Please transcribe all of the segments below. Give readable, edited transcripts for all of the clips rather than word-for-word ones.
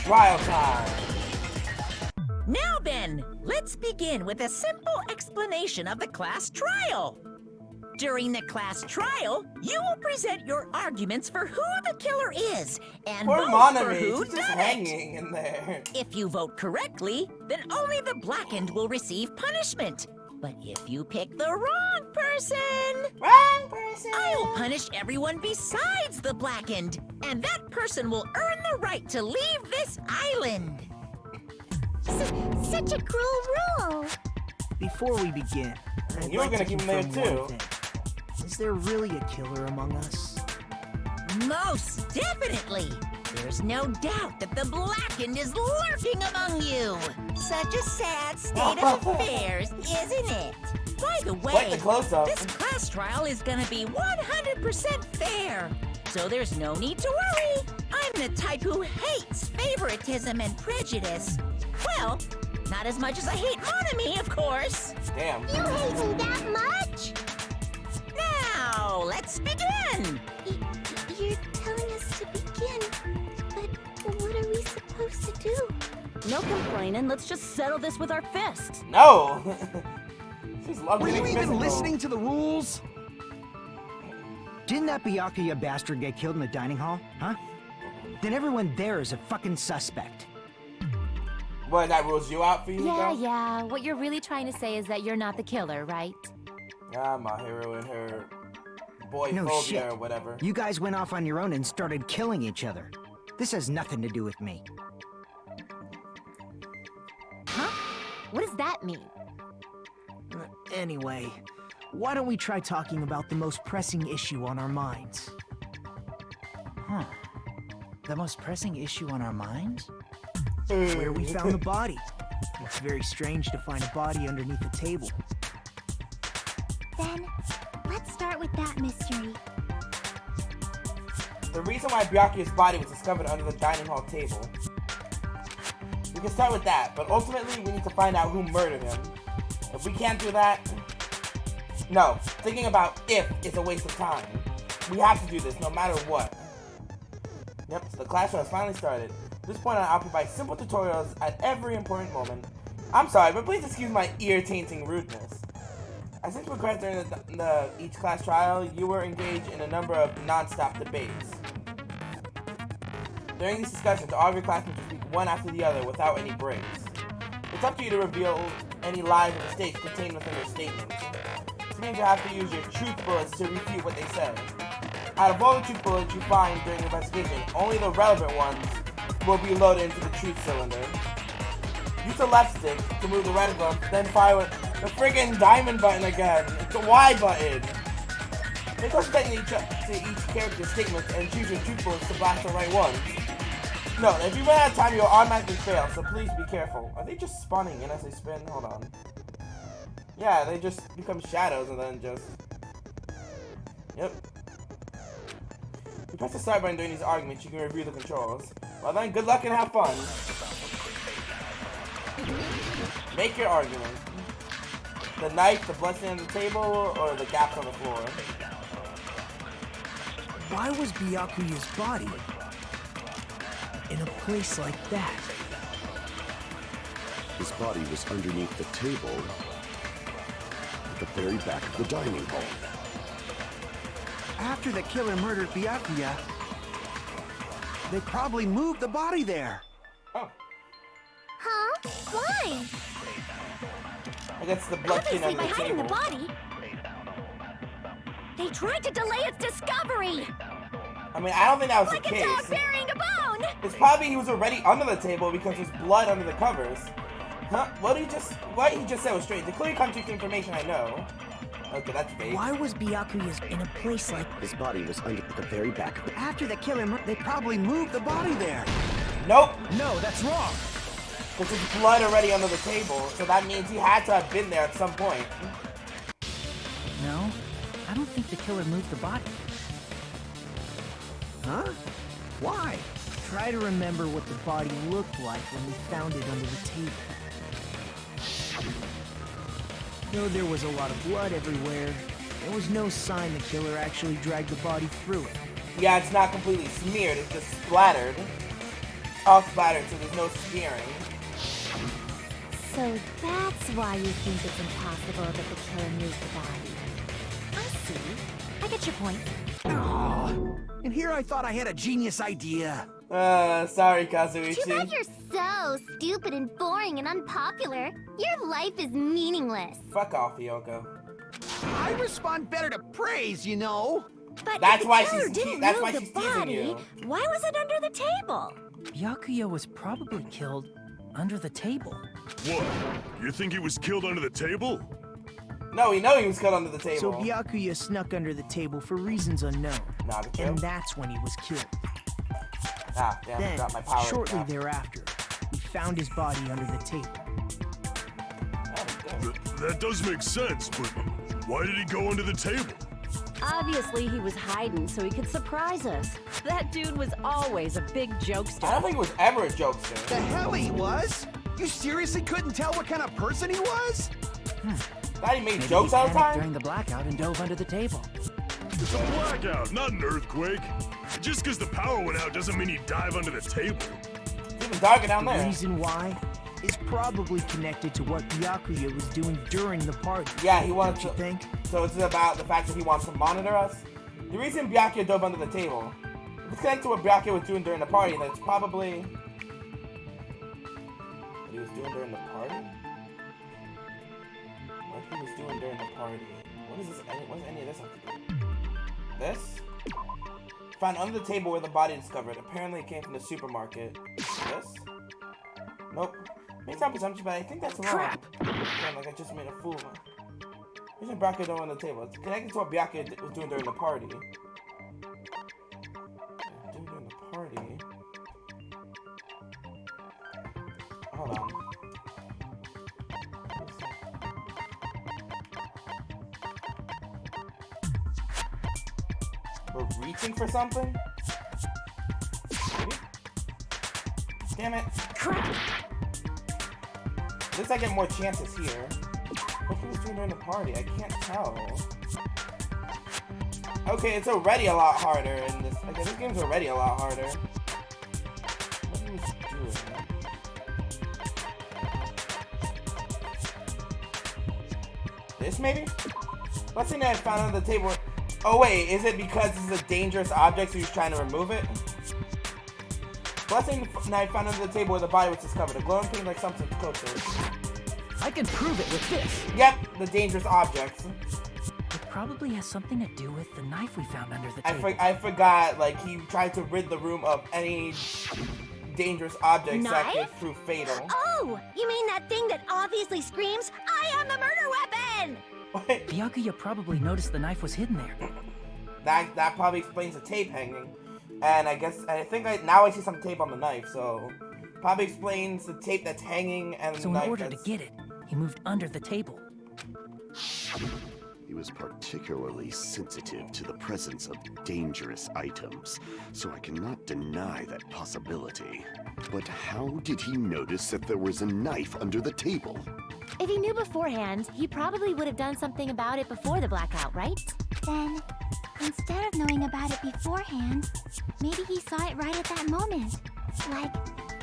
Trial time. Now then, let's begin with a simple explanation of the class trial. During the class trial, you will present your arguments for who the killer is and Poor vote for Monami, who she's just done hanging in there. If you vote correctly, then only the blackened will receive punishment. But if you pick the wrong person, I will punish everyone besides the blackened, and that person will earn the right to leave this island. Such a cruel rule. Before we begin, I'd You were like gonna to keep him there confirm too. one thing. Is there really a killer among us? Most definitely. There's no doubt that the blackened is lurking among you. Such a sad state of affairs, isn't it? By the way, Quite the close-up. this class trial is gonna be 100% fair. So there's no need to worry. I'm the type who hates favoritism and prejudice. Well, not as much as I hate Monami, of course. Damn. You hate me that much? Now, let's begin. You're telling us to begin, but what are we supposed to do? No complaining, let's just settle this with our fists. No. She's loving Were you getting even physical. listening to the rules? Didn't that Byakuya bastard get killed in the dining hall? Huh? Then everyone there is a fucking suspect. What, that rules you out for you, Yeah, though? yeah. What you're really trying to say is that you're not the killer, right? Ah, my hero and her boy No phobia shit. or whatever. You guys went off on your own and started killing each other. This has nothing to do with me. Huh? What does that mean? Anyway, why don't we try talking about the most pressing issue on our minds? Huh. The most pressing issue on our minds? Where we found the body. It's very strange to find a body underneath a table. Then, let's start with that mystery. The reason why Byakuya's body was discovered under the dining hall table. We can start with that, but ultimately we need to find out who murdered him. If we can't do that... No, thinking about if is a waste of time. We have to do this, no matter what. Yep, so the class has finally started. At this point I'll provide simple tutorials at every important moment. I'm sorry, but please excuse my ear-tainting rudeness. As since progressed during each class trial, you were engaged in a number of non-stop debates. During these discussions, all of your classmates will speak one after the other without any breaks. It's up to you to reveal any lies or mistakes contained within their statements. This means you have to use your truth bullets to refute what they say. Out of all the truth bullets you find during the investigation, only the relevant ones will be loaded into the truth cylinder. Use the left stick to move the reticle, then fire with the friggin' diamond button again. It's a Y button. Pay close attention to each character's statements and choose your truth bullets to blast the right ones. No, if you run out of time, you'll automatically fail, so please be careful. Are they just spawning in as they spin? Hold on. Yeah, they just become shadows and then just... Yep. If you press the start button during these arguments, you can review the controls. Well then, good luck and have fun. Make your argument. The knife, the blood stain on the table, or the gaps on the floor? Why was Byakuya's body in a place like that? His body was underneath the table at the very back of the dining hall. After the killer murdered Byakuya, they probably moved the body there. Oh, Huh? Why? I guess the blood stain Obviously, on by the hiding the table. body, they tried to delay its discovery. I mean, I don't think that was Like the a dog case. burying a bone. It's probably he was already under the table because there's blood under the covers. Huh? What he just said was strange. The clearly contradicts information I know. Okay, that's fake. Why was Byakuya's in a place like... His body was under the very back of the... After the killer they probably moved the body there. Nope. No, that's wrong! Because there's blood already under the table, so that means he had to have been there at some point. No, I don't think the killer moved the body. Huh? Why? Try to remember what the body looked like when we found it under the table. Though there was a lot of blood everywhere, there was no sign the killer actually dragged the body through it. Yeah, it's not completely smeared, it's just splattered. all splattered, so there's no spearing. So that's why you think it's impossible that the killer moved the body. I see. I get your point. And here I thought I had a genius idea. Sorry, Too bad Kazuichi. you're so stupid and boring and unpopular. Your life is meaningless. Fuck off, Yoko. I respond better to praise, you know. But That's if why the killer she's didn't that's move why the she's teasing body, you. why was it under the table? Byakuya was probably killed under the table. What? You think he was killed under the table? No, we know he was killed under the table. So Byakuya snuck under the table for reasons unknown. Not true. And that's when he was killed. Ah, damn, I Then, forgot my power. shortly thereafter, he found his body under the table. That does make sense, but why did he go under the table? Obviously, he was hiding so he could surprise us. That dude was always a big I jokester. don't think it was ever a jokester. The hell he was? You seriously couldn't tell what kind of person he was? Thought he made Maybe jokes he all the panicked time? during the blackout and dove under the table. It's a blackout, not an earthquake. Just because the power went out doesn't mean he'd dive under the table. It's even darker down The there. reason why is probably connected to what Byakuya was doing during the party. Yeah, he wanted Don't you to. think? So it's about the fact that he wants to monitor us. The reason Byakuya dove under the table, if it's connected to what Byakuya was doing during the party, then it's probably what he was doing during the party. What he was doing during the party. What is this? What does any of this have to do? This? Found under the table where the body discovered. Apparently it came from the supermarket. This? Nope. Makes some presumption, but I think that's wrong. Crap. Damn, like I just made a fool of myself. Reason Byakuya dove on the table. It's connected to what Byakuya was doing during the party. Doing during the party. Hold on. We're reaching for something? Maybe? Damn it. Crap. Looks like I get more chances here. What he was doing during the party? I can't tell. Okay, it's already a lot harder in this. Okay, this game's already a lot harder. What he was doing? This maybe? Let's say that I found under the table. Oh wait, is it because this is a dangerous object, so he's trying to remove it? Blessing knife found under the table where the body was discovered. A glowing pink like something closer. I can prove it with this. Yep, the dangerous objects. It probably has something to do with the knife we found under the table. I forgot, like, he tried to rid the room of any dangerous objects that could Knife? prove fatal. Oh, you mean that thing that obviously screams, I am the murder weapon! Byakuya probably noticed the knife was hidden there. That probably explains the tape hanging. And I think now I see some tape on the knife, so probably explains the tape that's hanging and So the in knife order to that's... get it, he moved under the table. He was particularly sensitive to the presence of dangerous items, so I cannot deny that possibility. But how did he notice that there was a knife under the table? If he knew beforehand, he probably would have done something about it before the blackout, right? Then, instead of knowing about it beforehand, maybe he saw it right at that moment. Like,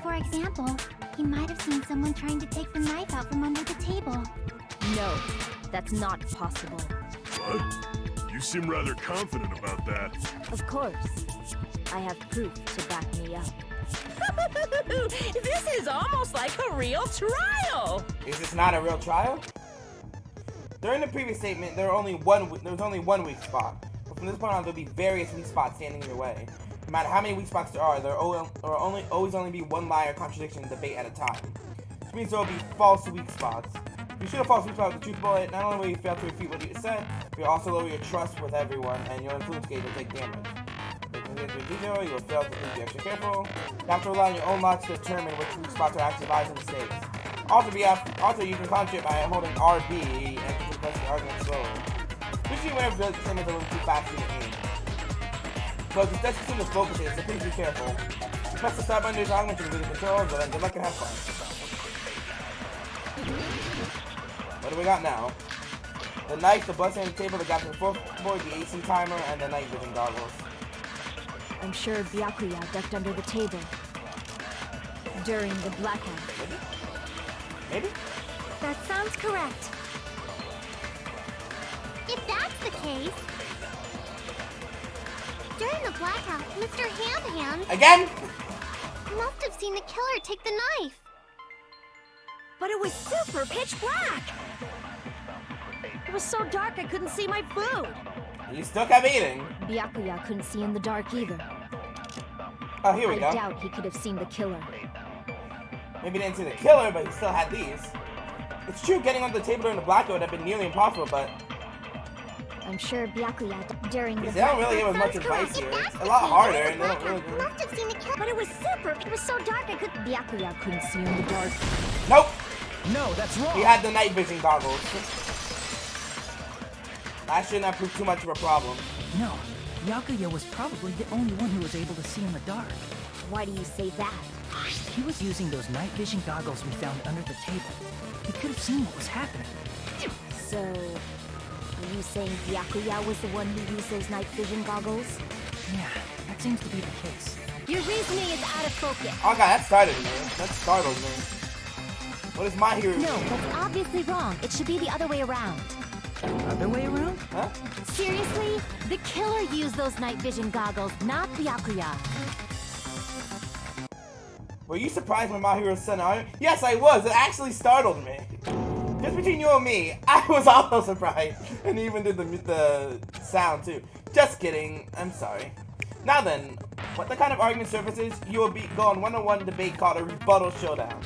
for example, he might have seen someone trying to take the knife out from under the table. No, that's not possible. What? You seem rather confident about that. Of course. I have proof to back me up. This is almost like a real trial. Is this not a real trial? During the previous statement, there was only one weak spot. But from this point on, there'll be various weak spots standing in your way. No matter how many weak spots there are, there will always only be one lie or contradiction and debate at a time. Which means there will be false weak spots. If you shoot a false weak spot with a truth bullet, not only will you fail to refute what you said, but you'll also lower your trust with everyone, and your influence gauge will take damage. If you get to a detail, you will fail to be extra careful. You have to rely on your own logic to determine which weak spots are actually lies and mistakes. Also, you can concentrate by holding RB and press the argument slowly. Usually when it feels the same as a little too fast to aim. But it does seem to focus it, so please be careful. You press the start button to your argument to really control, so then good luck and have fun. What do we got now? The knife, the bus on the table, the gap in the fourth board, the AC timer, and the night vision goggles. I'm sure Byakuya ducked under the table. during the blackout. Maybe? That sounds correct. If that's the case, during the blackout, Mr. Ham Again? must have seen the killer take the knife. But it was super pitch black! It was so dark I couldn't see my food. You still kept eating. Byakuya couldn't see in the dark either. Oh, here we I go. doubt he could have seen the killer. Maybe he didn't see the killer, but he still had these. It's true, getting on the table during the blackout would have been nearly impossible, but I'm sure Byakuya during the they don't really give us much advice here. It's a lot harder, and they don't really. must have seen the killer. But it was so dark I couldn't. Byakuya couldn't see in the dark. Nope. No, that's wrong. He had the night vision goggles. That shouldn't have proved too much of a problem. No, Byakuya was probably the only one who was able to see in the dark. Why do you say that? He was using those night vision goggles we found under the table. He could have seen what was happening. So, are you saying Byakuya was the one who used those night vision goggles? Yeah, that seems to be the case. Your reasoning is out of focus. Oh god, that started me. That startled me. What is my hero? No, that's obviously wrong. It should be the other way around. Other way around? Huh? Seriously? The killer used those night vision goggles, not Byakuya. Were you surprised when my hero said no? Yes, I was. It actually startled me. Just between you and me, I was also surprised. And even did the sound too. Just kidding. I'm sorry. Now then, what the kind of argument surfaces, you will go on one-on-one debate called a rebuttal showdown.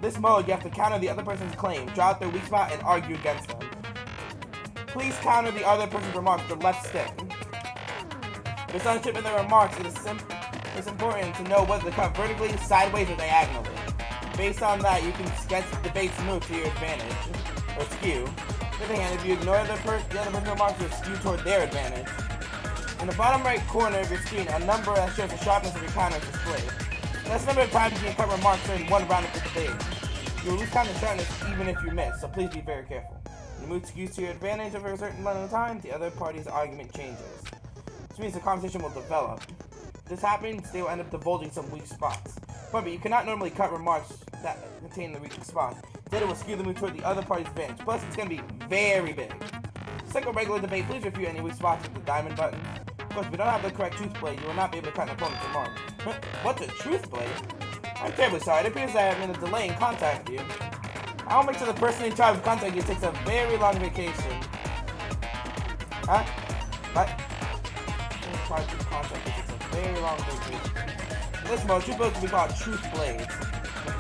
This mode, you have to counter the other person's claim, draw out their weak spot, and argue against them. Please counter the other person's remarks with the left stick. If it's unshipped in their remarks, it's important to know whether to cut vertically, sideways, or diagonally. Based on that, you can sketch the debate's move to your advantage, or skew. On the other hand, if you ignore the other person's remarks, you'll skew toward their advantage. In the bottom right corner of your screen, a number that shows the sharpness of your counter is displayed. That's the number of times you can cut remarks during one round of the debate. You'll lose count of sharpness even if you miss, so please be very careful. When the move skews to your advantage over a certain amount of time, the other party's argument changes. This means the conversation will develop. If this happens, they will end up divulging some weak spots. But you cannot normally cut remarks that contain the weak spots. Instead, it will skew the move toward the other party's advantage. Plus, it's going to be very big. Just like a regular debate, please refute any weak spots with the diamond button. Of course, if you don't have the correct truth blade, you will not be able to cut an opponent's remarks. What's a truth blade? I'm terribly sorry. It appears I have been a delay in contacting you. I will make sure the person in charge of contacting you takes a very long vacation. Huh? What? In charge of contacting you takes a very long vacation. In this mode, truth blades will be called truth blades.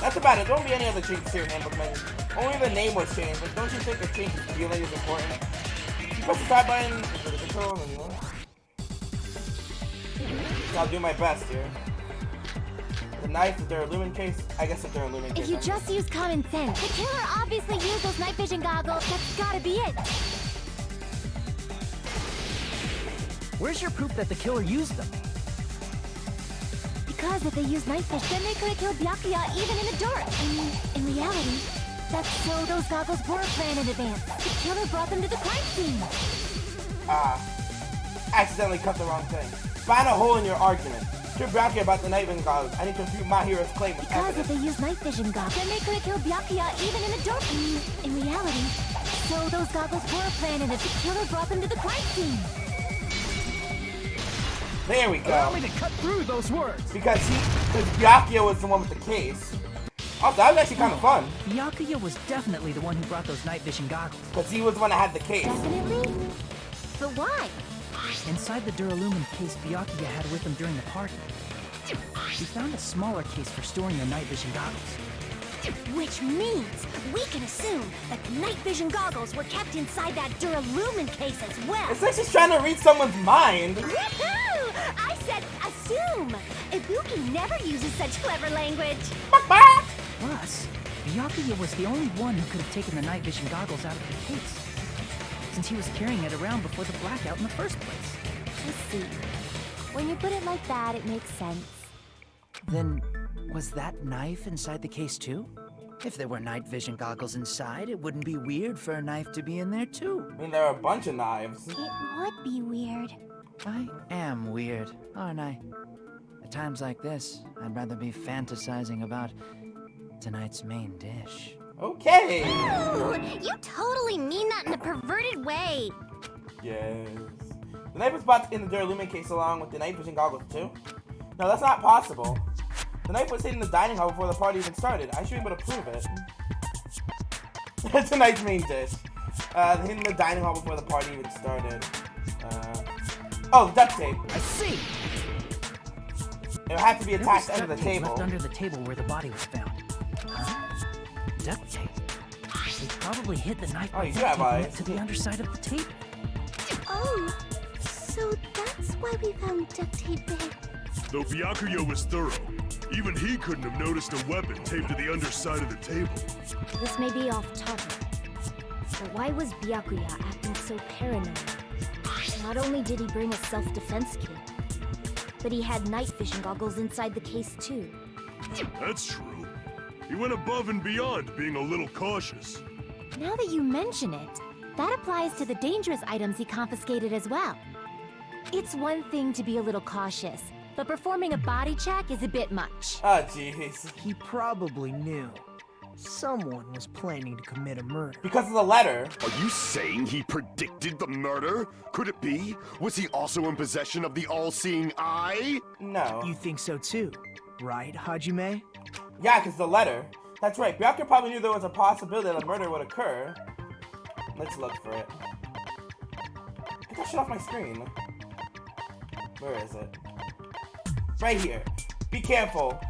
That's about it. There won't be any other changes to your handbook menu. Only the name was changed, but don't you think a change really is important? You press the side button, is it a control menu? I'll do my best here. The knife, is there a lumen case? I guess if they're a lumen case. If you just use common sense, the killer obviously used those night vision goggles. That's gotta be it. Where's your proof that the killer used them? Because if they used night vision, then they could have killed Byakuya even in the dark. In reality, that's so those goggles were planned in advance. The killer brought them to the crime scene. Accidentally cut the wrong thing. Find a hole in your argument. Trip Byakuya about the night vision goggles. I need to refute my hero's claim with Because evidence. if they used night vision goggles, then they could have killed Byakuya even in the dark. In reality, so those goggles were planned in advance. The killer brought them to the crime scene. There we go. Allow me to cut through those words. Because Byakuya was the one with the case. Oh, that was actually kind of fun. Byakuya was definitely the one who brought those night vision goggles. Because he was the one that had the case. Definitely? But why? Inside the Duralumin case Byakuya had with him during the party, we found a smaller case for storing the night vision goggles. Which means we can assume that the night vision goggles were kept inside that Duralumin case as well. It's like she's trying to read someone's mind. Woohoo! I said assume. Ibuki never uses such clever language. Plus, Byakuya was the only one who could have taken the night vision goggles out of the case, since he was carrying it around before the blackout in the first place. I see. When you put it like that, it makes sense. Then, was that knife inside the case too? If there were night vision goggles inside, it wouldn't be weird for a knife to be in there too. I mean, there are a bunch of knives. It would be weird. I am weird, aren't I? times like this, I'd rather be fantasizing about tonight's main dish. Okay. Ooh, you totally mean that in a perverted way. Yes. The knife was brought in the Duralumine case along with the night vision goggles too? No, that's not possible. The knife was hidden in the dining hall before the party even started. I should be able to prove it. Tonight's main dish. Hidden in the dining hall before the party even started. Oh, the duct tape. I see! It had to be There was attached under the duct tape table. left under the table where the body was found. Huh? Duct tape. They probably hid the knife Oh, by you do duct have tape eyes. it to the underside of the table. Oh, so that's why we found duct tape there. Though Byakuya was thorough, even he couldn't have noticed a weapon taped to the underside of the table. This may be off topic, but why was Byakuya acting so paranoid? Not only did he bring a self-defense kit, but he had night vision goggles inside the case too. That's true. He went above and beyond being a little cautious. Now that you mention it, that applies to the dangerous items he confiscated as well. It's one thing to be a little cautious, but performing a body check is a bit much. Oh, jeez. He probably knew. Someone was planning to commit a murder. Because of the letter. Are you saying he predicted the murder? Could it be? Was he also in possession of the all-seeing eye? No. You think so too, right, Hajime? Yeah, because the letter. That's right. Byakuya probably knew there was a possibility that a murder would occur. Let's look for it. Get that shit off my screen. Where is it? Right here. Be careful.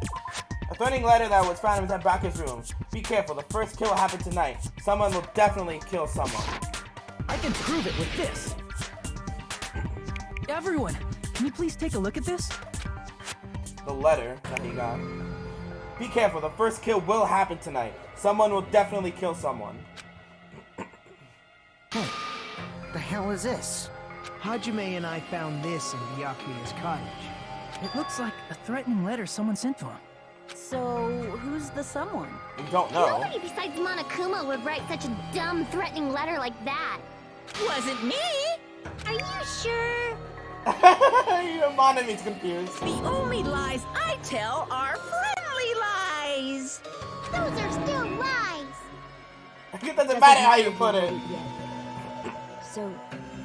A threatening letter that was found inside Byakuya's room. Be careful. The first kill will happen tonight. Someone will definitely kill someone. I can prove it with this. Everyone, can you please take a look at this? The letter that he got. Be careful. The first kill will happen tonight. Someone will definitely kill someone. Hey, the hell is this? Hajime and I found this in Byakuya's cottage. It looks like a threatening letter someone sent to him. So, who's the someone? We don't know. Nobody besides Monokuma would write such a dumb, threatening letter like that. Wasn't me! Are you sure? Your Monomi's confused. The only lies I tell are friendly lies! Those are still lies. It doesn't matter how you put it. So,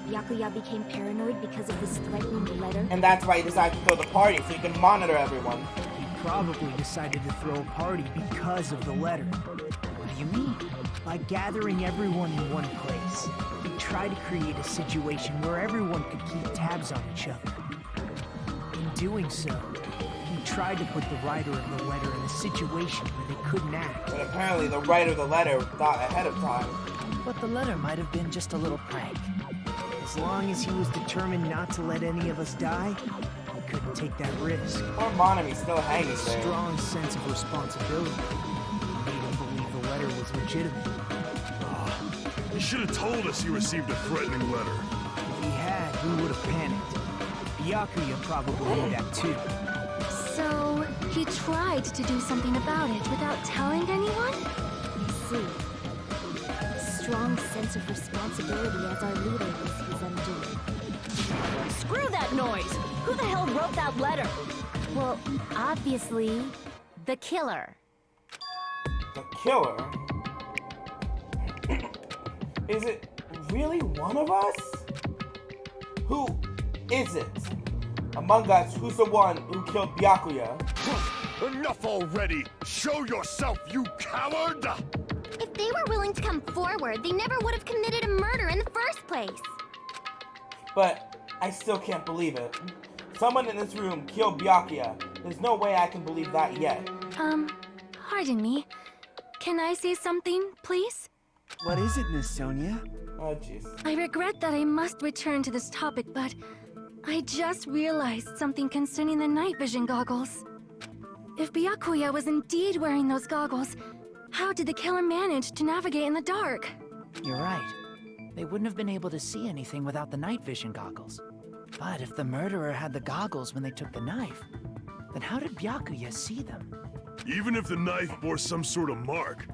Byakuya became paranoid because of this threatening letter? And that's why he decided to throw the party, so he can monitor everyone. He probably decided to throw a party because of the letter. What do you mean? By gathering everyone in one place, he tried to create a situation where everyone could keep tabs on each other. In doing so, he tried to put the writer of the letter in a situation where they couldn't act. But apparently the writer of the letter thought ahead of time. But the letter might have been just a little prank. As long as he was determined not to let any of us die, he couldn't take that risk. Poor Monomi's still hanging His there. strong sense of responsibility made him believe the letter was legitimate. He should have told us he received a threatening letter. If he had, we would have panicked. Byakuya probably knew that too. So, he tried to do something about it without telling anyone? I see. Strong sense of responsibility as our leader was his undoing. Screw that noise! Who the hell wrote that letter? Well, obviously, the killer. The killer? Is it really one of us? Who is it? Among us, who's the one who killed Byakuya? Enough already! Show yourself, you coward! If they were willing to come forward, they never would have committed a murder in the first place. But I still can't believe it. Someone in this room killed Byakuya. There's no way I can believe that yet. Pardon me. Can I say something, please? What is it, Miss Sonia? Oh, jeez. I regret that I must return to this topic, but I just realized something concerning the night vision goggles. If Byakuya was indeed wearing those goggles, how did the killer manage to navigate in the dark? You're right. They wouldn't have been able to see anything without the night vision goggles. But if the murderer had the goggles when they took the knife, then how did Byakuya see them? Even if the knife bore some sort of mark,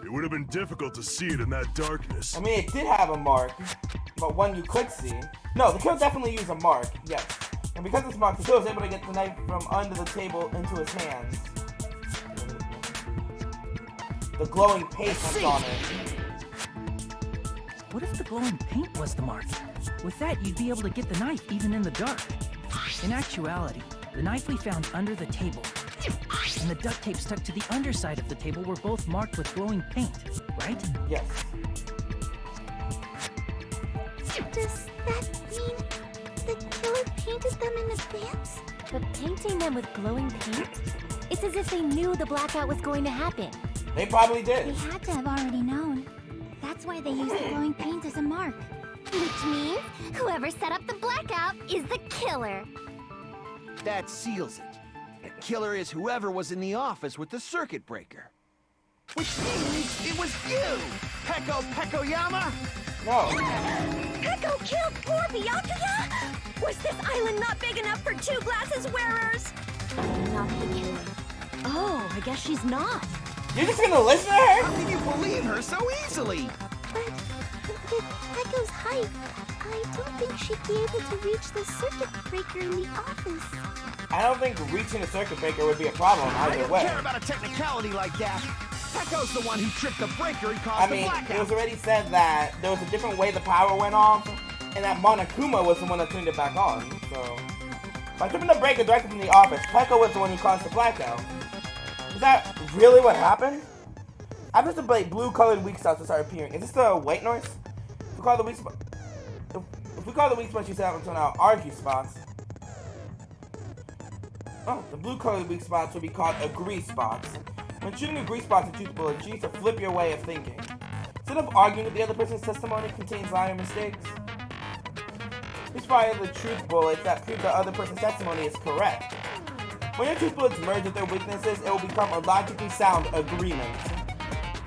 it would have been difficult to see it in that darkness. I mean, it did have a mark, but one you could see. No, the killer definitely used a mark, yes. And because it's marked, the killer was able to get the knife from under the table into his hands. The glowing paint was on it. What if the glowing paint was the mark? With that, you'd be able to get the knife even in the dark. In actuality, the knife we found under the table and the duct tape stuck to the underside of the table were both marked with glowing paint, right? Yes. Does that mean the killer painted them in advance? But painting them with glowing paint? It's as if they knew the blackout was going to happen. They probably did. They had to have already known. That's why they used the glowing paint as a mark. Which means whoever set up the blackout is the killer. That seals it. The killer is whoever was in the office with the circuit breaker. Which means it was you, Pekoyama! No. Peko killed poor Byakuya? Was this island not big enough for 2 glasses wearers? Not the killer. Oh, I guess she's not. You're just gonna listen to her? How can you believe her so easily? But with Pecco's height, I don't think she'd be able to reach the circuit breaker in the office. I don't think reaching a circuit breaker would be a problem I either don't way. care about a technicality like that. Pecco's the one who tripped the breaker and caused I the mean, blackout. it was already said that there was a different way the power went off, and that Monokuma was the one that turned it back on. So, by tripping the breaker directly from the office, Pecco was the one who caused the blackout. Is that really what happened? After the blue-colored weak spots to start appearing, is this the white noise? If we call the weak spot, if we call the weak spots, you said until now argue spots. Oh, the blue-colored weak spots will be called agree spots. When shooting agree spots with truth bullets, you need to flip your way of thinking. Instead of arguing with the other person's testimony contains lie or mistakes, please fire the truth bullets that prove the other person's testimony is correct. When your truth bullets merge with their weaknesses, it will become a logically sound agreement.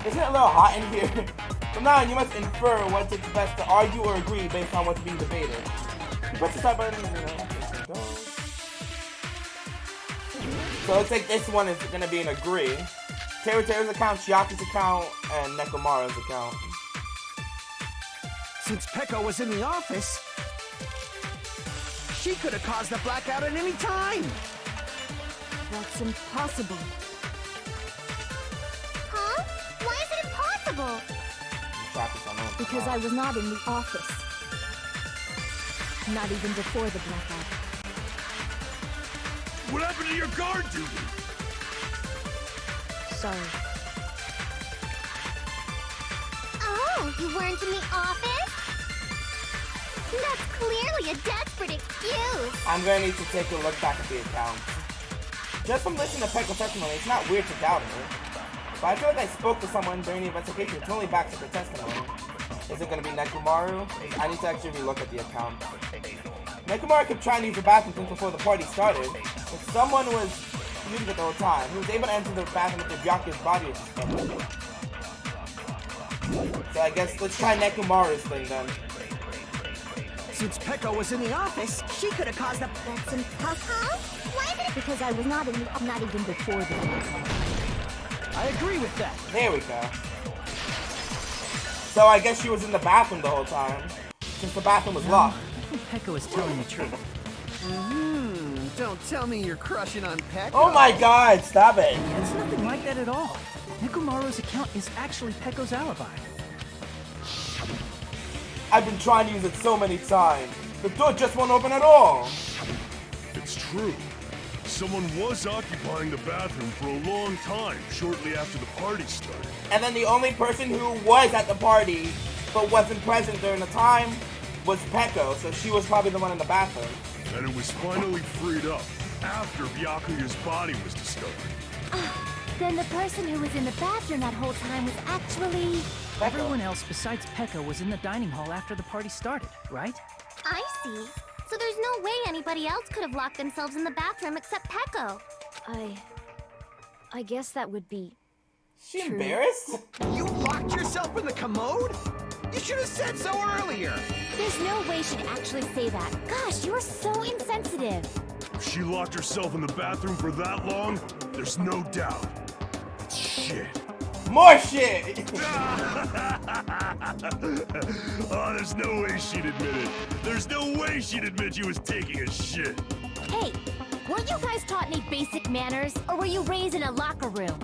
Isn't it a little hot in here? From now on, you must infer what's best to argue or agree based on what's being debated. You press the start button, So it looks like this one is going to be an agree. Teru's account, Chiaki's account, and Nekomaru's account. Since Pecco was in the office, she could have caused the blackout at any time. That's impossible. Huh? Why is it impossible? Because I was not in the office. Not even before the blackout. What happened to your guard duty? Sorry. Oh, you weren't in the office? That's clearly a desperate excuse. I'm going to need to take a look back at the account. Just from listening to Pecco's testimony, it's not weird to doubt her. But I feel like I spoke to someone during the investigation who totally backs up her testimony. Is it going to be Nekomaru? I need to actually relook at the account. Nekomaru kept trying to use the bathroom since before the party started, but someone was using it the whole time. He was able to enter the bathroom after Byakuya's body was discovered. So I guess let's try Nekomaru's thing then. Since Pecco was in the office, she could have caused the... That's impossible. Why is it? Because I was not in the... Not even before the blackout. I agree with that. There we go. So I guess she was in the bathroom the whole time, since the bathroom was locked. I think Pecco is telling the truth. Don't tell me you're crushing on Pecco. Oh my god, stop it. It's nothing like that at all. Nekomaru's account is actually Pecco's alibi. I've been trying to use it so many times. The door just won't open at all. It's true. Someone was occupying the bathroom for a long time shortly after the party started. And then the only person who was at the party but wasn't present during the time was Pecco, so she was probably the one in the bathroom. And it was finally freed up after Byakuya's body was discovered. Then the person who was in the bathroom that whole time was actually... Everyone else besides Pecco was in the dining hall after the party started, right? I see. So there's no way anybody else could have locked themselves in the bathroom except Pecco. I guess that would be... She true. embarrassed? You locked yourself in the commode? You should have said so earlier. There's no way she'd actually say that. Gosh, you're so insensitive. If she locked herself in the bathroom for that long, there's no doubt. It's shit. More shit! Oh, there's no way she'd admit it. There's no way she'd admit she was taking a shit. Hey, weren't you guys taught any basic manners, or were you raised in a locker room?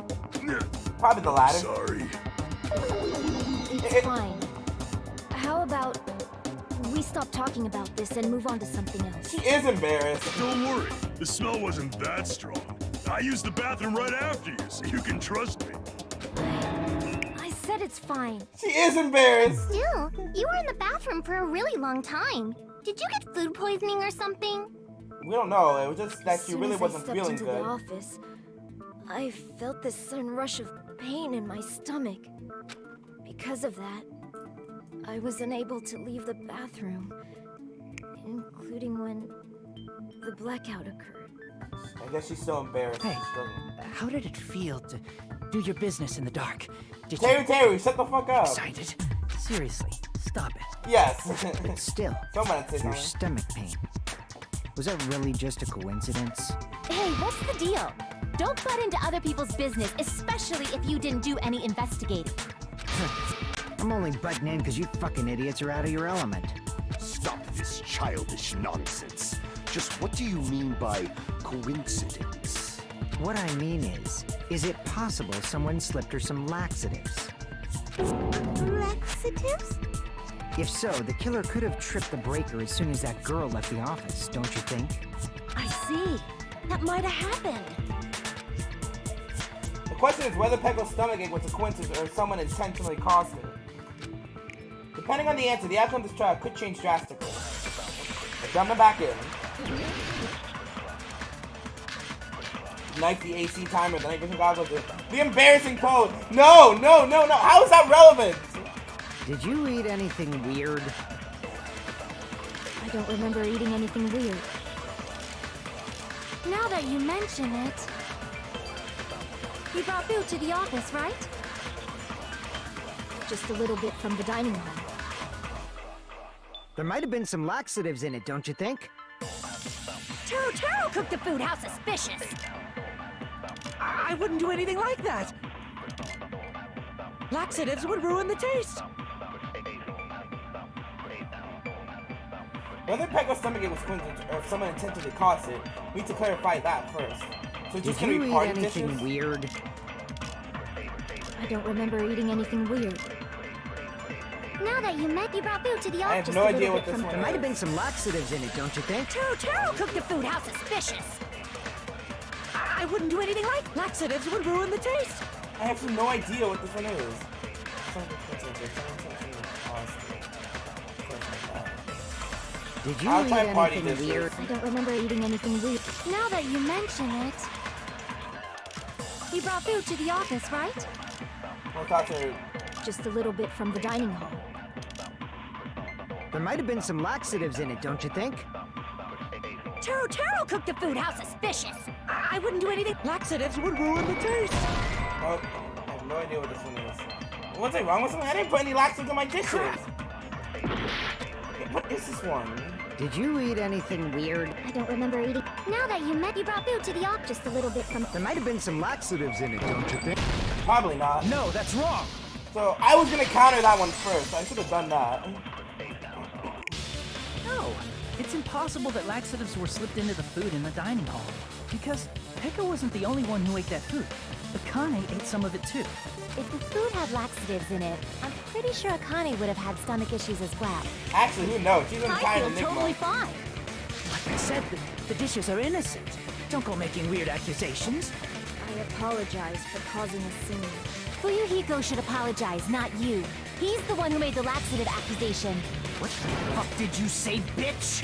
Probably the latter. Sorry. It's fine. How about we stop talking about this and move on to something else? She is embarrassed. Don't worry. The smell wasn't that strong. I used the bathroom right after you, so you can trust me. I said it's fine. She is embarrassed. Still, you were in the bathroom for a really long time. Did you get food poisoning or something? We don't know. It was just that she As really soon as wasn't I stepped feeling into good. the office, I felt this sudden rush of pain in my stomach. Because of that, I was unable to leave the bathroom, including when the blackout occurred. I guess she's still embarrassed. Hey, She's struggling. how did it feel to do your business in the dark? Did Terry, shut the fuck up. excited? Seriously, stop it. Yes. But still, Someone say your something. stomach pain. Was that really just a coincidence? Hey, what's the deal? Don't butt into other people's business, especially if you didn't do any investigating. I'm only butting in because you fucking idiots are out of your element. Stop this childish nonsense. Just what do you mean by coincidence? What I mean is it possible someone slipped her some laxatives? Laxatives? If so, the killer could have tripped the breaker as soon as that girl left the office, don't you think? I see. That might have happened. The question is whether Pecco's stomachache was a coincidence or if someone intentionally caused it. Depending on the answer, the outcome of this trial could change drastically. Jumping back in. Knife the AC timer, the night vision goggles, the embarrassing pose. No. How is that relevant? Did you eat anything weird? I don't remember eating anything weird. Now that you mention it, you brought food to the office, right? Just a little bit from the dining hall. There might have been some laxatives in it, don't you think? Taro cooked the food. How suspicious! I wouldn't do anything like that. Laxatives would ruin the taste. Whether Pecco's stomachache was coincidence or if someone intentionally caused it, we need to clarify that first. So it's just Did gonna you be eat party anything dishes? weird? I don't remember eating anything weird. Now that you brought food to the I office. have no idea what this There one might have is. been some laxatives in it, don't you think? Taro cooked the food. How suspicious! I wouldn't do anything like laxatives would ruin the taste. I have no idea what this one is. Did you I'll eat try party anything dishes. weird? I don't remember eating anything weird. Now that you mention it, you brought food to the office, right? Well, thoughts are Just a little bit from the dining hall. There might have been some laxatives in it, don't you think? Taro cooked the food. How suspicious! I wouldn't do anything. Laxatives would ruin the taste. Oh, I have no idea what this one is. What's wrong with something? I didn't put any laxatives in my dishes. What is this one? Did you eat anything weird? I don't remember eating. Now that you brought food to the office. Just a little bit from. There might have been some laxatives in it, don't you think? Probably not. No, that's wrong. So I was gonna counter that one first. I should have done that. No, it's impossible that laxatives were slipped into the food in the dining hall. Because Pecco wasn't the only one who ate that food. Akane ate some of it too. If the food had laxatives in it, I'm pretty sure Akane would have had stomach issues as well. Actually, who knows? She's an I entire feel enigma. totally fine. Like I said, the dishes are innocent. Don't go making weird accusations. I apologize for causing a scene. Fuyuhiko should apologize, not you. He's the one who made the laxative accusation. What the fuck did you say, bitch?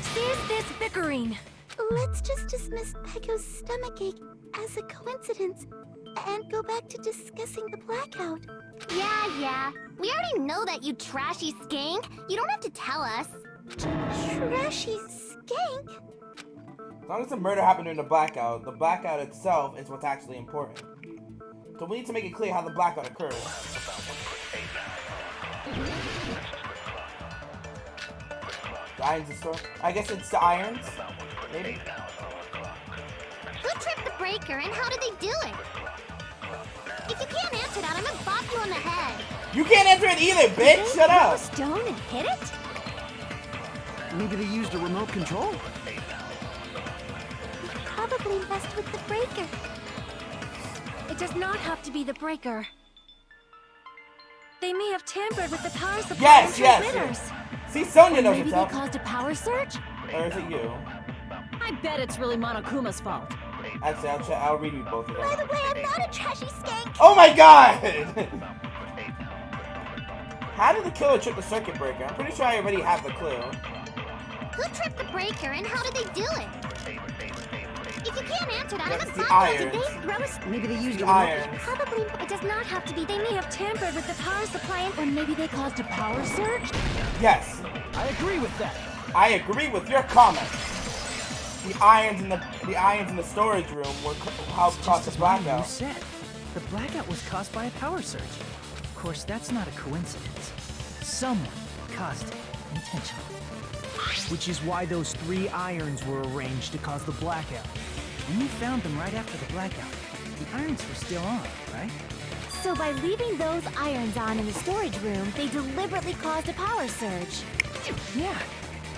Cease this bickering. Let's just dismiss Pecco's stomachache as a coincidence and go back to discussing the blackout. Yeah. We already know that, you trashy skank. You don't have to tell us. Trashy skank? As long as the murder happened during the blackout itself is what's actually important. So we need to make it clear how the blackout occurred. The irons in store? I guess it's the irons? Maybe? Who tripped the breaker and how did they do it? If you can't answer that, I'm gonna bop you on the head. You can't answer it either, bitch! Shut Throw a up! stone and hit it? Maybe they used a remote control. probably messed with the breaker. It does not have to be the breaker. They may have tampered with the power supply and transmitters. See, Sonya Or knows maybe what's they up. caused a power surge? Or is it you? I bet it's really Monokuma's fault. Actually, I'll read you both of them. By the way, I'm not a trashy skank. Oh my god! How did the killer trip the circuit breaker? I'm pretty sure I already have the clue. Who tripped the breaker and how did they do it? If you can't answer that, That's I'm the sorry. Did irons. they throw us? Maybe they used The it. irons. Probably. It does not have to be. They may have tampered with the power supply, or maybe they caused a power surge? Yes. I agree with that. I agree with your comment. The irons in the storage room were helped cause the You blackout. said the blackout was caused by a power surge. Of course, that's not a coincidence. Someone caused it intentionally. Which is why those 3 irons were arranged to cause the blackout. When you found them right after the blackout, the irons were still on, right? So by leaving those irons on in the storage room, they deliberately caused a power surge. Yeah.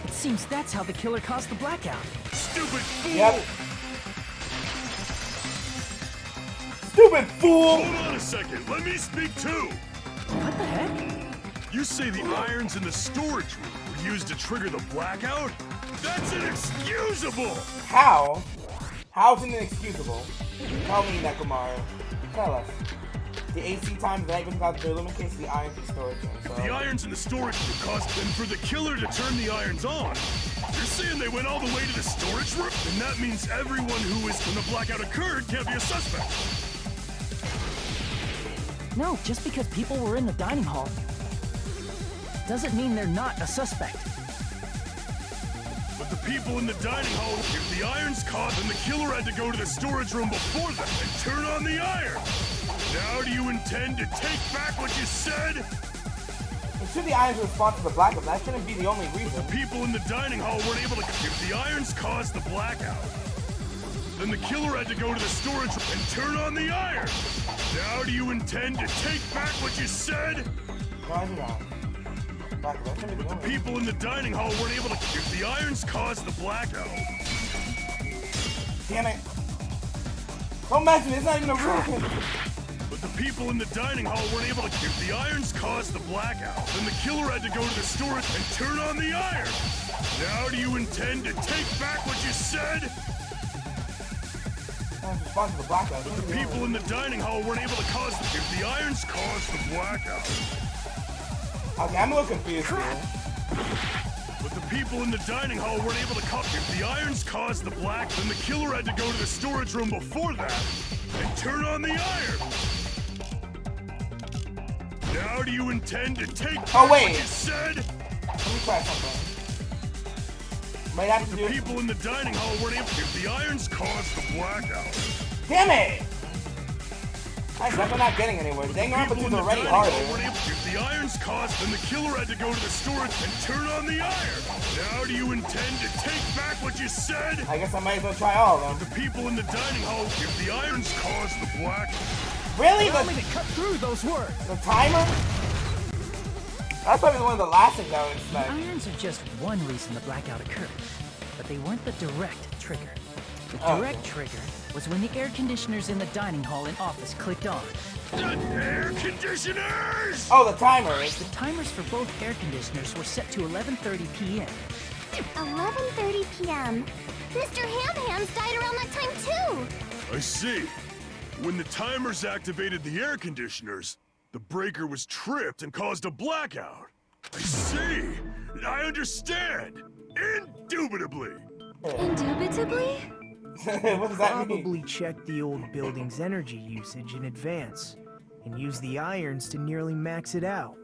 It seems that's how the killer caused the blackout. Stupid fool! Yep. Stupid fool! Hold on a second, let me speak too! What the heck? You say the irons in the storage room were used to trigger the blackout? That's inexcusable! How? How is it inexcusable? Tell me, Nekomaru. Tell us. The AC times that even got the aluminum case of the irons in the storage room. So. The irons in the storage room caused them for the killer to turn the irons on. You're saying they went all the way to the storage room? And that means everyone who is when the blackout occurred can't be a suspect. No, just because people were in the dining hall doesn't mean they're not a suspect. But the people in the dining hall, if the irons caught, then the killer had to go to the storage room before them and turn on the iron. Now do you intend to take back what you said? It should the irons were responsible for the blackout. That shouldn't be the only reason. The people in the dining hall weren't able to. If the irons caused the blackout, then the killer had to go to the storage room and turn on the iron. Now do you intend to take back what you said? No, I do not. That shouldn't be But the people in the dining hall weren't able to. If the irons caused the blackout. Damn it. Don't mention it. It's not even a reason. But the people in the dining hall weren't able to. If the irons caused the blackout, then the killer had to go to the storage and turn on the iron. Now do you intend to take back what you said? Responsible for the blackout. But the people in the dining hall weren't able to cause. If the irons caused the blackout. Okay, I'm a little confused here. But the people in the dining hall weren't able to cause. If the irons caused the black, then the killer had to go to the storage room before that and turn on the iron. Now do you intend to take back what you said? Let me try something. Might have to do. The people in the dining hall weren't able. If the irons caused the blackout. Damn it! I'm definitely not getting anywhere. Danganronpa 2 is already harder. If the irons caused, then the killer had to go to the storage and turn on the iron. Now do you intend to take back what you said? I guess I might as well try all of them. The people in the dining hall, if the irons caused the black. Really? Allow me to cut through those words. The timer? That's probably one of the last things I would expect. The irons are just one reason the blackout occurred, but they weren't the direct trigger. The direct trigger was when the air conditioners in the dining hall and office clicked on. The air conditioners! Oh, the timers. The timers for both air conditioners were set to 11:30 p.m. 11:30 p.m. Mr. Ham-Hams died around that time too. I see. When the timers activated the air conditioners, the breaker was tripped and caused a blackout. I see. I understand. Indubitably. Indubitably? What does that mean? Probably checked the old building's energy usage in advance and used the irons to nearly max it out.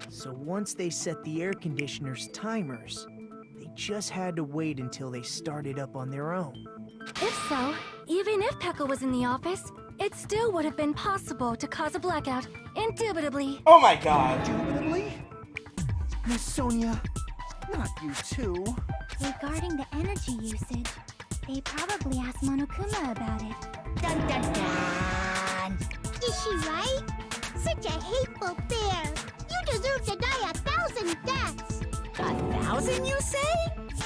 So once they set the air conditioner's timers, they just had to wait until they started up on their own. If so, even if Pekka was in the office, it still would have been possible to cause a blackout. Indubitably. Oh my god. Indubitably? Miss Sonia, not you too. Regarding the energy usage, they probably asked Monokuma about it. Dun dun dun! Is she right? Such a hateful bear! You deserve to die 1,000 deaths! 1,000, you say?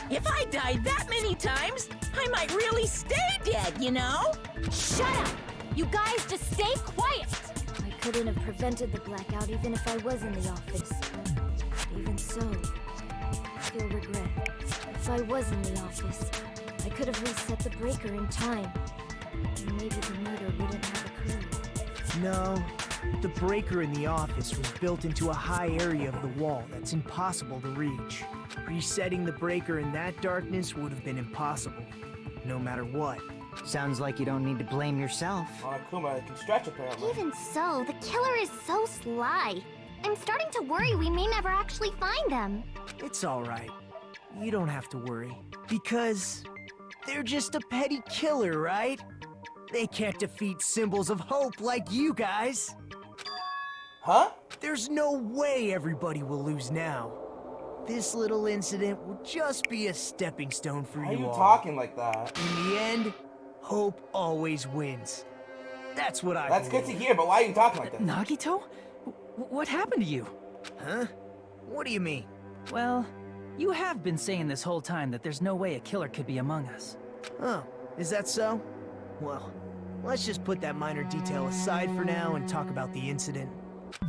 If I died that many times, I might really stay dead, you know? Shut up! You guys just stay quiet! I couldn't have prevented the blackout even if I was in the office. Even so, I feel regret. If I was in the office, I could have reset the breaker in time. And maybe the murder wouldn't have occurred. No, the breaker in the office was built into a high area of the wall that's impossible to reach. Resetting the breaker in that darkness would have been impossible, no matter what. Sounds like you don't need to blame yourself. Akuma can stretch apparently. Even so, the killer is so sly. I'm starting to worry we may never actually find them. It's alright. You don't have to worry. Because they're just a petty killer, right? They can't defeat symbols of hope like you guys. Huh? There's no way everybody will lose now. This little incident will just be a stepping stone for Why are you you all. talking like that? In the end, hope always wins. That's what I That's good to hear, but why are you talking like that? Nagito? What happened to you? Huh? What do you mean? Well, you have been saying this whole time that there's no way a killer could be among us. Oh, is that so? Well, let's just put that minor detail aside for now and talk about the incident.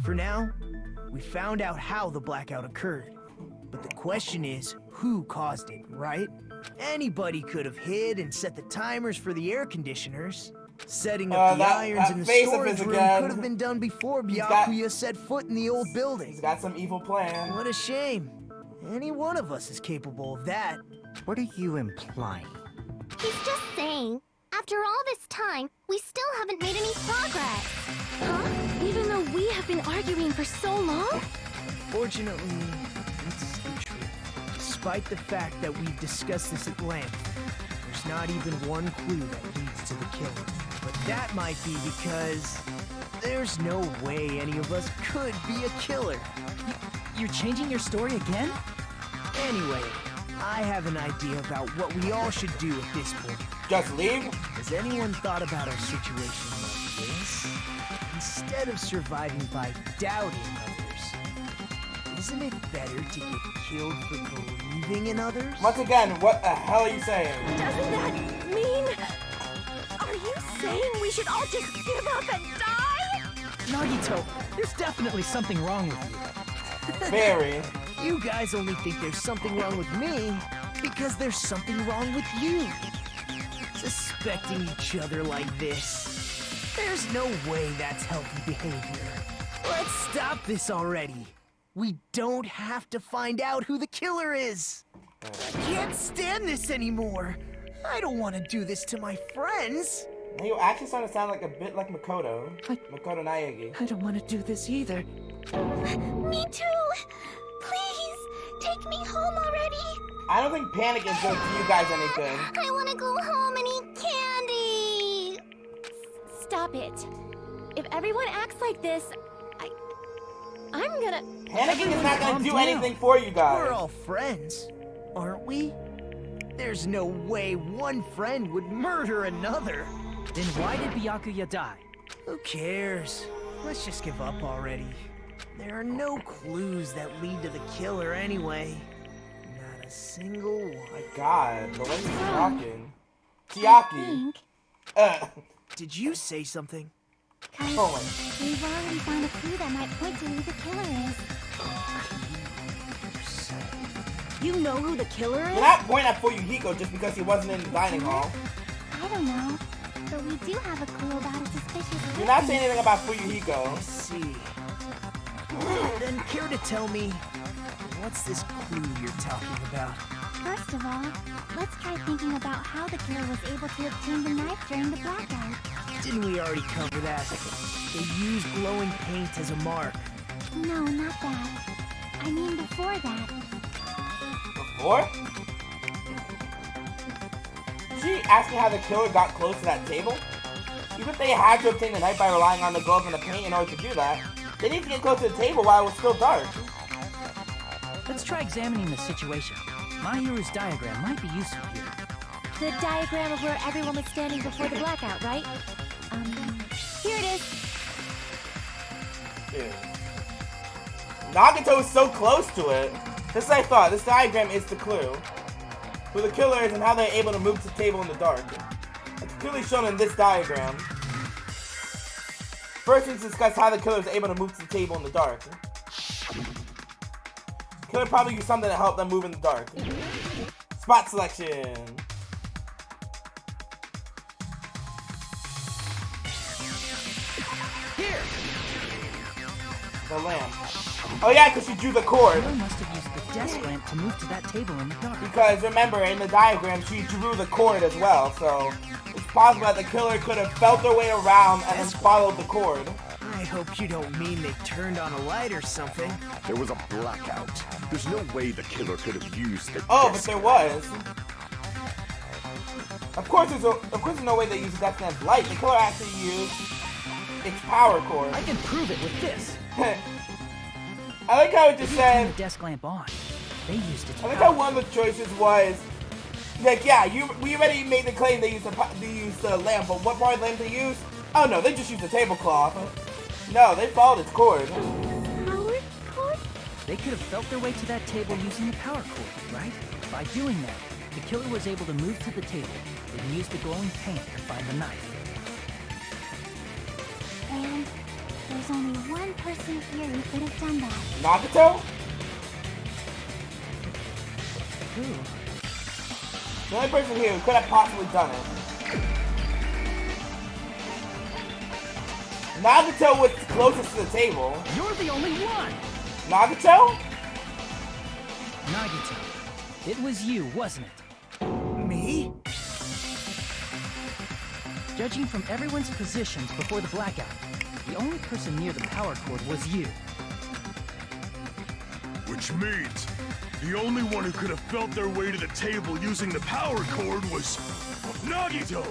For now, we found out how the blackout occurred. But the question is, who caused it, right? Anybody could have hid and set the timers for the air conditioners. Setting up the irons in the storage room could have been done before Byakuya set foot in the old building. He's got some evil plan. What a shame. Any one of us is capable of that. What are you implying? He's just saying, after all this time, we still haven't made any progress. Huh? Even though we have been arguing for so long? Fortunately, it's the truth. Despite the fact that we've discussed this at length, there's not even one clue that leads to the killing. But that might be because there's no way any of us could be a killer. You're changing your story again? Anyway, I have an idea about what we all should do at this point. Just leave? Has anyone thought about our situation like this? Instead of surviving by doubting others, isn't it better to get killed for believing in others? Once again, what the hell are you saying? Doesn't that mean... Are you saying we should all just give up and die? Nagito, there's definitely something wrong with you. Very. You guys only think there's something wrong with me because there's something wrong with you. Suspecting each other like this. There's no way that's healthy behavior. Let's stop this already. We don't have to find out who the killer is. I can't stand this anymore. I don't want to do this to my friends. You actually starting to sound like a bit like Makoto. Makoto Naegi. I don't want to do this either. Me too! Please, take me home already! I don't think panic is going to do you guys any good. I want to go home and eat candy! Stop it. If everyone acts like this, I'm gonna... Panicking is not going to do down. anything for you guys. We're all friends, aren't we? There's no way one friend would murder another. Then why did Byakuya die? Who cares? Let's just give up already. There are no clues that lead to the killer anyway. Not a single one. My God, the way he's talking. Tiaki. Did you say something? Cause we've already found a clue that might point to who the killer is. You know who the killer is? You're not pointing at Fuyuhiko just because he wasn't in the dining hall. I don't know, but we do have a clue about a suspicious You're not saying anything about Fuyuhiko. I see. Then care to tell me, what's this clue you're talking about? First of all, let's try thinking about how the killer was able to obtain the knife during the blackout. Didn't we already cover that? They used glowing paint as a mark. No, not that. I mean before that. Before? She asking how the killer got close to that table? Even if they had to obtain the knife by relying on the gloves and the paint in order to do that, they need to get close to the table while it was still dark. Let's try examining the situation. Mahiru's diagram might be useful here. The diagram of where everyone was standing before the blackout, right? Here it is. Dude. Nagito is so close to it. Just as I thought, this diagram is the clue. who the killer is and how they're able to move to the table in the dark. It's clearly shown in this diagram. First, let's discuss how the killer is able to move to the table in the dark. The killer probably used something to help them move in the dark. Spot selection. Here. The lamp. Oh yeah, because she drew the cord. Killer must have used the desk lamp to move to that table in the dark. Because remember, in the diagram, she drew the cord as well, so it's possible that the killer could have felt their way around and then followed the cord. I hope you don't mean they turned on a light or something. There was a blackout. There's no way the killer could have used the Oh, but desk there was. Of course, there's no way they used the desk lamp's light. The killer actually used its power cord. I can prove it with this. I like how it just They didn't turn said. the desk lamp on. They used its I like power. how one of the choices was like, yeah, we already made the claim they used the lamp, but what part of the lamp they used? Oh no, they just used the tablecloth. No, they followed its cord. Power cord? They could have felt their way to that table using the power cord, right? By doing that, the killer was able to move to the table and use the glowing paint to find the knife. And there's only one person here who could have done that. Nagato? Who? The only person here who could have possibly done it. Nagato was closest to the table. You're the only one! Nagato? Nagito, it was you, wasn't it? Me? Judging from everyone's positions before the blackout, the only person near the power cord was you. Which means the only one who could have felt their way to the table using the power cord was Nagito!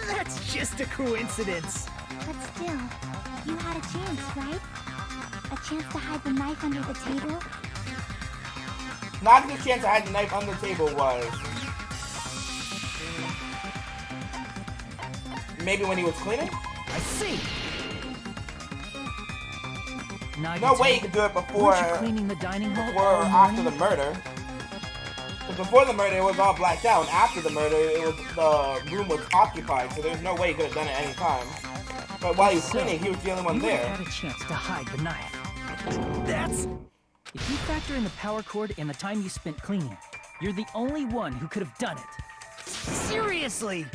That's just a coincidence. But still, you had a chance, right? A chance to hide the knife under the table? Nagato's chance to hide the knife under the table was maybe when he was cleaning? I see! Nagito, No way he could do it before weren't you cleaning the dining hall or all after the morning? murder. But before the murder, it was all blacked out. And after the murder, the room was occupied, so there's no way he could have done it any time. But while he was cleaning, he was the only one you would there. have had a chance to hide the knife. That's... If you factor in the power cord and the time you spent cleaning, you're the only one who could have done it. Seriously?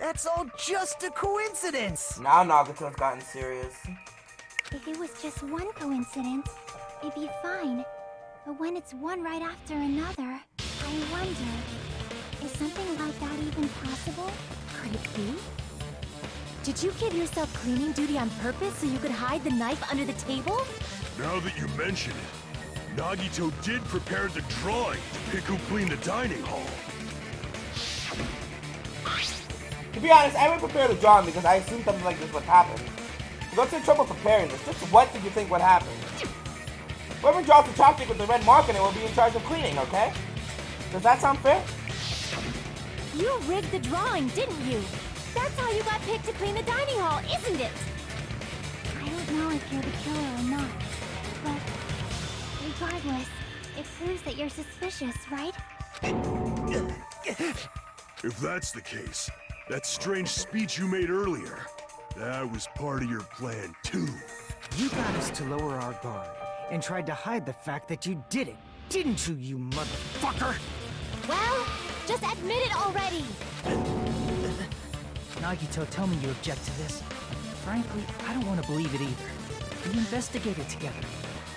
That's all just a coincidence. Now Nagato's gotten serious. If it was just one coincidence, it'd be fine. But when it's one right after another, I wonder, is something like that even possible? Could it be? Did you give yourself cleaning duty on purpose so you could hide the knife under the table? Now that you mention it, Nagito did prepare the drawing to pick who cleaned the dining hall. To be honest, I would prepare the drawing because I assumed something like this would happen. You go to the trouble preparing this. Just what did you think would happen? Whoever draws the chopstick with the red mark in it will be in charge of cleaning, okay? Does that sound fair? You rigged the drawing, didn't you? That's how you got picked to clean the dining hall, isn't it? I don't know if you're the killer or not, but regardless, it proves that you're suspicious, right? If that's the case, that strange speech you made earlier, that was part of your plan too. You got us to lower our guard and tried to hide the fact that you did it, didn't you, you motherfucker? Well, just admit it already! Nagito, tell me you object to this. Frankly, I don't want to believe it either. We investigated together.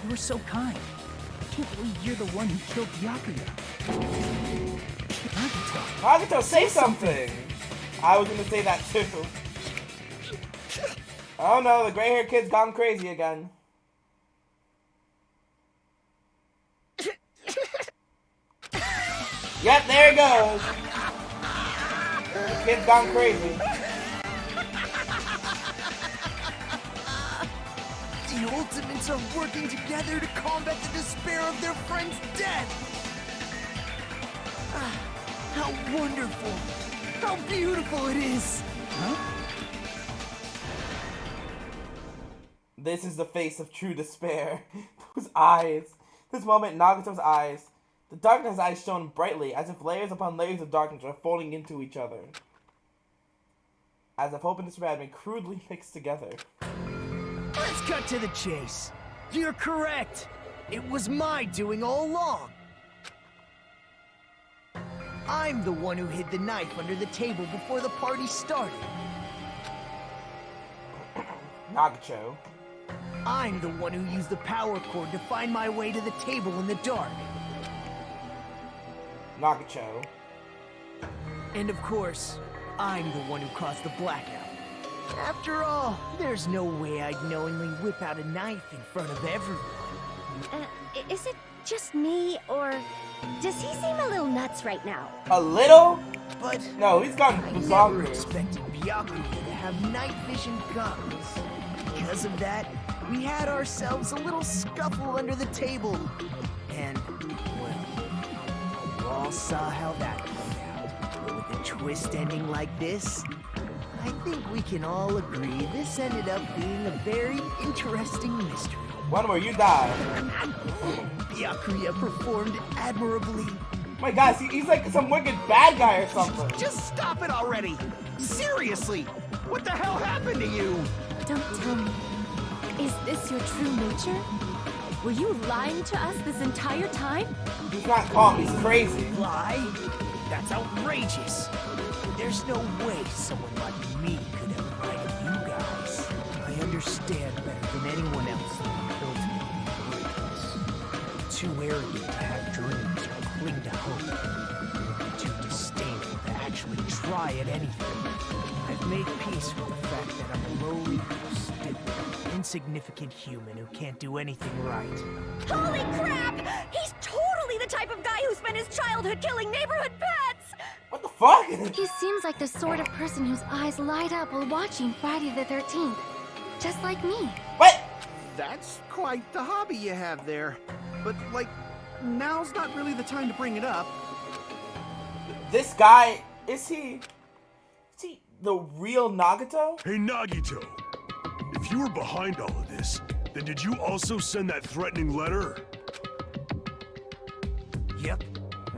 You were so kind. I can't believe you're the one who killed Byakuya. Nagito. Nagato, say something! I was gonna say that too. Oh no, the gray-haired kid's gone crazy again. Yep, there he goes. The kid's gone crazy. The Ultimates are working together to combat the despair of their friend's death. Ah, how wonderful! How beautiful it is! Huh? This is the face of true despair. Those eyes. This moment, Nagato's eyes. The darkness eyes shone brightly, as if layers upon layers of darkness were folding into each other. As if hope and despair had been crudely mixed together. Let's cut to the chase. You're correct. It was my doing all along. I'm the one who hid the knife under the table before the party started. Nagacho. I'm the one who used the power cord to find my way to the table in the dark. Nagacho. And of course, I'm the one who caused the blackout. After all, there's no way I'd knowingly whip out a knife in front of everyone. Is it just me, or does he seem a little nuts right now? A little? But no, he's gone bizarre. I never expected Byakuya to have night vision goggles. Because of that, we had ourselves a little scuffle under the table. And, well, you all saw how that played out. But with a twist ending like this, I think we can all agree this ended up being a very interesting mystery. One where you die. Byakuya performed admirably. My God, he's like some wicked bad guy or something. Just stop it already! Seriously! What the hell happened to you? Don't tell me. Is this your true nature? Were you lying to us this entire time? He's not calm, he's crazy. Lie? That's outrageous. There's no way someone like me could have lied to you guys. I understand better than anyone else that I'm ultimately worthless. Too arrogant to have dreams or cling to hope. Too disdainful to actually try at anything. I've made peace with the fact that I'm a lowly, stupid, insignificant human who can't do anything right. Holy crap! He's totally the type of guy who spent his childhood killing neighborhood pets! What the fuck? He seems like the sort of person whose eyes light up while watching Friday the 13th. Just like me. What? That's quite the hobby you have there. But, like, now's not really the time to bring it up. This guy, is he the real Nagato? Hey, Nagito. If you were behind all of this, then did you also send that threatening letter? Yep,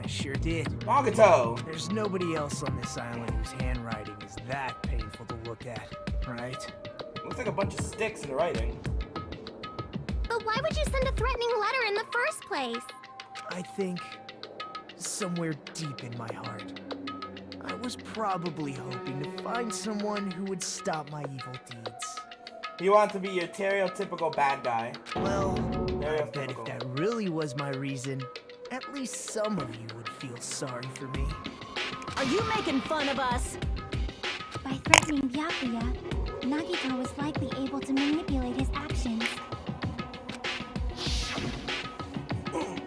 I sure did. Nagato! There's nobody else on this island whose handwriting is that painful to look at, right? Looks like a bunch of sticks in the writing. But why would you send a threatening letter in the first place? I think somewhere deep in my heart, I was probably hoping to find someone who would stop my evil deeds. You want to be your stereotypical bad guy. Well, I bet if that really was my reason, at least some of you would feel sorry for me. Are you making fun of us? By threatening Byakuya, Nagito was likely able to manipulate his actions.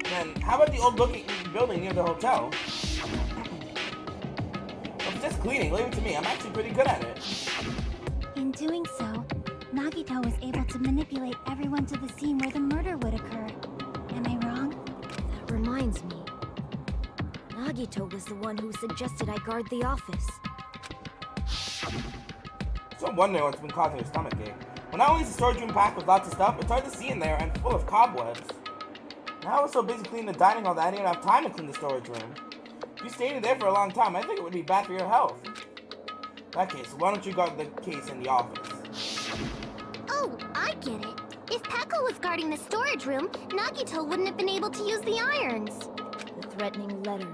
Man, how about the old-looking building near the hotel? If it's just cleaning, leave it to me. I'm actually pretty good at it. In doing so, Nagito was able to manipulate everyone to the scene where the murder would occur. Am I wrong? That reminds me. Nagito was the one who suggested I guard the office. So I'm wondering what's been causing your stomach ache. Well, not only is the storage room packed with lots of stuff, it's hard to see in there and full of cobwebs. Now I was so busy cleaning the dining hall that I didn't even have time to clean the storage room. If you stayed in there for a long time, I think it would be bad for your health. In that case, why don't you guard the case in the office? Oh, I get it. If Peko was guarding the storage room, Nagito wouldn't have been able to use the irons. The threatening letter,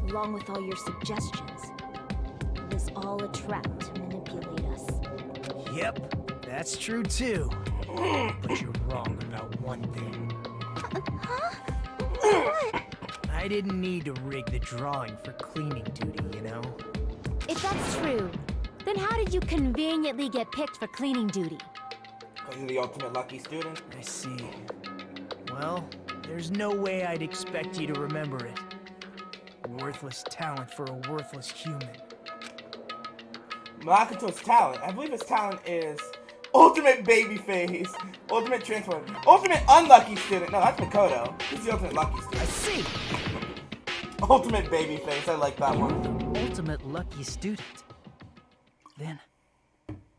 along with all your suggestions, it was all a trap to manipulate us. Yep, that's true too. But you're wrong about one thing. Huh? What? I didn't need to rig the drawing for cleaning duty, you know? If that's true, then how did you conveniently get picked for cleaning duty? Because you're the ultimate lucky student? I see. Well, there's no way I'd expect you to remember it. Worthless talent for a worthless human. Makoto's talent. I believe his talent is ultimate babyface, ultimate transform, ultimate unlucky student. No, that's Makoto. He's the ultimate lucky student. I see. Ultimate babyface. I like that one. Ultimate lucky student. Then,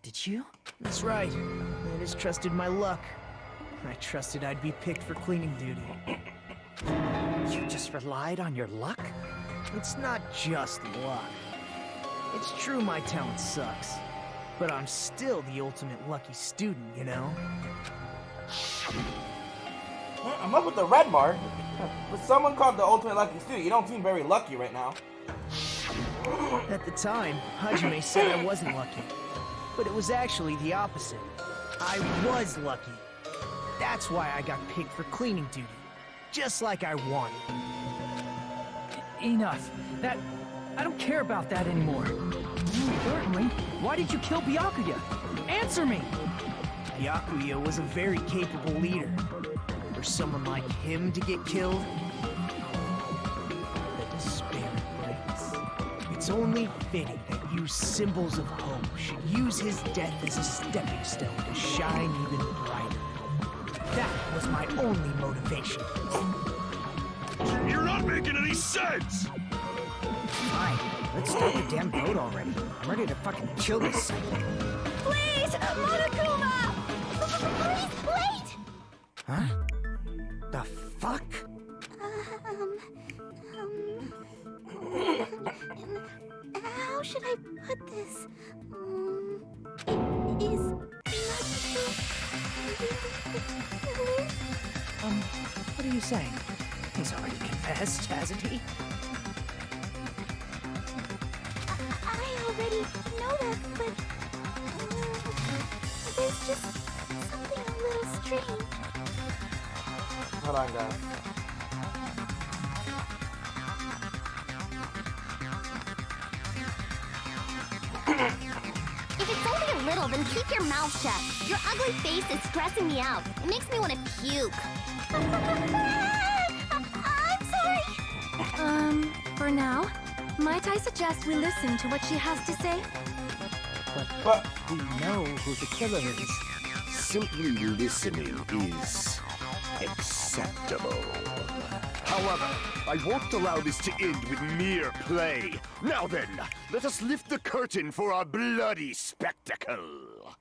did you? That's right. I just trusted my luck. I trusted I'd be picked for cleaning duty. You just relied on your luck? It's not just luck. It's true my talent sucks, but I'm still the ultimate lucky student, you know? I'm up with the red mark. With someone called the ultimate lucky student, you don't seem very lucky right now. At the time, Hajime said I wasn't lucky, but it was actually the opposite. I was lucky. That's why I got picked for cleaning duty, just like I wanted. Enough. I don't care about that anymore. More importantly, why did you kill Byakuya? Answer me! Byakuya was a very capable leader. For someone like him to get killed, the despair it brings. It's only fitting that you symbols of hope should use his death as a stepping stone to shine even brighter. That was my only motivation. You're not making any sense! Fine, let's start the damn boat already. I'm ready to fucking kill this thing. Please, Monokuma! Please, wait! Huh? The fuck? How should I put this? Is What are you saying? He's already confessed, hasn't he? I already know that, but there's just something a little strange. Hold on, guys. If it's only a little, then keep your mouth shut. Your ugly face is stressing me out. It makes me want to puke. I'm sorry. For now, might I suggest we listen to what she has to say? But we know who the killer is. Simply listening is acceptable. However, I won't allow this to end with mere play. Now then, let us lift the curtain for our bloody spectacle.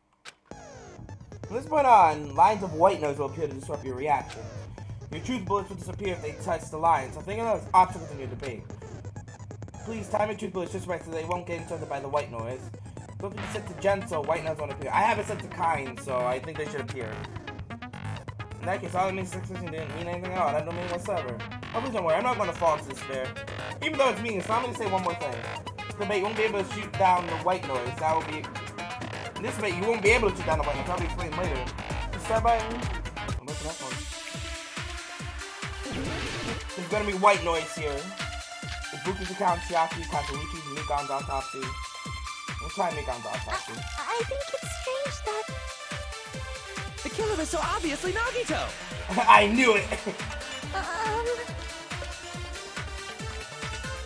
From this point on, lines of white noise will appear to disrupt your reaction. Your truth bullets will disappear if they touch the lines, so think of those obstacles in your debate. Please time your truth bullets just right so they won't get interrupted by the white noise. So if you set to gentle, white noise won't appear. I have it set to kind, so I think they should appear. In that case, all it means succession didn't mean anything at all. That don't mean whatsoever. Oh, please don't worry, I'm not going to fall into despair. Even though it's meaningless, so I'm going to say one more thing. This debate won't be able to shoot down the white noise. That will be... In this debate, you won't be able to shoot down the white noise. I'll be explaining later. Just start by... I'm looking at one. There's going to be white noise here. Ibuki's account, Chiaki, Kataruki's, Mikon's autopsy. We'll try Mikon's autopsy. I think it's strange that... The killer is so obviously Nagito! I knew it!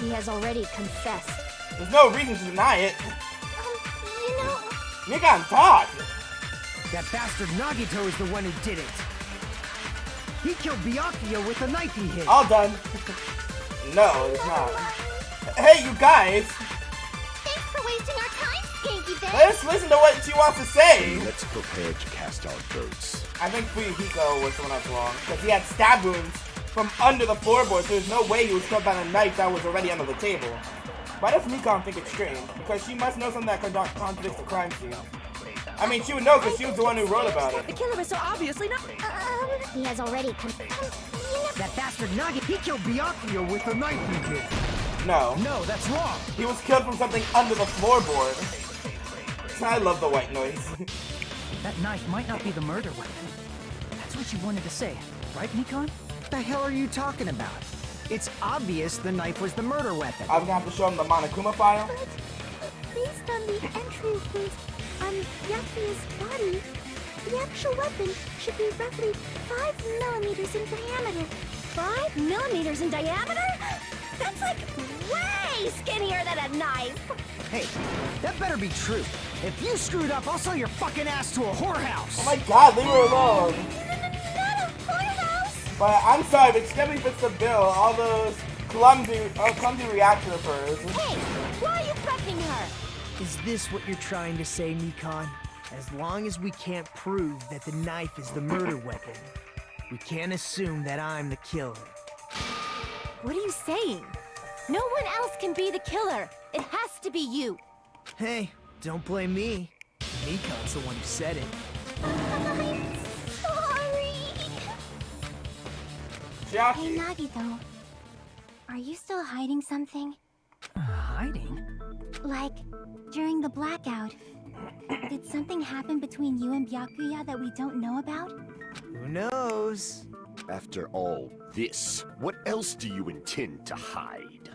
He has already confessed. There's no reason to deny it. You know... Mikon, talk! That bastard Nagito is the one who did it. He killed Byakuya with a knife he hit. All done. No, it's not. Hey, you guys! Thanks for wasting our time, Skanky Face! Let's listen to what she wants to say! Let's prepare to cast our votes. I think Fuyuhiko was the one that's wrong, because he had stab wounds from under the floorboard, so there's no way he was cut by a knife that was already under the table. Why does Mikon think it's strange? Because she must know something that contradicts the crime scene. I mean, she would know because she was the one who wrote about it. The killer is so obviously not. He has already confessed. That bastard Nagi, he killed Byakuya with a knife he hit. No. No, that's wrong. He was killed from something under the floorboard. I love the white noise. That knife might not be the murder weapon. That's what you wanted to say, right, Mikon? What the hell are you talking about? It's obvious the knife was the murder weapon. I'm gonna have to show him the Monokuma file. But based on the entry on Byakuya's body, the actual weapon should be roughly 5 millimeters in diameter. 5 millimeters in diameter? That's like way skinnier than a knife. Hey, that better be true. If you screwed up, I'll sell your fucking ass to a whorehouse. Oh my god, leave her alone. Not a whorehouse! But I'm sorry, but she definitely fits the bill. All those clumsy reaction of hers. Hey, why are you threatening her? Is this what you're trying to say, Mikon? As long as we can't prove that the knife is the murder weapon, we can't assume that I'm the killer. What are you saying? No one else can be the killer. It has to be you. Hey, don't blame me. Mikon's the one who said it. I'm sorry. Hey, Nagito. Are you still hiding something? Hiding? Like, during the blackout, did something happen between you and Byakuya that we don't know about? Who knows? After all this, what else do you intend to hide?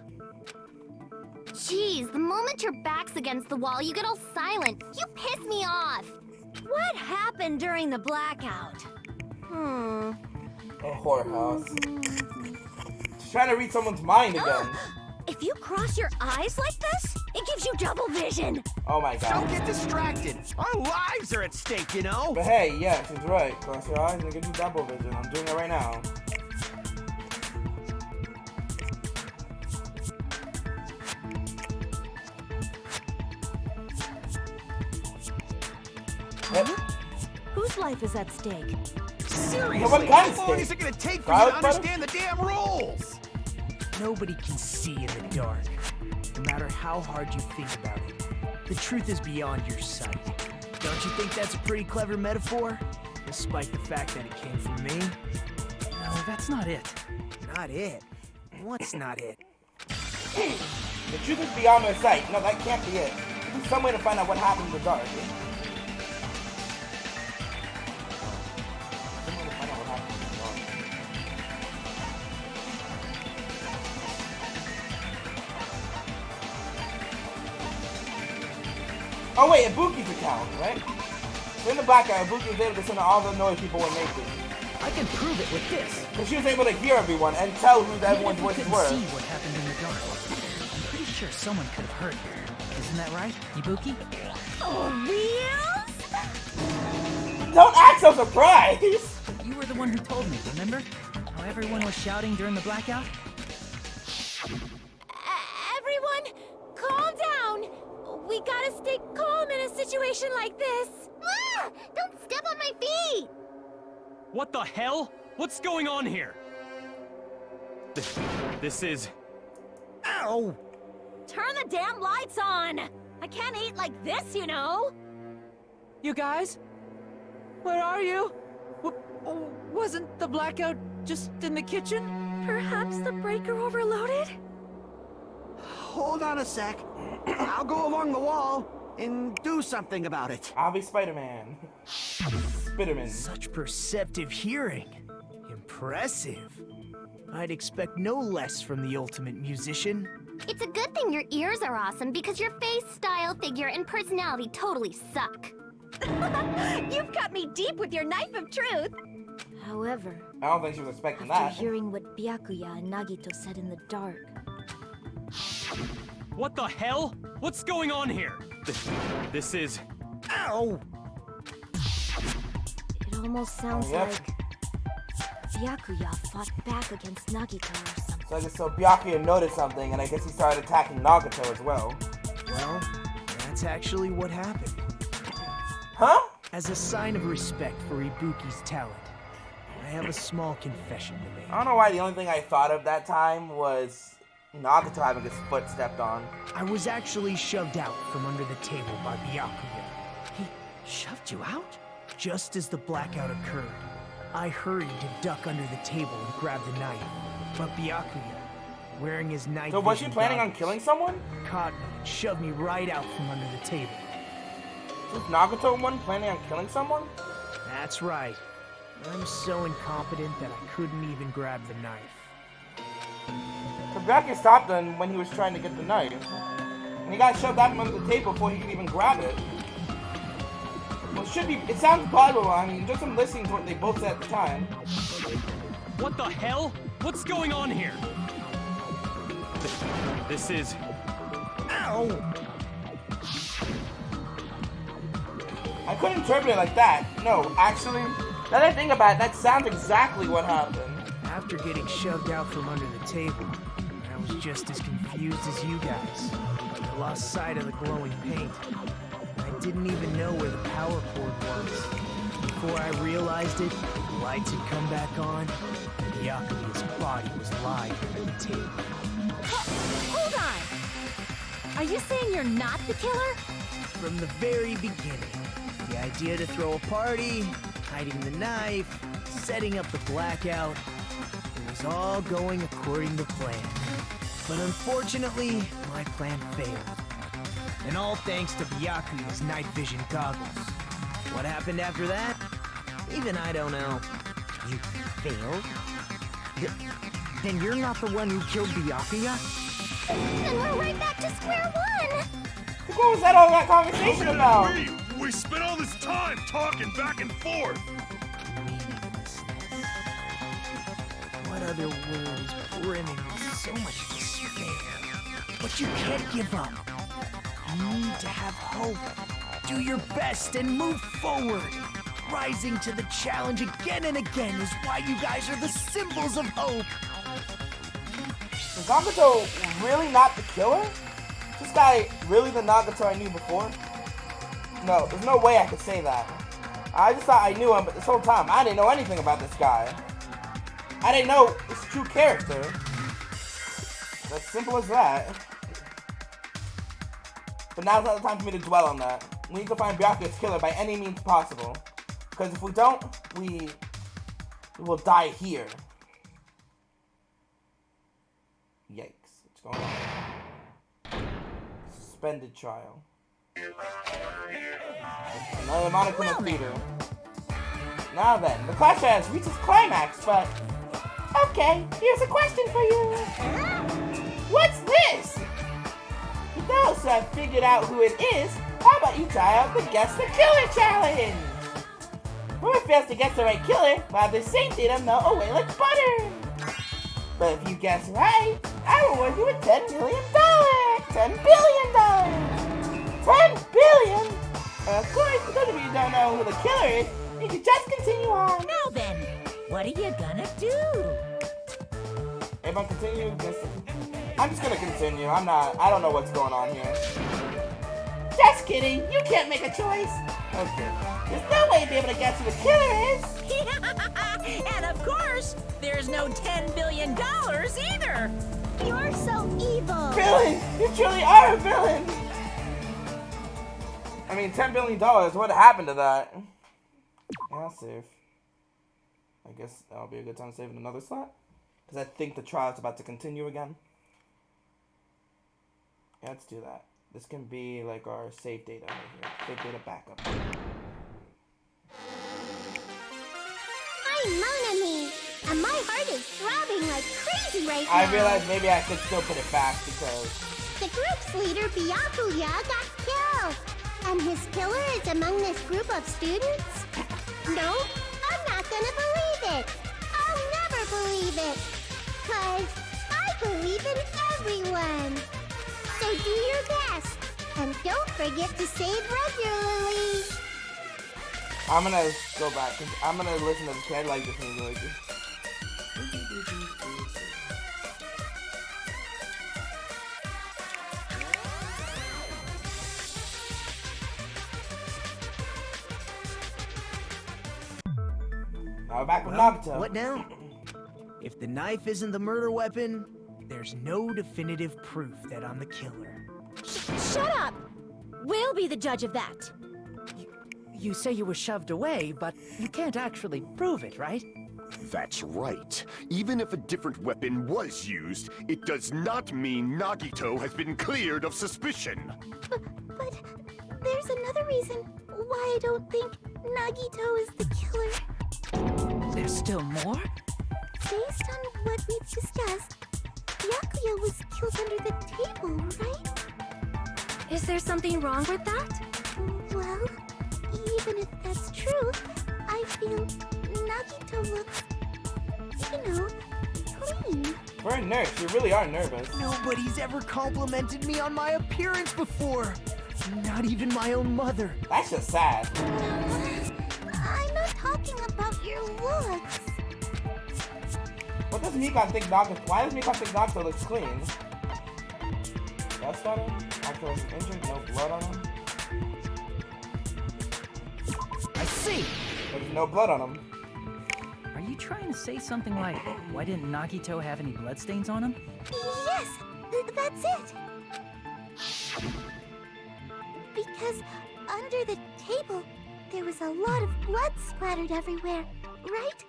Jeez, the moment your back's against the wall, you get all silent. You piss me off. What happened during the blackout? A whorehouse. She's trying to read someone's mind again. If you cross your eyes like this, it gives you double vision. Oh my god. Don't get distracted. Our lives are at stake, you know? But hey, yeah, she's right. Cross your eyes and it gives you double vision. I'm doing it right now. Yep. Whose life is at stake? Seriously, Yeah, what kind of how long is stake? it gonna take for you to Garlic butter? understand the damn rules? Nobody can see in the dark, no matter how hard you think about it. The truth is beyond your sight. Don't you think that's a pretty clever metaphor? Despite the fact that it came from me? No, that's not it. Not it. What's not it? The truth is beyond their sight. No, that can't be it. There's some way to find out what happened in the dark. Some way to find out what happened in the dark. Oh wait, Ibuki's account, right? So in the blackout, Ibuki was able to listen to all the noise people were making. I can prove it with this. But she was able to hear everyone and tell who Even everyone's if we voices couldn't were. see what happened in the dark, I'm pretty sure someone could have heard her. Isn't that right, Ibuki? Oh, reals? Don't act so surprised! You were the one who told me, remember? How everyone was shouting during the blackout? Everyone, calm down. We gotta stay calm in a situation like this. Ah! Don't step on my feet! What the hell? What's going on here? This is... Ow! Turn the damn lights on. I can't eat like this, you know. You guys? Where are you? Wasn't the blackout just in the kitchen? Perhaps the breaker overloaded? Hold on a sec. I'll go along the wall and do something about it. I'll be Spider-Man. Spiderman. Such perceptive hearing. Impressive. I'd expect no less from the ultimate musician. It's a good thing your ears are awesome because your face, style, figure, and personality totally suck. You've got me deep with your knife of truth. However, I don't think she was expecting after that. hearing what Byakuya and Nagito said in the dark, What the hell? What's going on here? This is... Ow! it almost sounds Yep. like Byakuya fought back against Nagito or something. So I guess Byakuya noticed something, and I guess he started attacking Nagato as well. Well, that's actually what happened. Huh? As a sign of respect for Ibuki's talent, I have a small confession to make. I don't know why the only thing I thought of that time was Nagato having his foot stepped on. I was actually shoved out from under the table by Byakuya. He shoved you out? Just as the blackout occurred, I hurried to duck under the table and grab the knife. But Byakuya, wearing his night So was she vision planning on goggles, killing someone? caught me and shoved me right out from under the table. Was Nagato one planning on killing someone? That's right. I'm so incompetent that I couldn't even grab the knife. So Byakuya stopped him when he was trying to get the knife. And he got shoved out from under the table before he could even grab it. Well, it sounds plausible. I mean, just from listening to what they both said at the time. What the hell? What's going on here? This is... Ow! I couldn't interpret it like that. No, actually, now that I think about it, that sounds exactly what happened. After getting shoved out from under the table, I was just as confused as you guys. I lost sight of the glowing paint. I didn't even know where the power cord was. Before I realized it, the lights had come back on, and Byakuya's body was lying under the table. Hold on! Are you saying you're not the killer? From the very beginning, the idea to throw a party, hiding the knife, setting up the blackout, it was all going according to plan. But unfortunately, my plan failed. And all thanks to Byakuya's night vision goggles. What happened after that? Even I don't know. You failed? Then you're not the one who killed Byakuya? Then we're right back to square one! What was that all that conversation about? We spent all this time talking back and forth! Meaninglessness. What other word is brimming with so much despair? But you can't give up. You need to have hope. Do your best and move forward. Rising to the challenge again and again is why you guys are the symbols of hope. Is Nagato really not the killer? Is this guy really the Nagato I knew before? No, there's no way I could say that. I just thought I knew him, but this whole time I didn't know anything about this guy. I didn't know his true character. It's as simple as that. But now's not the time for me to dwell on that. We need to find Byakuya's killer by any means possible. Because if we don't, we will die here. Yikes. What's going on? Suspended trial. Another Monokuma theater. Now then, the clash has reached its climax, but... Okay, here's a question for you. What's this? For those who have figured out who it is, how about you try out the Guess the Killer Challenge? Whoever fails to guess the right killer will have the same data melt away like butter. But if you guess right, I will reward you with $10 million! $10 billion! $10 billion! Of course, for those of you who don't know who the killer is, you can just continue on. Now then, what are you gonna do? If I continue, I'm just gonna continue. I don't know what's going on here. Just kidding, you can't make a choice. Okay. There's no way to be able to guess who the killer is. And of course, there's no $10 billion either. You're so evil! Villain! You truly are a villain! I mean, $10 billion, what happened to that? Yeah, I'll save. I guess that'll be a good time to save in another slot. Because I think the trial's about to continue again. Yeah, let's do that. This can be like our save data right here. Save data backup. I'm Monami, and my heart is throbbing like crazy right now. I realized maybe I could still put it back because... The group's leader, Byakuya, got killed. And his killer is among this group of students? No, I'm not gonna believe it. I'll never believe it. 'Cause I believe in everyone. So do your best. And don't forget to save regularly. I'm gonna go back. I'm gonna listen to this because I like this music. Now we're back with Nagato. What now? If the knife isn't the murder weapon, there's no definitive proof that I'm the killer. Shut up! We'll be the judge of that. You say you were shoved away, but you can't actually prove it, right? That's right. Even if a different weapon was used, it does not mean Nagito has been cleared of suspicion. But there's another reason why I don't think Nagito is the killer. There's still more? Based on what we've discussed, Byakuya was killed under the table, right? Is there something wrong with that? Well, even if that's true, I feel Nagito looks, clean. For a nurse, you really are nervous. Nobody's ever complimented me on my appearance before. Not even my own mother. That's just sad. I'm not talking about your looks. What does Mikan think Nagato? Why does Mikan think Nagato looks clean? Dust on him? Nagato wasn't injured? No blood on him? I see. There's no blood on him. Are you trying to say something like, why didn't Nagito have any bloodstains on him? Yes, that's it. Because under the table, there was a lot of blood splattered everywhere, right?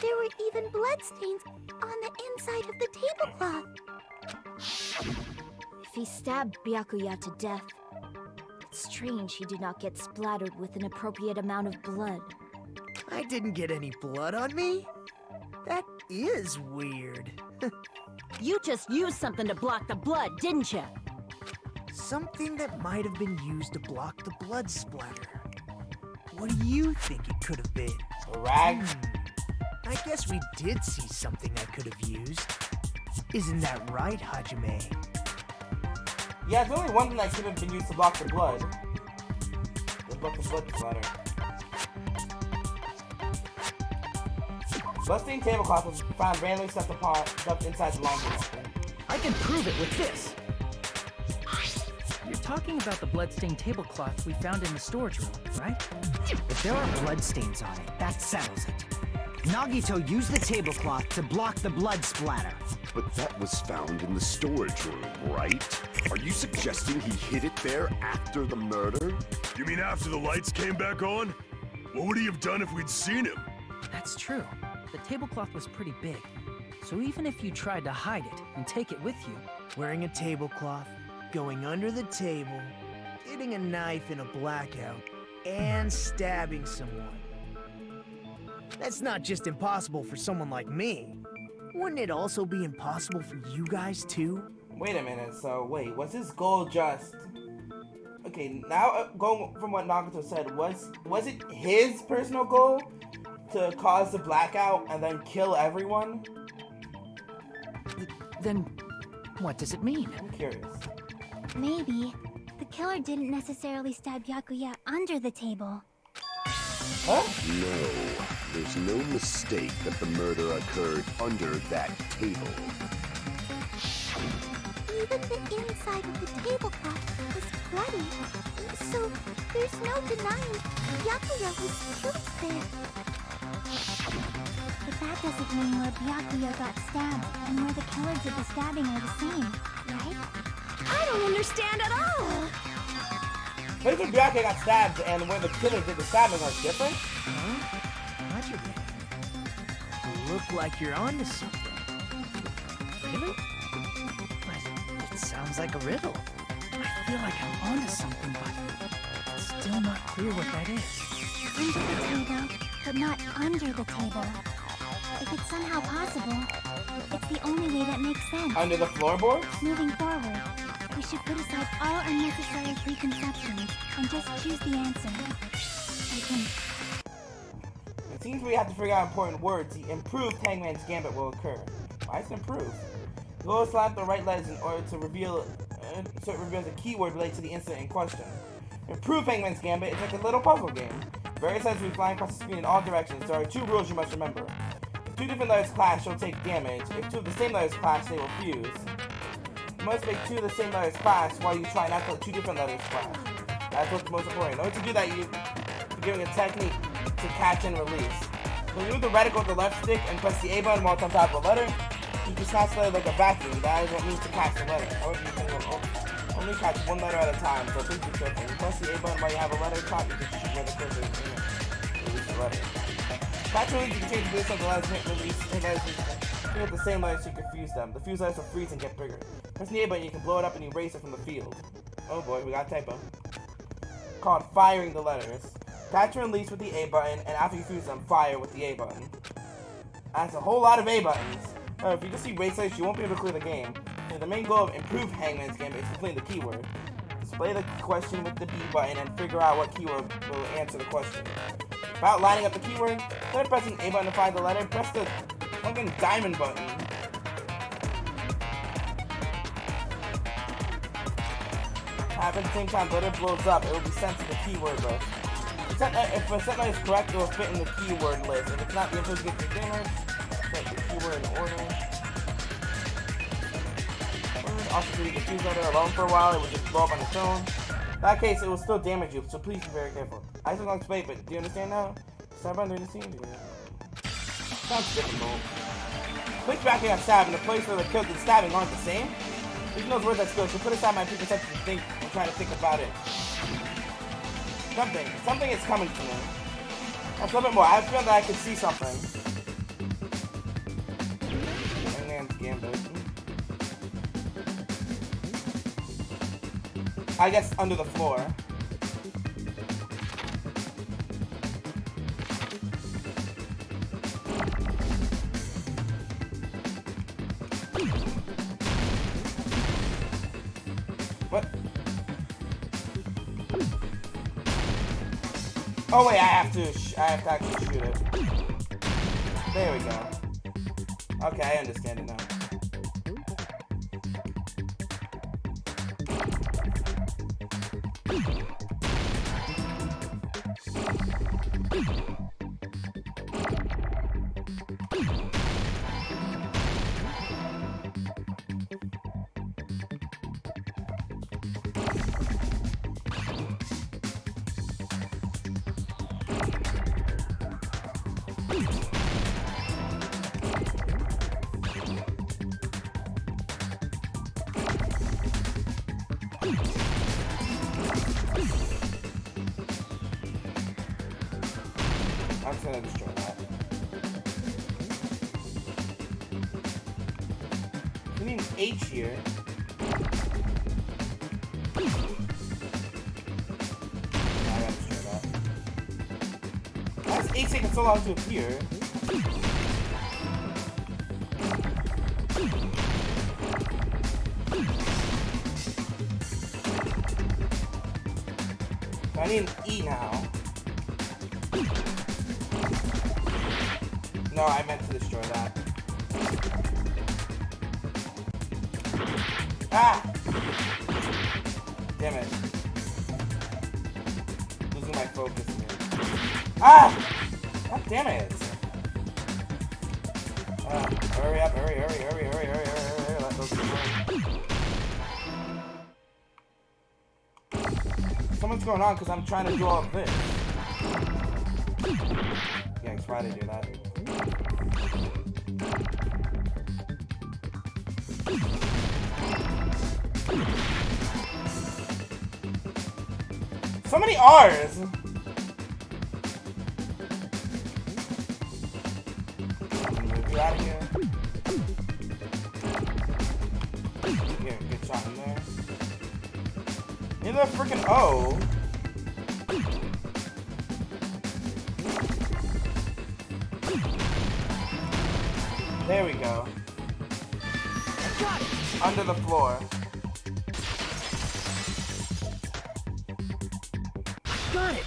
There were even bloodstains on the inside of the tablecloth. If he stabbed Byakuya to death, it's strange he did not get splattered with an appropriate amount of blood. I didn't get any blood on me? That is weird. You just used something to block the blood, didn't you? Something that might have been used to block the blood splatter. What do you think it could have been? A rag? I guess we did see something I could have used. Isn't that right, Hajime? Yeah, there's only one thing that could have been used to block the blood. To block the blood splatter. Bloodstained tablecloth was found randomly stuffed inside the laundry machine. I can prove it with this. You're talking about the bloodstained tablecloth we found in the storage room, right? If there are bloodstains on it, that settles it. Nagito used the tablecloth to block the blood splatter. But that was found in the storage room, right? Are you suggesting he hid it there after the murder? You mean after the lights came back on? What would he have done if we'd seen him? That's true. The tablecloth was pretty big. So even if you tried to hide it and take it with you... Wearing a tablecloth, going under the table, getting a knife in a blackout, and stabbing someone. That's not just impossible for someone like me. Wouldn't it also be impossible for you guys too? Wait a minute, so wait, was his goal just... Okay, now going from what Nagito said, was it his personal goal to cause the blackout and then kill everyone? Then what does it mean? I'm curious. Maybe the killer didn't necessarily stab Byakuya under the table. Huh? No, there's no mistake that the murder occurred under that table. Even the inside of the tablecloth was bloody, so there's no denying Byakuya was killed there. But that doesn't mean where Byakuya got stabbed and where the killer did the stabbing are the same, right? I don't understand at all! Maybe where Byakuya got stabbed and where the killer did the stabbing are different? Huh? Hajime, you look like you're onto something. Really? But it sounds like a riddle. I feel like I'm onto something, but it's still not clear what that is. Under the table, but not under the table. If it's somehow possible, it's the only way that makes sense. Under the floorboards? Moving forward, we should put aside all unnecessary preconceptions and just choose the answer. I think. It seems we have to figure out important words. The improved Hangman's Gambit will occur. Why is it improved? The goal is to select the right letters in order to reveal, so it reveals a keyword related to the incident in question. Improved Hangman's Gambit is like a little puzzle game. Various letters will be flying across the screen in all directions. There are 2 rules you must remember. If 2 different letters clash, you'll take damage. If 2 of the same letters clash, they will fuse. You must make 2 of the same letters clash while you try not to let 2 different letters clash. That's what's most important. In order to do that, you're giving a technique to catch and release. So you move the reticle with the left stick and press the A button while it's on top of the letter. You can snatch the letter like a vacuum. That is what means to catch the letter. However, you can only catch 1 letter at a time, so please be careful. You press the A button while you have a letter caught, you can shoot where the cursor is and release the letter. Catch and release, you can change the position of the letters, hit release, hit letters, you hit the same letters so you can fuse them. The fused letters will freeze and get bigger. Press the A button, you can blow it up and erase it from the field. Oh boy, we got a typo. Called firing the letters. Catch and release with the A button, and after you fuse them, fire with the A button. That's a whole lot of A buttons. If you just erase letters, you won't be able to clear the game. The main goal of improved Hangman's Gambit is to complete the keyword. Display the question with the B button and figure out what keyword will answer the question. About lining up the keyword, instead of pressing A button to find the letter, press the fucking diamond button. At the same time the letter blows up, it will be sent to the keyword list. If a set letter is correct, it will fit in the keyword list. If it's not, the info gets the damage. Set the keyword in order. Also, if you can use letter alone for a while, it would just blow up on its own. In that case, it will still damage you, so please be very careful. I still don't explain, but do you understand now? Stab under the scene. Sounds difficult. Quick backing up stab in the place where the kills and stabbing aren't the same. Even those words that skill should put aside my preconceptions and think and try to think about it. Something is coming to me. That's a little bit more. I feel that I can see something. Hangman's Gambit. I guess under the floor. What? Oh wait, I have to actually shoot it. There we go. Okay, I understand it now. I'm just gonna destroy that. We need an H here. I gotta destroy that. Why is H taking so long to appear? I need an E now. No, I meant to destroy that. Ah! Damn it. Losing my focus here. Ah! God damn it! Hurry up, hurry. Let those go. Something's going on because I'm trying to do all of this. Yeah, it's try to do that. So many R's! Move you out of here. Yeah, good shot in there. Need that freaking O. There we go. Got it! Under the floor. Got it!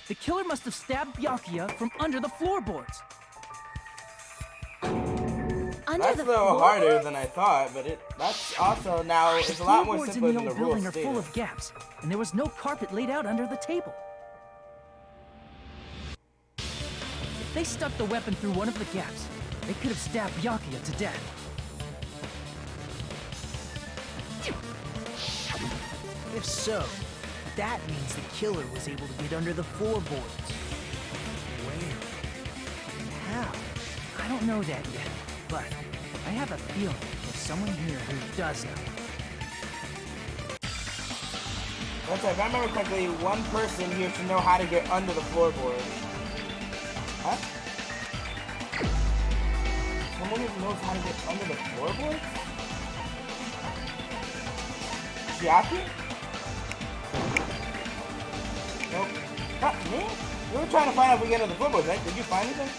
The killer must have stabbed Byakuya from under the floorboards. That's a little harder than I thought, but that's also now it's a lot more Floorboards simple in than the the old building rules are full stated. of gaps, and there was no carpet laid out under the table. If they stuck the weapon through one of the gaps, they could have stabbed Byakuya to death. If so, that means the killer was able to get under the floorboards. Where? And how? I don't know that yet, but I have a feeling there's someone here who does know. That's right, if I remember correctly, one person here should know how to get under the floorboard. Huh? Someone who knows how to get under the floorboard? Byakuya? Nope. Not me? We were trying to find out if we get under the floorboards, right? Did you find anything?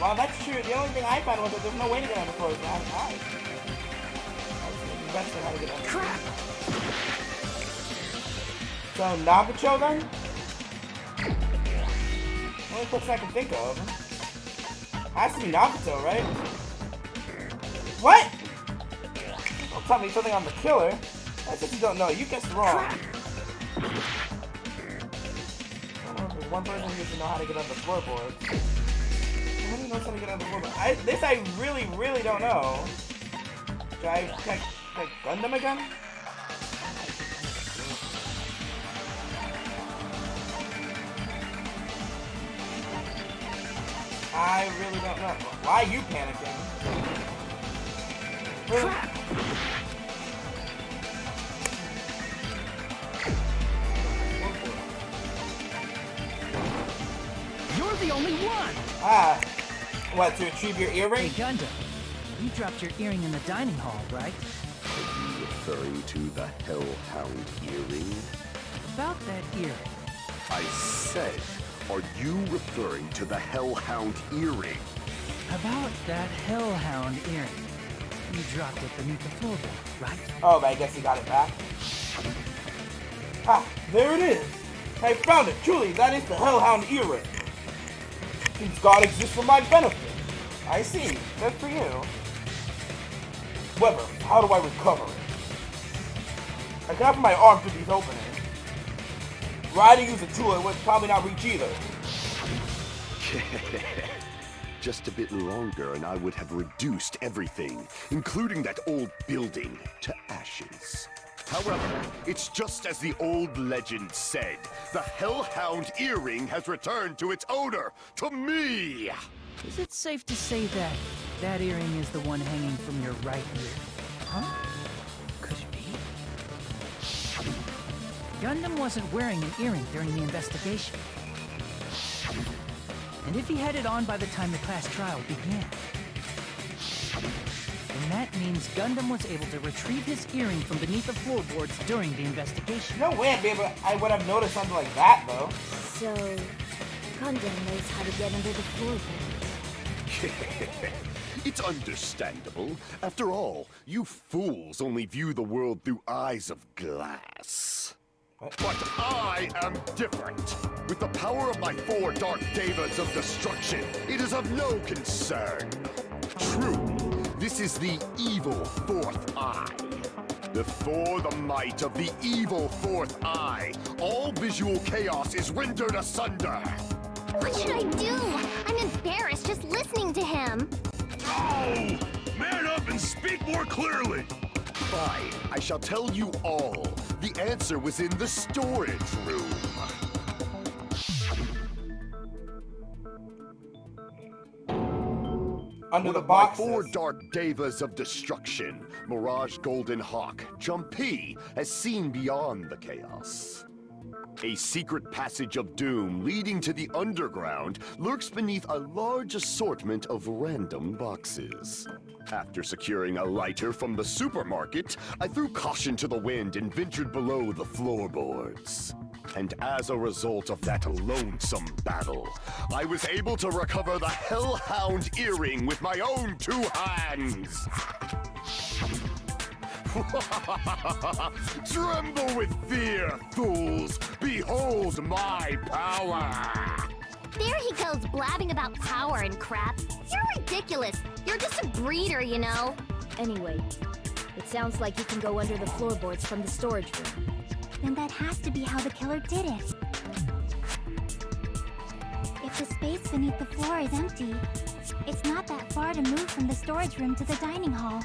Well, that's true. The only thing I found was that there's no way to get under the floorboards. I was the best thing how to get under. Crap! So, Nabucho then? Only person I can think of. Has to be Nabuto, right? What? Don't tell me something on the killer. That's if you don't know. You guessed wrong. I don't know if there's one person who should know how to get on the floorboard. Somebody knows how to get on the floorboard. This I really don't know. Should I gun them again? I really don't know. Why are you panicking? Crap! You're the only one! Ah. What, to retrieve your earring? Hey, Gundam. You dropped your earring in the dining hall, right? Are you referring to the Hellhound earring? About that earring. I said, are you referring to the Hellhound earring? About that Hellhound earring. You dropped it beneath the floorboard, right? Oh, but I guess he got it back. Ah, there it is. I found it. Truly, that is the Hellhound earring. Since God exists for my benefit. I see. Good for you. However, how do I recover it? I cannot put my arm through these openings. Were I to use a tool, it would probably not reach either. Just a bit longer and I would have reduced everything, including that old building, to ashes. However, it's just as the old legend said. The Hellhound earring has returned to its owner, to me! Is it safe to say that that earring is the one hanging from your right ear? Huh? Could it be? Gundam wasn't wearing an earring during the investigation. And if he had it on by the time the class trial began, then that means Gundam was able to retrieve his earring from beneath the floorboards during the investigation. No way I would have noticed something like that, though. So, Gundam knows how to get under the floorboards. It's understandable. After all, you fools only view the world through eyes of glass. What? But I am different. With the power of my 4 Dark Devas of Destruction, it is of no concern. True, this is the evil 4th eye. Before the might of the evil 4th eye, all visual chaos is rendered asunder. What should I do? I'm embarrassed just listening to him. Oh! Man up and speak more clearly! Fine, I shall tell you all. The answer was in the storage room. Under the my boxes. 4 Dark Devas of Destruction, Mirage Golden Hawk, Jumpy, has seen beyond the chaos. A secret passage of doom leading to the underground lurks beneath a large assortment of random boxes. After securing a lighter from the supermarket, I threw caution to the wind and ventured below the floorboards. And as a result of that lonesome battle, I was able to recover the Hellhound earring with my own 2 hands. Tremble with fear, fools! Behold my power! There he goes blabbing about power and crap. You're ridiculous. You're just a breeder, you know. Anyway, it sounds like you can go under the floorboards from the storage room. Then that has to be how the killer did it. If the space beneath the floor is empty, it's not that far to move from the storage room to the dining hall.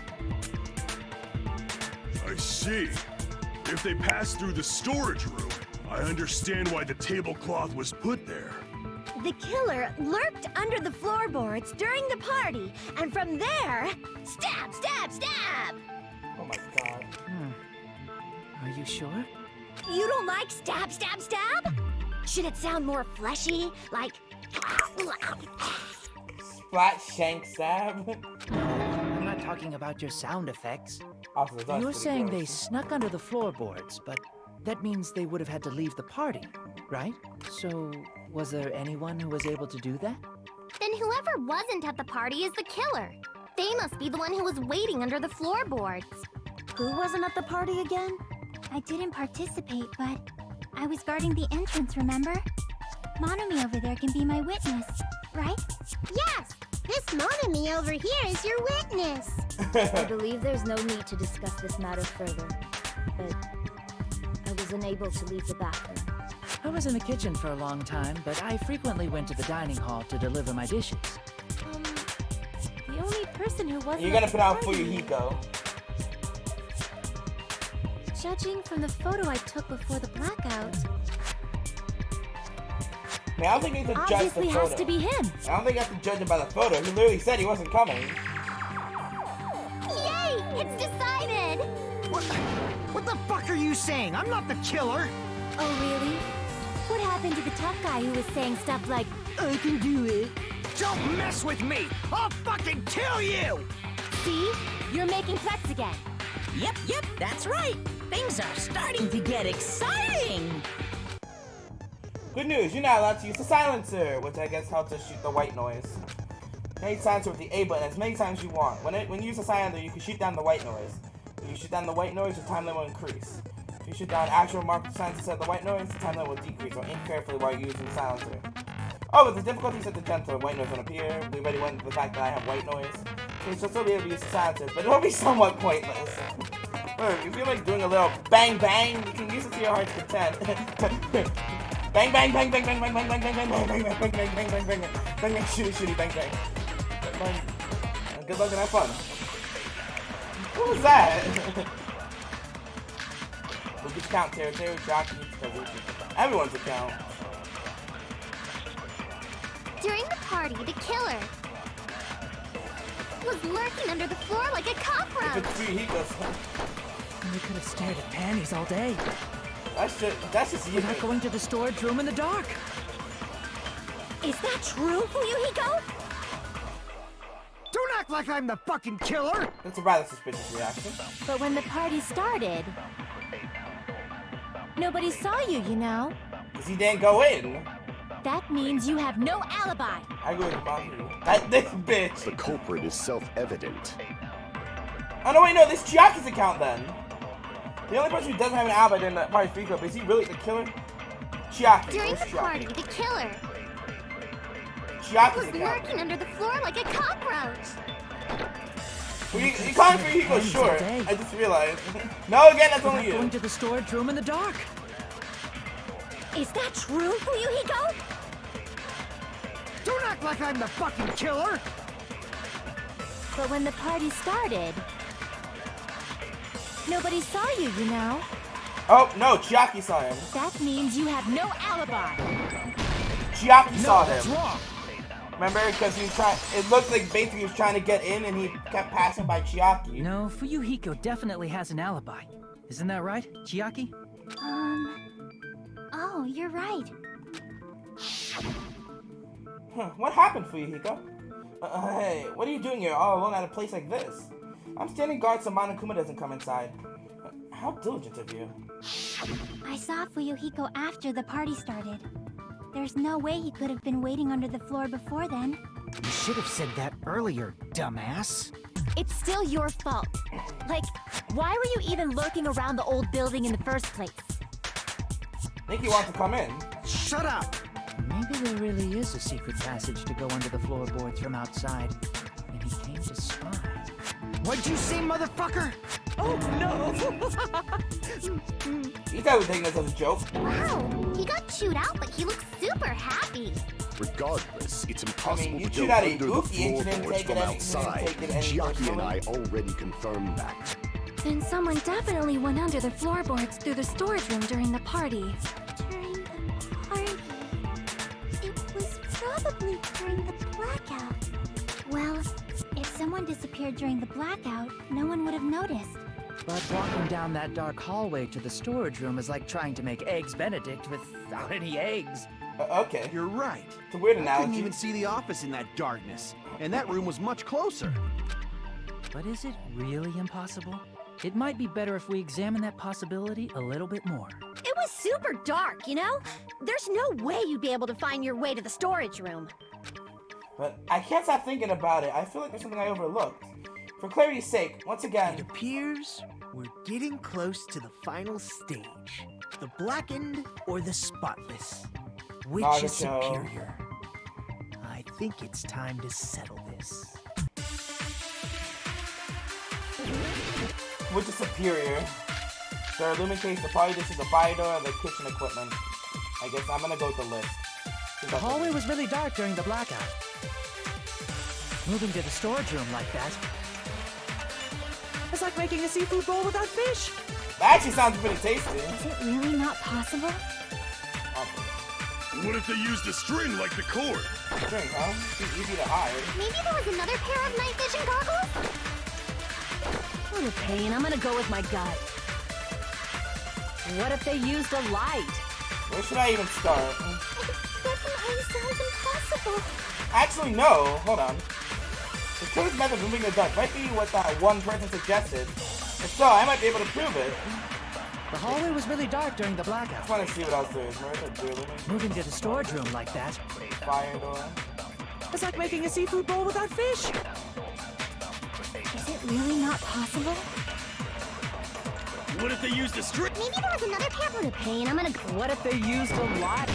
I see. If they passed through the storage room, I understand why the tablecloth was put there. The killer lurked under the floorboards during the party, and from there, stab, stab, stab! Oh my god. Are you sure? You don't like stab, stab, stab? Should it sound more fleshy, like... Splat, shank, stab. I'm not talking about your sound effects. Also, that's You're pretty saying gross. they snuck under the floorboards, but that means they would have had to leave the party, right? So, was there anyone who was able to do that? Then whoever wasn't at the party is the killer. They must be the one who was waiting under the floorboards. Who wasn't at the party again? I didn't participate, but I was guarding the entrance, remember? Monomi over there can be my witness, right? Yes! This Monomi over here is your witness. I believe there's no need to discuss this matter further, but I was unable to leave the bathroom. I was in the kitchen for a long time, but I frequently went to the dining hall to deliver my dishes. The only person who wasn't You're gonna at put the out party, Fuyuhiko. Judging from the photo I took before the blackout, Man, I don't think you have to judge the Obviously photo. has to be him. I don't think you have to judge him by the photo. He literally said he wasn't coming. Yay! It's decided! What the fuck are you saying? I'm not the killer! Oh, really? What happened to the tough guy who was saying stuff like, I can do it? Don't mess with me! I'll fucking kill you! See? You're making threats again. Yep, that's right. Things are starting to get exciting. Good news, you're not allowed to use the silencer, which I guess helps us shoot the white noise. You can use silencer with the A button as many times as you want. When you use the silencer, you can shoot down the white noise. When you shoot down the white noise, your time limit will increase. If you shoot down actual marked silencer instead of the white noise, the time limit will decrease, so aim carefully while you're using the silencer. Oh, with the difficulty set to gentle, white noise won't appear. We already went into the fact that I have white noise. So you should still be able to use the silencer, but it'll be somewhat pointless. If you feel like doing a little bang bang, you can use it to your heart's content. Bang bang bang bang bang bang bang bang bang bang bang bang bang bang bang bang bang bang bang bang shooty bang bang. Good luck and have fun. What was that? We'll get count territory, jockey, everyone's account. During the party, the killer was lurking under the floor like a cockroach. If it's Hiko's. We could have stared at panties all day. That's just you. Without going to the storage room in the dark. Is that true, Fuyuhiko? Don't act like I'm the fucking killer! That's a rather suspicious reaction. But when the party started, nobody saw you, you know? Because he didn't go in. That means you have no alibi. I agree with Byakuya. This bitch. The culprit is self-evident. Oh no, wait, no, this Chiaki's account then. The only person who doesn't have an alibi during that party is Rico, but is he really the killer? Chiaki. During the party, the killer Chiaki's was account. lurking under the floor like a cockroach. You calling for Rico short. I just realized. No, again, that's only you. Going to the storage room in the dark. Is that true, Fuyuhiko? Don't act like I'm the fucking killer! But when the party started, nobody saw you, you know? Oh, no, Chiaki saw him. That means you have no alibi. Chiaki saw him. That's wrong. Remember, because he was trying. It looked like basically he was trying to get in, and he kept passing by Chiaki. No, Fuyuhiko definitely has an alibi. Isn't that right, Chiaki? Oh, you're right. Huh, what happened, Fuyuhiko? Hey, what are you doing here all alone at a place like this? I'm standing guard so Monokuma doesn't come inside. How diligent of you. I saw Fuyuhiko after the party started. There's no way he could have been waiting under the floor before then. You should have said that earlier, dumbass. It's still your fault. Like, why were you even lurking around the old building in the first place? Think he wants to come in. Shut up! Maybe there really is a secret passage to go under the floorboards from outside, and he came to spy. What'd you say, motherfucker? Oh no! He's probably taking this as a joke. Wow, he got chewed out, but he looks super happy. Regardless, it's impossible you to chewed go out a under the goofy and you didn't floorboards take from it any- outside. you didn't take it any Chiaki and I personally. already confirmed that. Then someone definitely went under the floorboards through the storage room during the party. During the party? It was probably during the blackout. Well, if someone disappeared during the blackout, no one would have noticed. But walking down that dark hallway to the storage room is like trying to make Eggs Benedict without any eggs. Okay. You're right. It's a weird I analogy. couldn't even see the office in that darkness. And that room was much closer. But is it really impossible? It might be better if we examine that possibility a little bit more. It was super dark, you know? There's no way you'd be able to find your way to the storage room. But I can't stop thinking about it. I feel like there's something I overlooked. For clarity's sake, once again, It appears we're getting close to the final stage. The blackened or the spotless? Which is Naruto. superior? I think it's time to settle this. which is superior? The lumen case, the party dish is a fire door, and the kitchen equipment. I guess I'm gonna go with the list. The hallway was really dark during the blackout. Moving to the storage room like that. It's like making a seafood bowl without fish. That actually sounds pretty tasty. Is it really not possible? What if they used a string like the cord? String, huh? It's easy to hide. Maybe there was another pair of night vision goggles? What a pain. I'm gonna go with my gut. What if they used a light? Where should I even start? Definitely sounds impossible. Actually, no. Hold on. The killer's method of moving the dark might be what that one person suggested. If so, I might be able to prove it. The hallway was really dark during the blackout. I just want to see what else there is. Where's the Moving to the storage room like that. fire door? It's like making a seafood bowl without fish. Is it really not possible? What if they used a string? Maybe there was another pair. What a pain. I'm gonna. What if they used a light?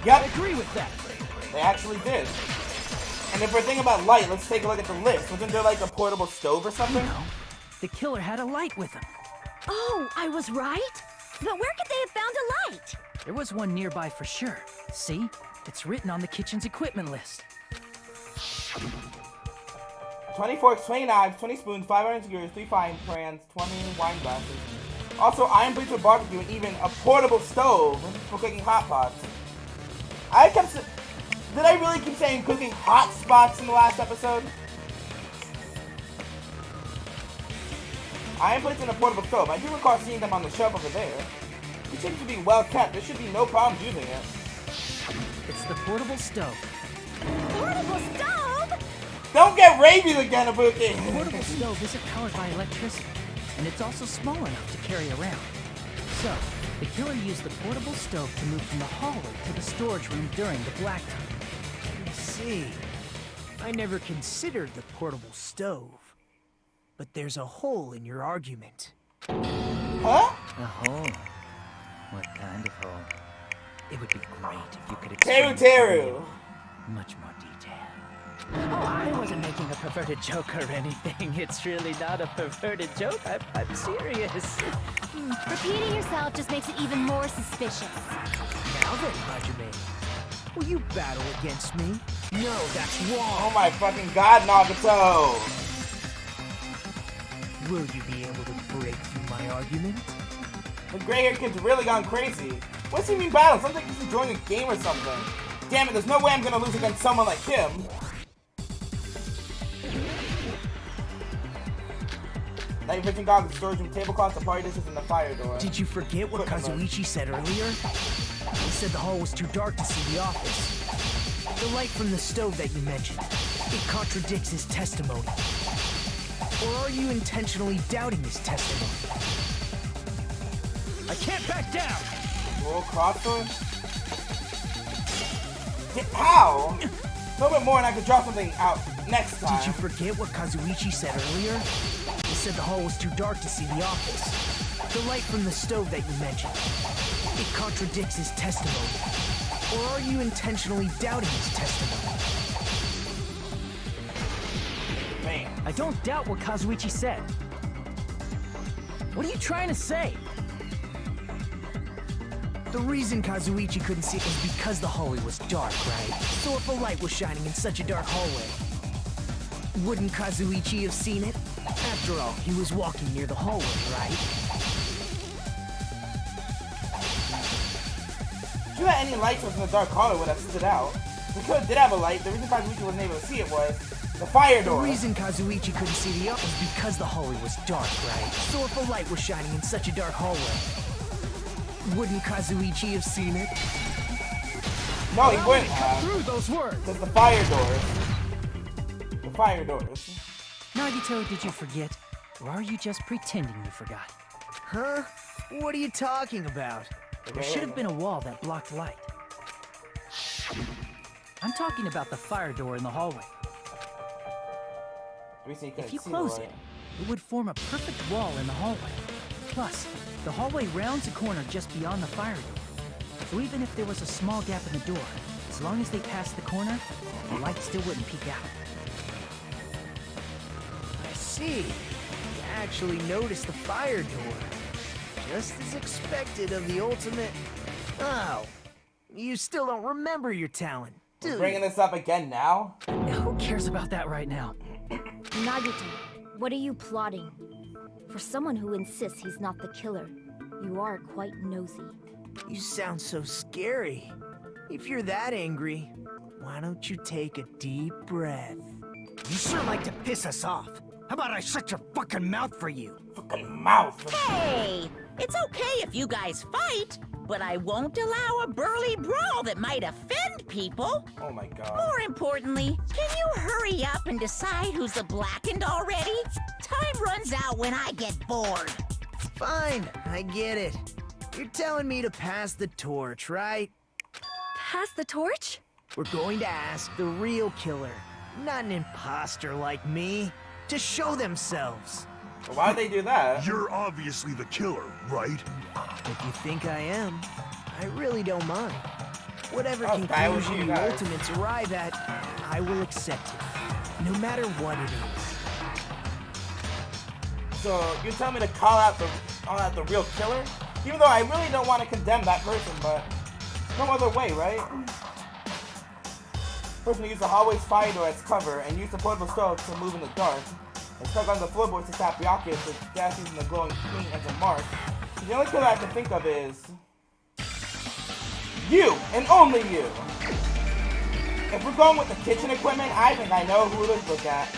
Yep, I agree with that. they actually did. And if we're thinking about light, let's take a look at the list. Wasn't there like a portable stove or something? No, the killer had a light with him. Oh, I was right? But where could they have found a light? There was one nearby for sure. See? It's written on the kitchen's equipment list. 20 forks, 20 knives, 20 spoons, 5 iron skewers, 3 frying pans, 20 wine glasses. Also, iron plates for barbecue, and even a portable stove for cooking hot pots. Did I really keep saying cooking hot spots in the last episode? Iron plates and a portable stove. I do recall seeing them on the shelf over there. It seems to be well kept. There should be no problem using it. It's the portable stove. Portable stove? Don't get rabies again, Ibuki! The portable stove isn't powered by electricity, and it's also small enough to carry around. So, the killer used the portable stove to move from the hallway to the storage room during the blackout. I see. I never considered the portable stove. But there's a hole in your argument. Huh? A hole? What kind of hole? It would be great if you could explain Teru! much more detail. Oh, I wasn't making a perverted joke or anything. It's really not a perverted joke. I'm serious. Repeating yourself just makes it even more suspicious. Now then, Hajime, will you battle against me? No, that's wrong. Oh my fucking god, Nagato! Will you be able to break through my argument? The gray-haired kid's really gone crazy. What's he mean battle? Sounds like he's enjoying a game or something. Damn it, there's no way I'm gonna lose against someone like him. Night vision goggles, storage room, tablecloths, the party dishes, and the fire door. Did you forget what Kazuichi said earlier? He said the hall was too dark to see the office. The light from the stove that you mentioned, it contradicts his testimony. Or are you intentionally doubting his testimony? I can't back down! Roll crossroads? How? A little bit more and I could draw something out next time. Did you forget what Kazuichi said earlier? He said the hall was too dark to see the office. The light from the stove that you mentioned, it contradicts his testimony. Or are you intentionally doubting his testimony? Man. I don't doubt what Kazuichi said. What are you trying to say? The reason Kazuichi couldn't see it was because the hallway was dark, right? So if a light was shining in such a dark hallway, wouldn't Kazuichi have seen it? After all, he was walking near the hallway, right? If you had any lights within the dark hallway, would have stood out. The killer did have a light. The reason Kazuichi wasn't able to see it was the fire door. The reason Kazuichi couldn't see the was because the hallway was dark, right? So if a light was shining in such a dark hallway, wouldn't Kazuichi have seen it? No, he wouldn't have. Through those words. There's the fire doors. The fire doors. Nagito, did you forget? Or are you just pretending you forgot? Huh? What are you talking about? There should have been a wall that blocked light. I'm talking about the fire door in the hallway. If you close it, it would form a perfect wall in the hallway. Plus, the hallway rounds a corner just beyond the fire door. So even if there was a small gap in the door, as long as they passed the corner, the light still wouldn't peek out. I see. You actually noticed the fire door. Just as expected of the ultimate... Oh. You still don't remember your talent, do you? We're bringing this up again now? Who cares about that right now? Nagito, what are you plotting? For someone who insists he's not the killer, you are quite nosy. You sound so scary. If you're that angry, why don't you take a deep breath? You sure like to piss us off. How about I shut your fucking mouth for you? Fucking mouth. Hey, it's okay if you guys fight, but I won't allow a burly brawl that might offend people. Oh my god. More importantly, can you hurry up and decide who's the blackened already? Time runs out when I get bored. Fine, I get it. You're telling me to pass the torch, right? Pass the torch? We're going to ask the real killer, not an imposter like me, to show themselves. Why'd they do that? You're obviously the killer, right? If you think I am, I really don't mind. Whatever Oh, that was conclusion you the guys. Ultimates arrive at, I will accept it, no matter what it is. So you tell me to call out the real killer? Even though I really don't want to condemn that person, but no other way, right? Person who used the hallway's fire door as cover and used the portable stove to move in the dark. And stuck on the floorboards to stop Byakuya to dash using the glowing paint as a mark. The only killer I can think of is you, and only you. If we're going with the kitchen equipment, I think I know who to look at.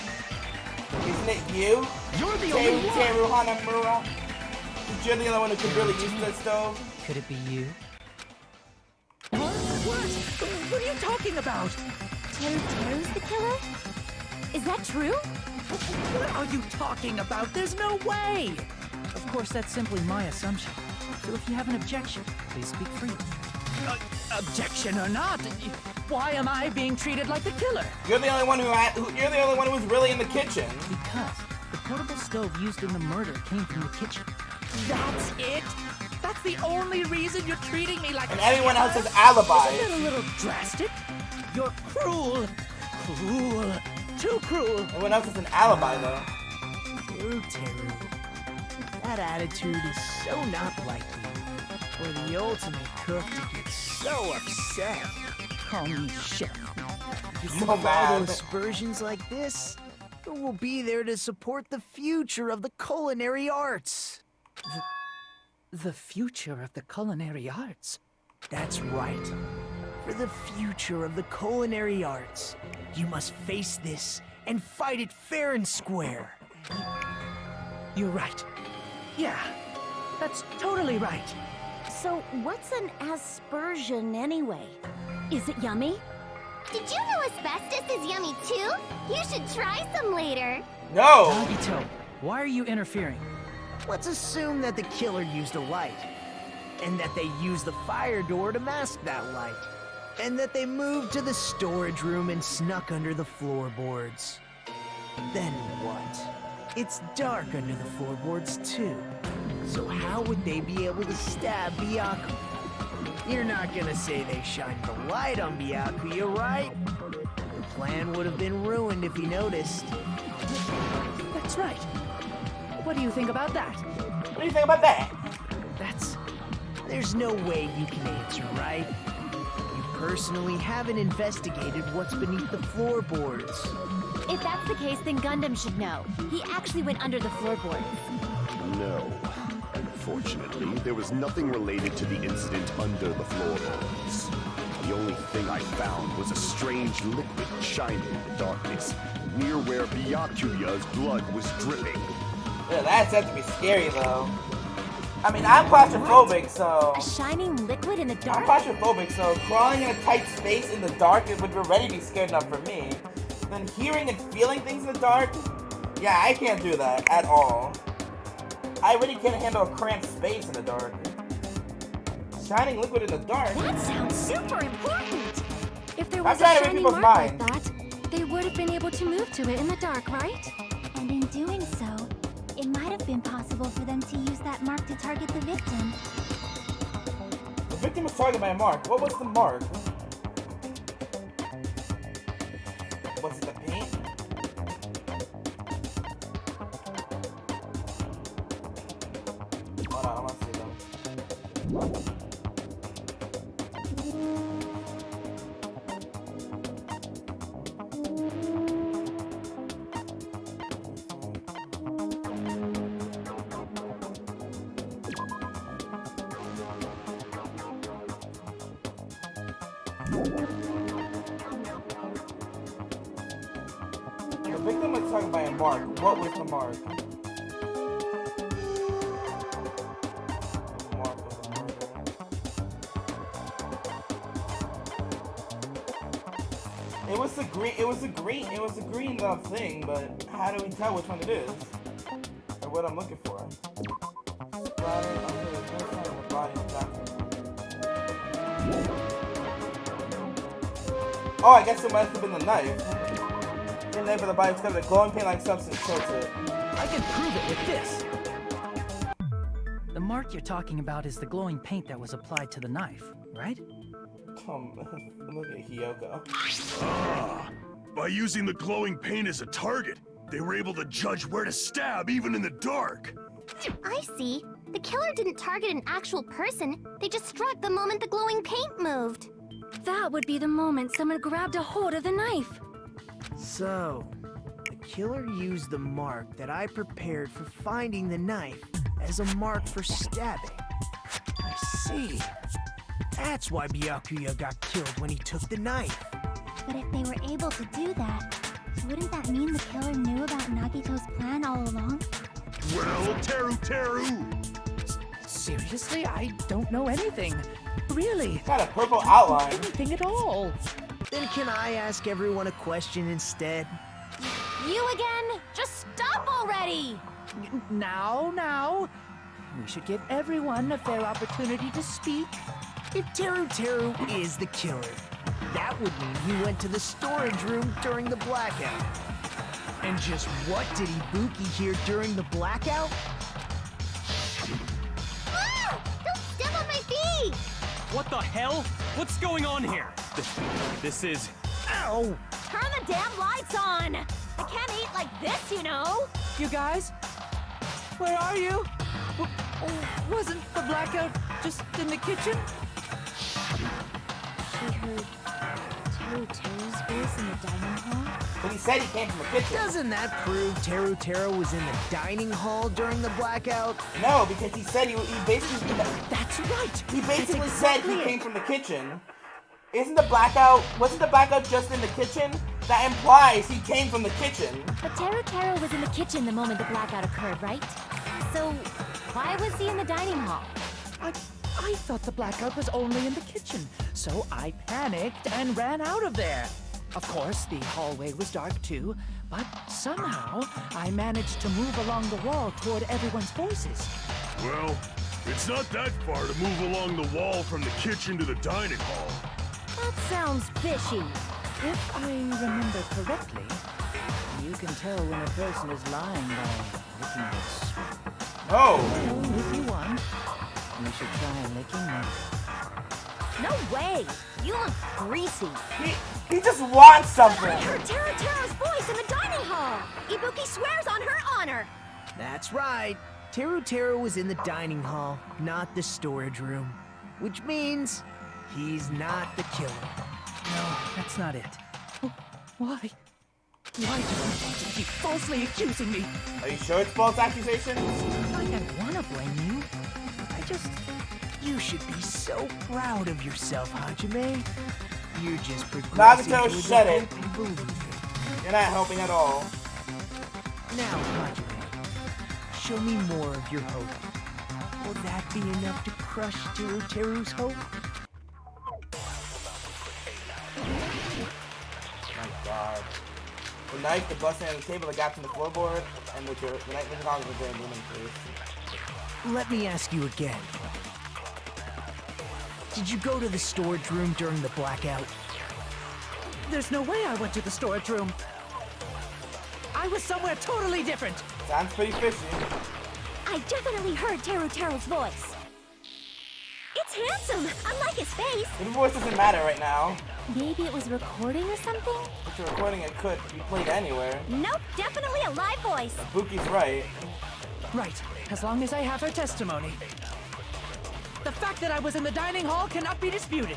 Isn't it you? You're the only one. Teru Hanamura? You're the only one who could really use the stove? Could it be you? What are you talking about? Teru's the killer? Is that true? What are you talking about? There's no way! Of course, that's simply my assumption. So if you have an objection, please speak freely. Objection or not, why am I being treated like the killer? You're the only one who was really in the kitchen. Because the portable stove used in the murder came from the kitchen. That's it? That's the only reason you're treating me like And a everyone killer? else has alibis. Isn't that a little drastic? You're cruel. Cruel. Too cruel. Everyone else has an alibi, though. Teru. That attitude is so not like you. For the ultimate cook to get so upset. Call me chef. If So you follow mad. aspersions like this, who will be there to support the future of the culinary arts? The future of the culinary arts? That's right. For the future of the culinary arts, you must face this and fight it fair and square. You're right. Yeah, that's totally right. So, what's an aspersion anyway? Is it yummy? Did you know asbestos is yummy too? You should try some later. No! Nagito, why are you interfering? Let's assume that the killer used a light, and that they used the fire door to mask that light, and that they moved to the storage room and snuck under the floorboards. Then what? It's dark under the floorboards too. So how would they be able to stab Byakuya? You're not gonna say they shined the light on Byakuya, right? The plan would have been ruined if he noticed. That's right. What do you think about that? What do you think about that? There's no way you can answer, right? You personally haven't investigated what's beneath the floorboards. If that's the case, then Gundam should know. He actually went under the floorboards. No. Unfortunately, there was nothing related to the incident under the floorboards. The only thing I found was a strange liquid shining in the darkness, near where Byakuya's blood was dripping. Yeah, that has to be scary, though. I mean, I'm claustrophobic, so... A shining liquid in the I'm dark? claustrophobic, so crawling in a tight space in the dark it would already be scary enough for me. Then hearing and feeling things in the dark? Yeah, I can't do that at all. I really can't handle a cramped space in the dark. Shining liquid in the dark? That sounds super important! If there I'm was a trying to read shining people's mark like minds. that, they would have been able to move to it in the dark, right? And in doing so, it might have been possible for them to use that mark to target the victim. The victim was targeted by a mark. What was the mark? Was it the paint? Hold on, I want to see them. The victim was targeted by a mark. What was the mark? It was the green thing, but how do we tell which one it is? Or what I'm looking for? Oh, I guess it might have been the knife. The knife of the body discovered a glowing paint-like substance tilted. I can prove it with this. The mark you're talking about is the glowing paint that was applied to the knife, right? Look at Hiyoko. Ah, by using the glowing paint as a target, they were able to judge where to stab even in the dark. I see. The killer didn't target an actual person. They just struck the moment the glowing paint moved. That would be the moment someone grabbed a hold of the knife. So, the killer used the mark that I prepared for finding the knife as a mark for stabbing. I see. That's why Byakuya got killed when he took the knife. But if they were able to do that, wouldn't that mean the killer knew about Nagito's plan all along? Well, Teru! Seriously? I don't know anything. Really. Got a purple outline. Anything at all. Then can I ask everyone a question instead? You again? Just stop already! Now. We should give everyone a fair opportunity to speak. If Teru is the killer, that would mean he went to the storage room during the blackout. And just what did Ibuki hear during the blackout? Ah! Don't step on my feet! What the hell? What's going on here? This is... Ow! Turn the damn lights on! I can't eat like this, you know? You guys? Where are you? Wasn't the blackout just in the kitchen? She heard Teru's voice in the dining hall? But he said he came from the kitchen. Doesn't that prove Teru was in the dining hall during the blackout? No, because he said he basically... That's right! He basically said he came from the kitchen. Wasn't the blackout just in the kitchen? That implies he came from the kitchen. But Teru was in the kitchen the moment the blackout occurred, right? So, why was he in the dining hall? I thought the blackout was only in the kitchen, so I panicked and ran out of there. Of course, the hallway was dark too, but somehow I managed to move along the wall toward everyone's voices. Well, it's not that far to move along the wall from the kitchen to the dining hall. That sounds fishy. If I remember correctly, you can tell when a person is lying by looking at sweat. Oh! So if you want, you should try licking me. No way! You look greasy. He just wants something. I heard Teru's voice in the dining hall. Ibuki swears on her honor. That's right. Teru was in the dining hall, not the storage room. Which means he's not the killer. No, that's not it. Why? Why do you want to keep falsely accusing me? Are you sure it's false accusations? I don't want to blame you. You should be so proud of yourself, Hajime. You're just progressing Nagito, shut it. and believe it. You're not helping at all. Now, Hajime, show me more of your hope. Will that be enough to crush Teru's hope? My God. The knife, the busting on the table, the gaps in the floorboard, and the knife was on the very woman's face. Let me ask you again. Did you go to the storage room during the blackout? There's no way I went to the storage room. I was somewhere totally different. Sounds pretty fishy. I definitely heard Teru's voice. It's handsome, unlike his face. His voice doesn't matter right now. Maybe it was recording or something? If you're recording, it could be played anywhere. Nope, definitely a live voice. Buki's right. Right, as long as I have her testimony. The fact that I was in the dining hall cannot be disputed.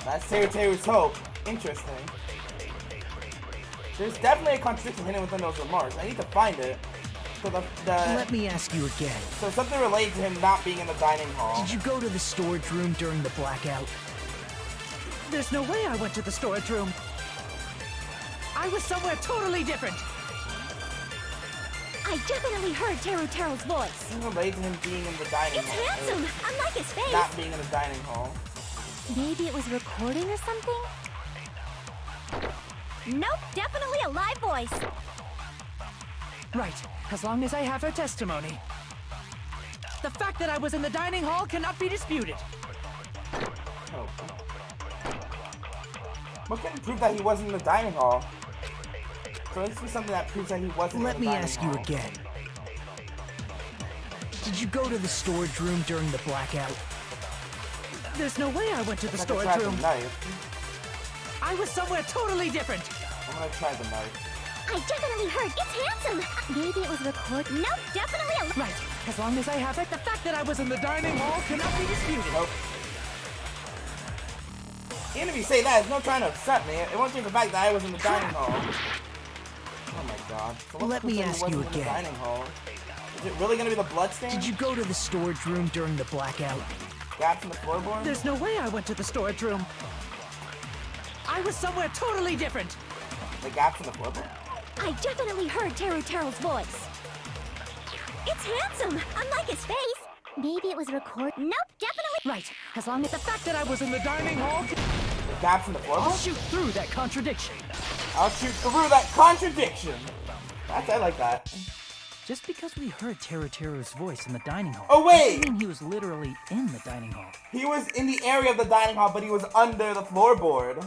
That's Teru's hope. Interesting. There's definitely a contradiction hidden within those remarks. I need to find it. So Let me ask you again. So something related to him not being in the dining hall. Did you go to the storage room during the blackout? There's no way I went to the storage room. I was somewhere totally different. I definitely heard Teru's voice. You relate to him being in the dining It's hall. handsome, unlike his face. Not being in the dining hall. Maybe it was recording or something? Nope, definitely a live voice. Right, as long as I have her testimony. The fact that I was in the dining hall cannot be disputed. Oh. What can prove that he wasn't in the dining hall? So this is something that proves that he wasn't Let in me the dining ask hall. you again. Did you go to the storage room during the blackout? There's no way I went to the I'm storage gonna try room. the knife. I was somewhere totally different. I'm gonna try the knife. I definitely heard. It's handsome. Maybe it was recorded. Nope, definitely a Right, as long as I have it, the fact that I was in the dining hall cannot be disputed. Nope. Even if you say that, it's no trying to upset me. It won't change the fact that I was in the dining hall. Oh my god. So what's Let the me percent ask he you wasn't in the again. dining hall? Is it really gonna be the bloodstain? Did you go to the storage room during the blackout? Gaps in the floorboard? There's no way I went to the storage room. I was somewhere totally different. The gaps in the floorboard? I definitely heard Teru's voice. It's handsome, unlike his face. Maybe it was recorded. Nope, definitely. Right, as long as the fact that I was in the dining hall. The gaps in the floorboard? I'll shoot through that contradiction. I'll shoot through that contradiction. I like that. Just because we heard Teru's voice in the dining hall. Oh, wait! doesn't mean he was literally in the dining hall. He was in the area of the dining hall, but he was under the floorboard.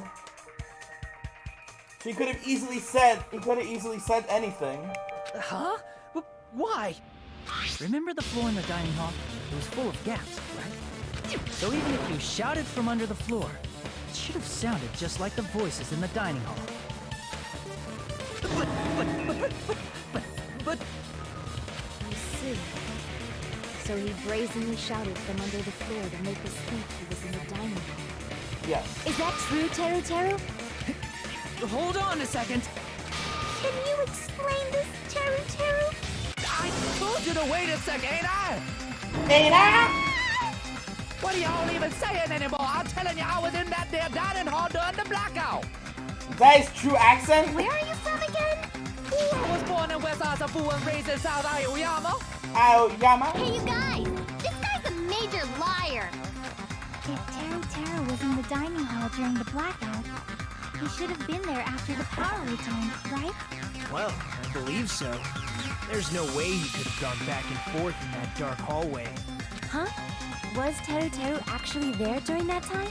So he could have easily said anything. Huh? Why? Remember the floor in the dining hall? It was full of gaps, right? So even if you shouted from under the floor, it should have sounded just like the voices in the dining hall. But... I see. So he brazenly shouted from under the floor to make us think he was in the dining hall. Yes. Is that true, Teru? Hold on a second. Can you explain this, Teru? I told you to wait a second, ain't I? Ain't I? What are y'all even saying anymore? I'm telling you, I was in that there dining hall during the blackout. Is that his true accent? Where are you from again? I was born in West Asafu and raised in South Aoyama. Aoyama? Hey, you guys! This guy's a major liar! If Teru was in the dining hall during the blackout, he should have been there after the power returned, right? Well, I believe so. There's no way he could have gone back and forth in that dark hallway. Huh? Was Teru actually there during that time?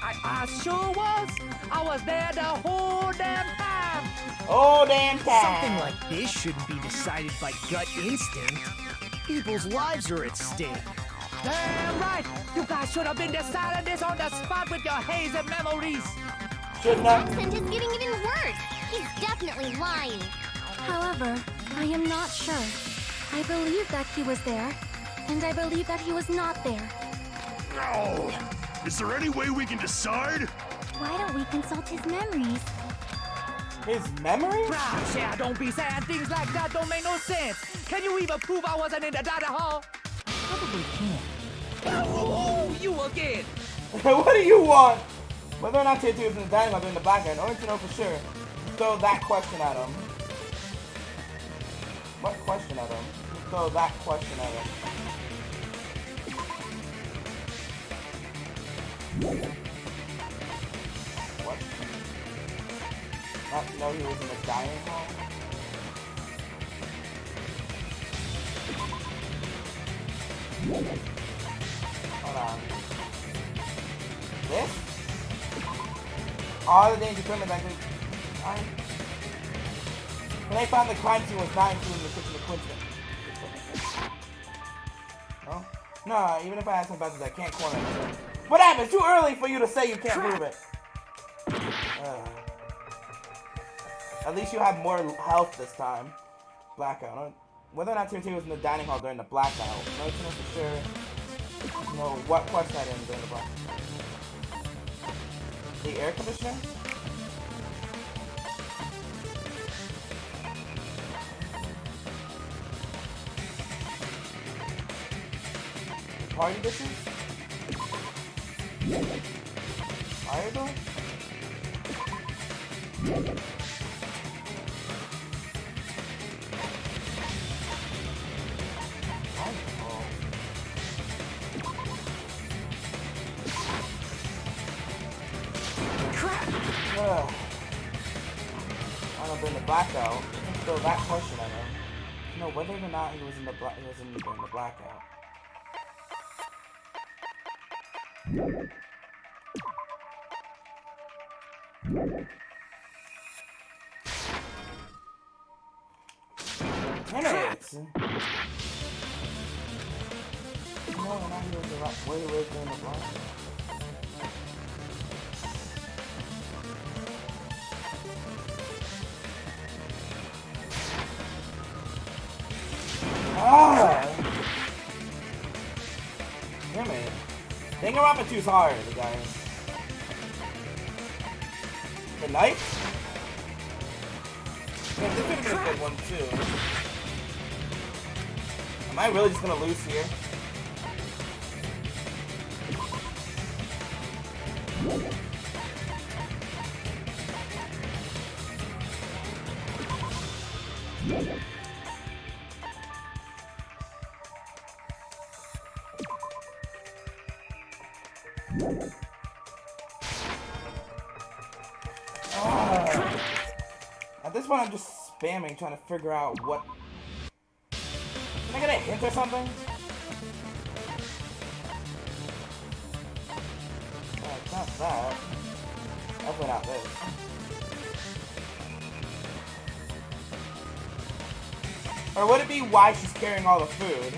I sure was. I was there the whole damn time. Oh, damn time. Something like this shouldn't be decided by gut instinct. People's lives are at stake. Damn right. You guys should have been deciding this on the spot with your hazy memories. Shouldn't have. Accent is getting even worse. He's definitely lying. However, I am not sure. I believe that he was there, and I believe that he was not there. No! Is there any way we can decide? Why don't we consult his memories? His memory? Gosh, yeah, don't be saying things like that. Don't make no sense. Can you even prove I wasn't in the dining hall? Probably can. Oh, you again. What do you want? Whether or not Teru was in the dining hall during the blackout, in order to know for sure, throw that question at him. What question at him? Throw that question at him. What? Not to know he was in the dining hall? Hold on. This? All the dangerous equipment that could... When they found the crime scene was not included in the kitchen of coincidence. Oh? No, even if I had some buttons, I can't corner it. What happened? It's too early for you to say you can't move it. At least you have more health this time. Blackout. Whether or not Teru was in the dining hall during the blackout. No, to know for sure. No, what question I didn't during the blackout. The air conditioner? Party dishes? Fireball? I don't know, in the blackout. So that question I know. No, whether or not he was in the blackout. Damn it! No, now he was way in the blackout. Ah! Damn it. Danganronpa 2's hard, guys. The knife? Yeah, this could have been a good one, too. Am I really just gonna lose here? At this point, I'm just spamming, trying to figure out what. Can I get a hint or something? It's not that. Definitely not this. Or would it be why she's carrying all the food?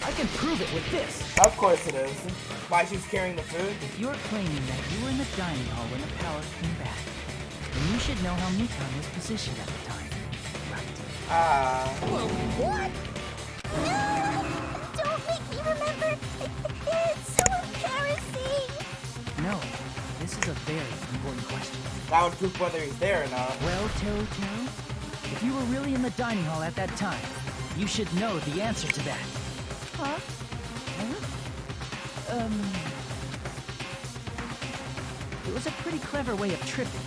I can prove it with this. Of course it is. Why she's carrying the food? If you're claiming that you were in the dining hall when the power came back, then you should know how Mikan was positioned at the time. Right. What? No! Don't make me remember! It's so embarrassing! No, this is a very important question. That would prove whether he's there or not. Well, Toto, if you were really in the dining hall at that time, you should know the answer to that. Huh? It was a pretty clever way of tripping.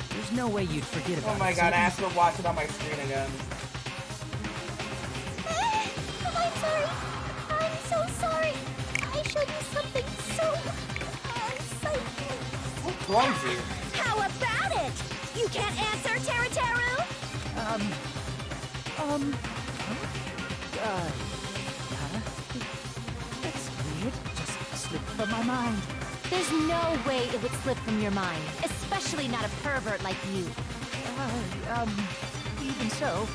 There's no way you'd forget about it. Oh my god, I have to watch it on my screen again. I'm sorry. I'm so sorry. I showed you something so unsightly. So clumsy. How about it? You can't answer, Teru? That's weird. Just slipped from my mind. There's no way it would slip from your mind, especially not a pervert like you. Even so.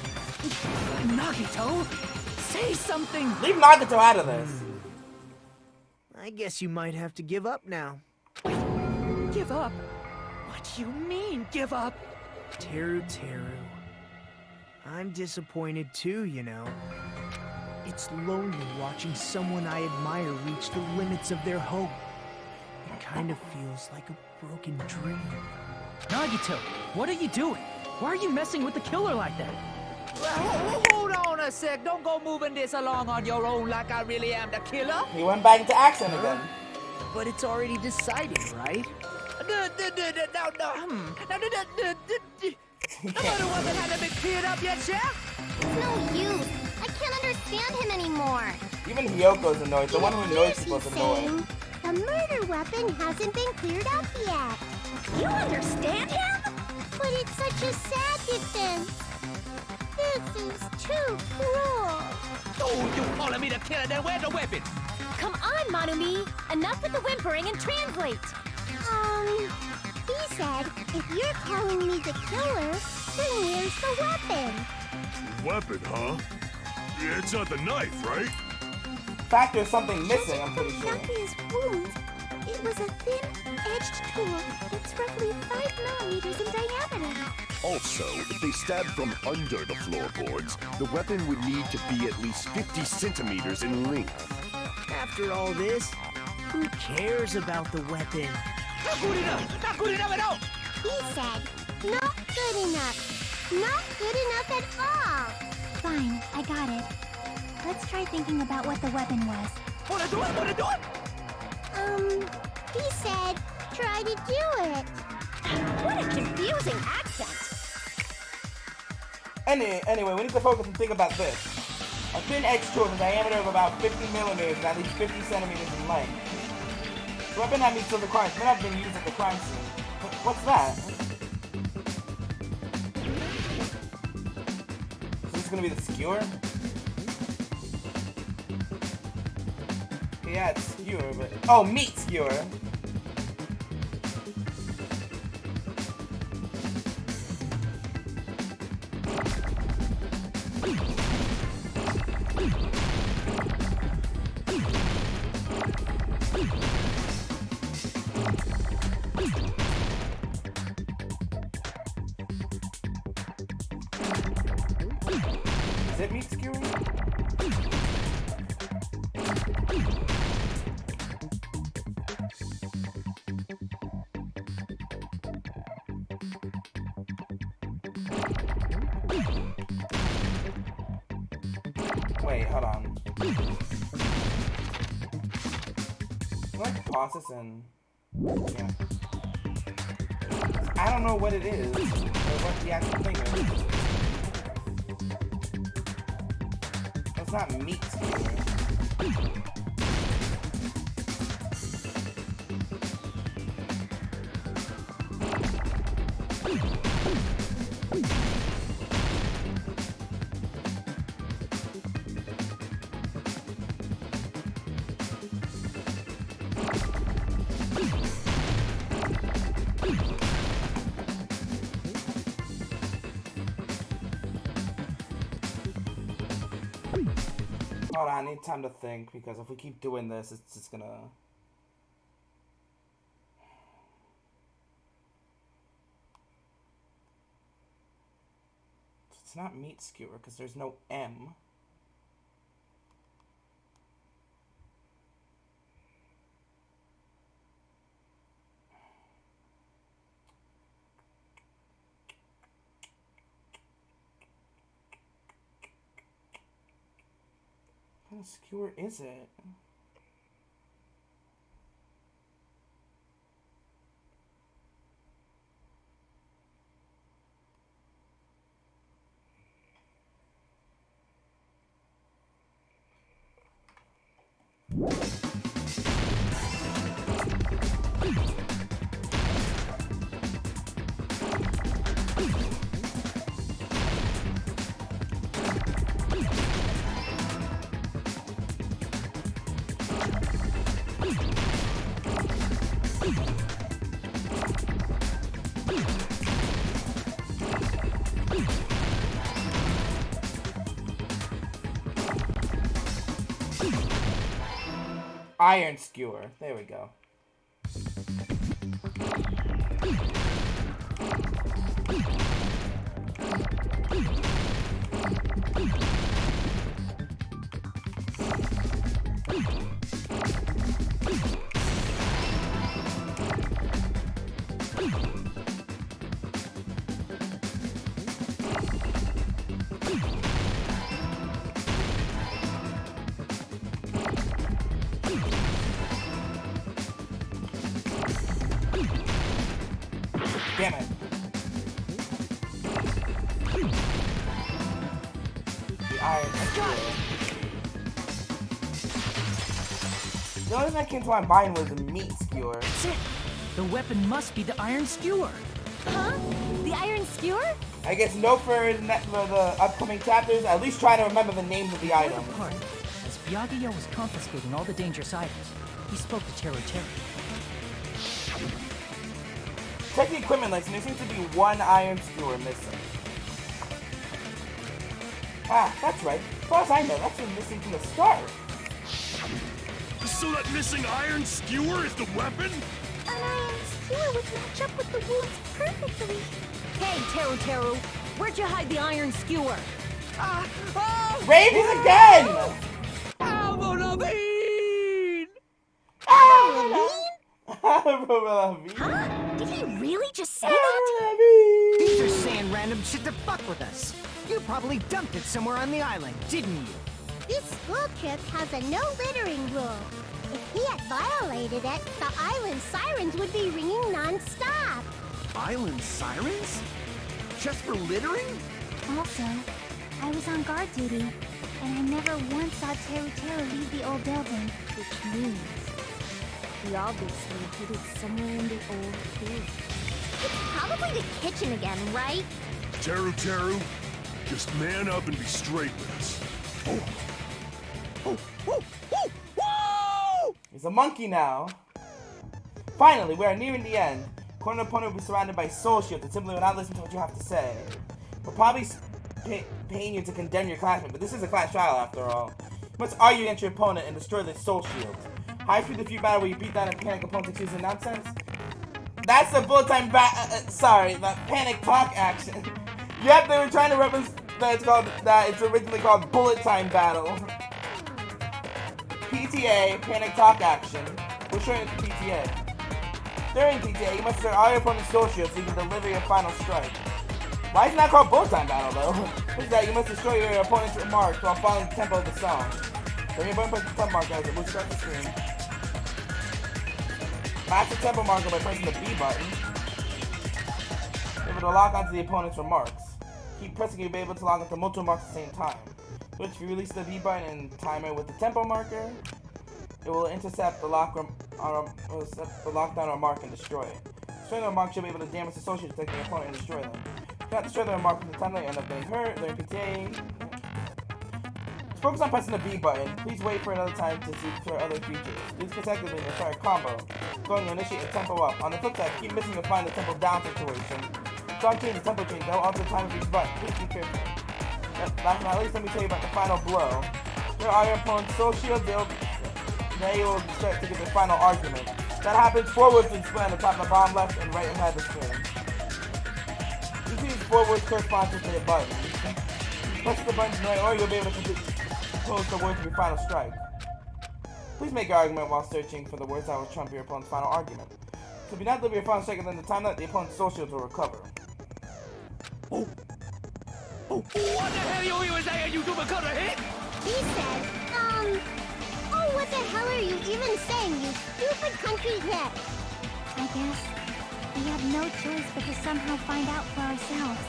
Nagito, say something! Leave Nagito out of this. I guess you might have to give up now. Give up? What do you mean, give up? Teru. I'm disappointed too, you know. It's lonely watching someone I admire reach the limits of their hope. It kind of feels like a broken dream. Nagito, what are you doing? Why are you messing with the killer like that? Hold on a sec. Don't go moving this along on your own like I really am the killer. He went back into action again. But it's already decided, right? No. Another one that hasn't been cleared up yet, Chef? It's no use. I can't understand him anymore. Even Hyoko's annoyed. The one who annoys Here's people is he's annoyed. saying, the murder weapon hasn't been cleared up yet. You understand him? But it's such a sad defense. This is too cruel. Oh, you calling me the killer? Then where's the weapon? Come on, Manumi. Enough with the whimpering and translate. He said, if you're calling me the killer, then where's the weapon? Weapon, huh? It's not the knife, right? In fact, there's something missing, I'm pretty sure. Byakuya's wound. It was a thin-edged tool that's roughly 5 millimeters in diameter. Also, if they stabbed from under the floorboards, the weapon would need to be at least 50 centimeters in length. After all this, who cares about the weapon? Not good enough! Not good enough at all! He said, not good enough. Not good enough at all. Fine, I got it. Let's try thinking about what the weapon was. Wanna do it? He said, try to do it. What a confusing accent. Anyway, we need to focus and think about this. A thin edge tool with a diameter of about 50 millimeters and at least 50 centimeters in length. The weapon that meets all the requirements may not have been used at the crime scene. What's that? So this is gonna be the skewer? Yeah, it's skewer, but... Oh, meat skewer! Is it meat skewering? Wait, hold on. Can I pause this and... Yeah. I don't know what it is, or what the actual thing is. It's not meat skewering. Hold on, I need time to think, because if we keep doing this, it's just gonna... It's not meat skewer, because there's no M. What kind of skewer is it? Iron skewer. There we go. Damn it. The iron skewer. The only thing that came to my mind was a meat skewer. That's it. The weapon must be the iron skewer. Huh? The iron skewer? I guess no for the upcoming chapters. At least try to remember the names of the items. As Byakuya was confiscating all the dangerous items, he spoke to Teru. Check the equipment list, and there seems to be one iron skewer missing. Ah, that's right. As far as I know, that's been missing from the start. So that missing iron skewer is the weapon? An iron skewer would match up with the wounds perfectly. Hey, Teru, where'd you hide the iron skewer? Rabies again! Huh? Did he really just say that? He's just saying random shit to fuck with us. You probably dumped it somewhere on the island, didn't you? This school trip has a no littering rule. If he had violated it, the island sirens would be ringing non-stop. Island sirens? Just for littering? Also, I was on guard duty, and I never once saw Teru Teru leave the old building, which means he obviously hid it somewhere in the old building. It's probably the kitchen again, right? Teru Teru, just man up and be straight with us. He's a monkey now. Finally, we are nearing the end. Corner opponent will be surrounded by soul shields and simply will not listen to what you have to say. We're probably paying you to condemn your classmate, but this is a class trial after all. You must argue against your opponent and destroy the soul shields. High speed defeat battle where you beat down a panic opponent using nonsense. That's the bullet time sorry, the panic talk action. Yep, they were trying to reference that it's originally called bullet time battle. PTA, panic talk action. We're showing it to PTA. During PTA, you must destroy all your opponent's soul shields so you can deliver your final strike. Why is it not called bullet time battle though? What is that? You must destroy your opponent's remarks while following the tempo of the song. Then your opponent presses the tempo marker as it moves across the screen. Match the tempo marker by pressing the B button. Be able to lock onto the opponent's remarks. Keep pressing, you'll be able to lock onto multiple marks at the same time. Which, if you release the B button and time it with the tempo marker, it will intercept the lockdown remark and destroy it. Destroying the remark, you'll be able to damage the soul shield to take the opponent and destroy them. If you not destroy the remark from the time, they end up getting hurt. During PTA. Just focus on pressing the B button. Please wait for another time to see for other features. Use consecutively to start a combo. Going to initiate a tempo up. On the flip side, keep missing to find the tempo down situation. Strong change the tempo change. Don't alter the time of each button. Please be careful. Last but not least, let me tell you about the final blow. There are your opponent's soul shields. They will start to give their final argument. That happens forwards and split on the top, the bottom left, and right side of the screen. You see these forwards correspond to the buttons. Press the buttons right, or you'll be able to compose the words of your final strike. Please make your argument while searching for the words that will trump your opponent's final argument. So if you not deliver your final strike within the time limit, the opponent's soul shields will recover. What the hell you saying, you double-cutter hit? He said, oh, what the hell are you even saying, you stupid country hit? I guess we have no choice but to somehow find out for ourselves.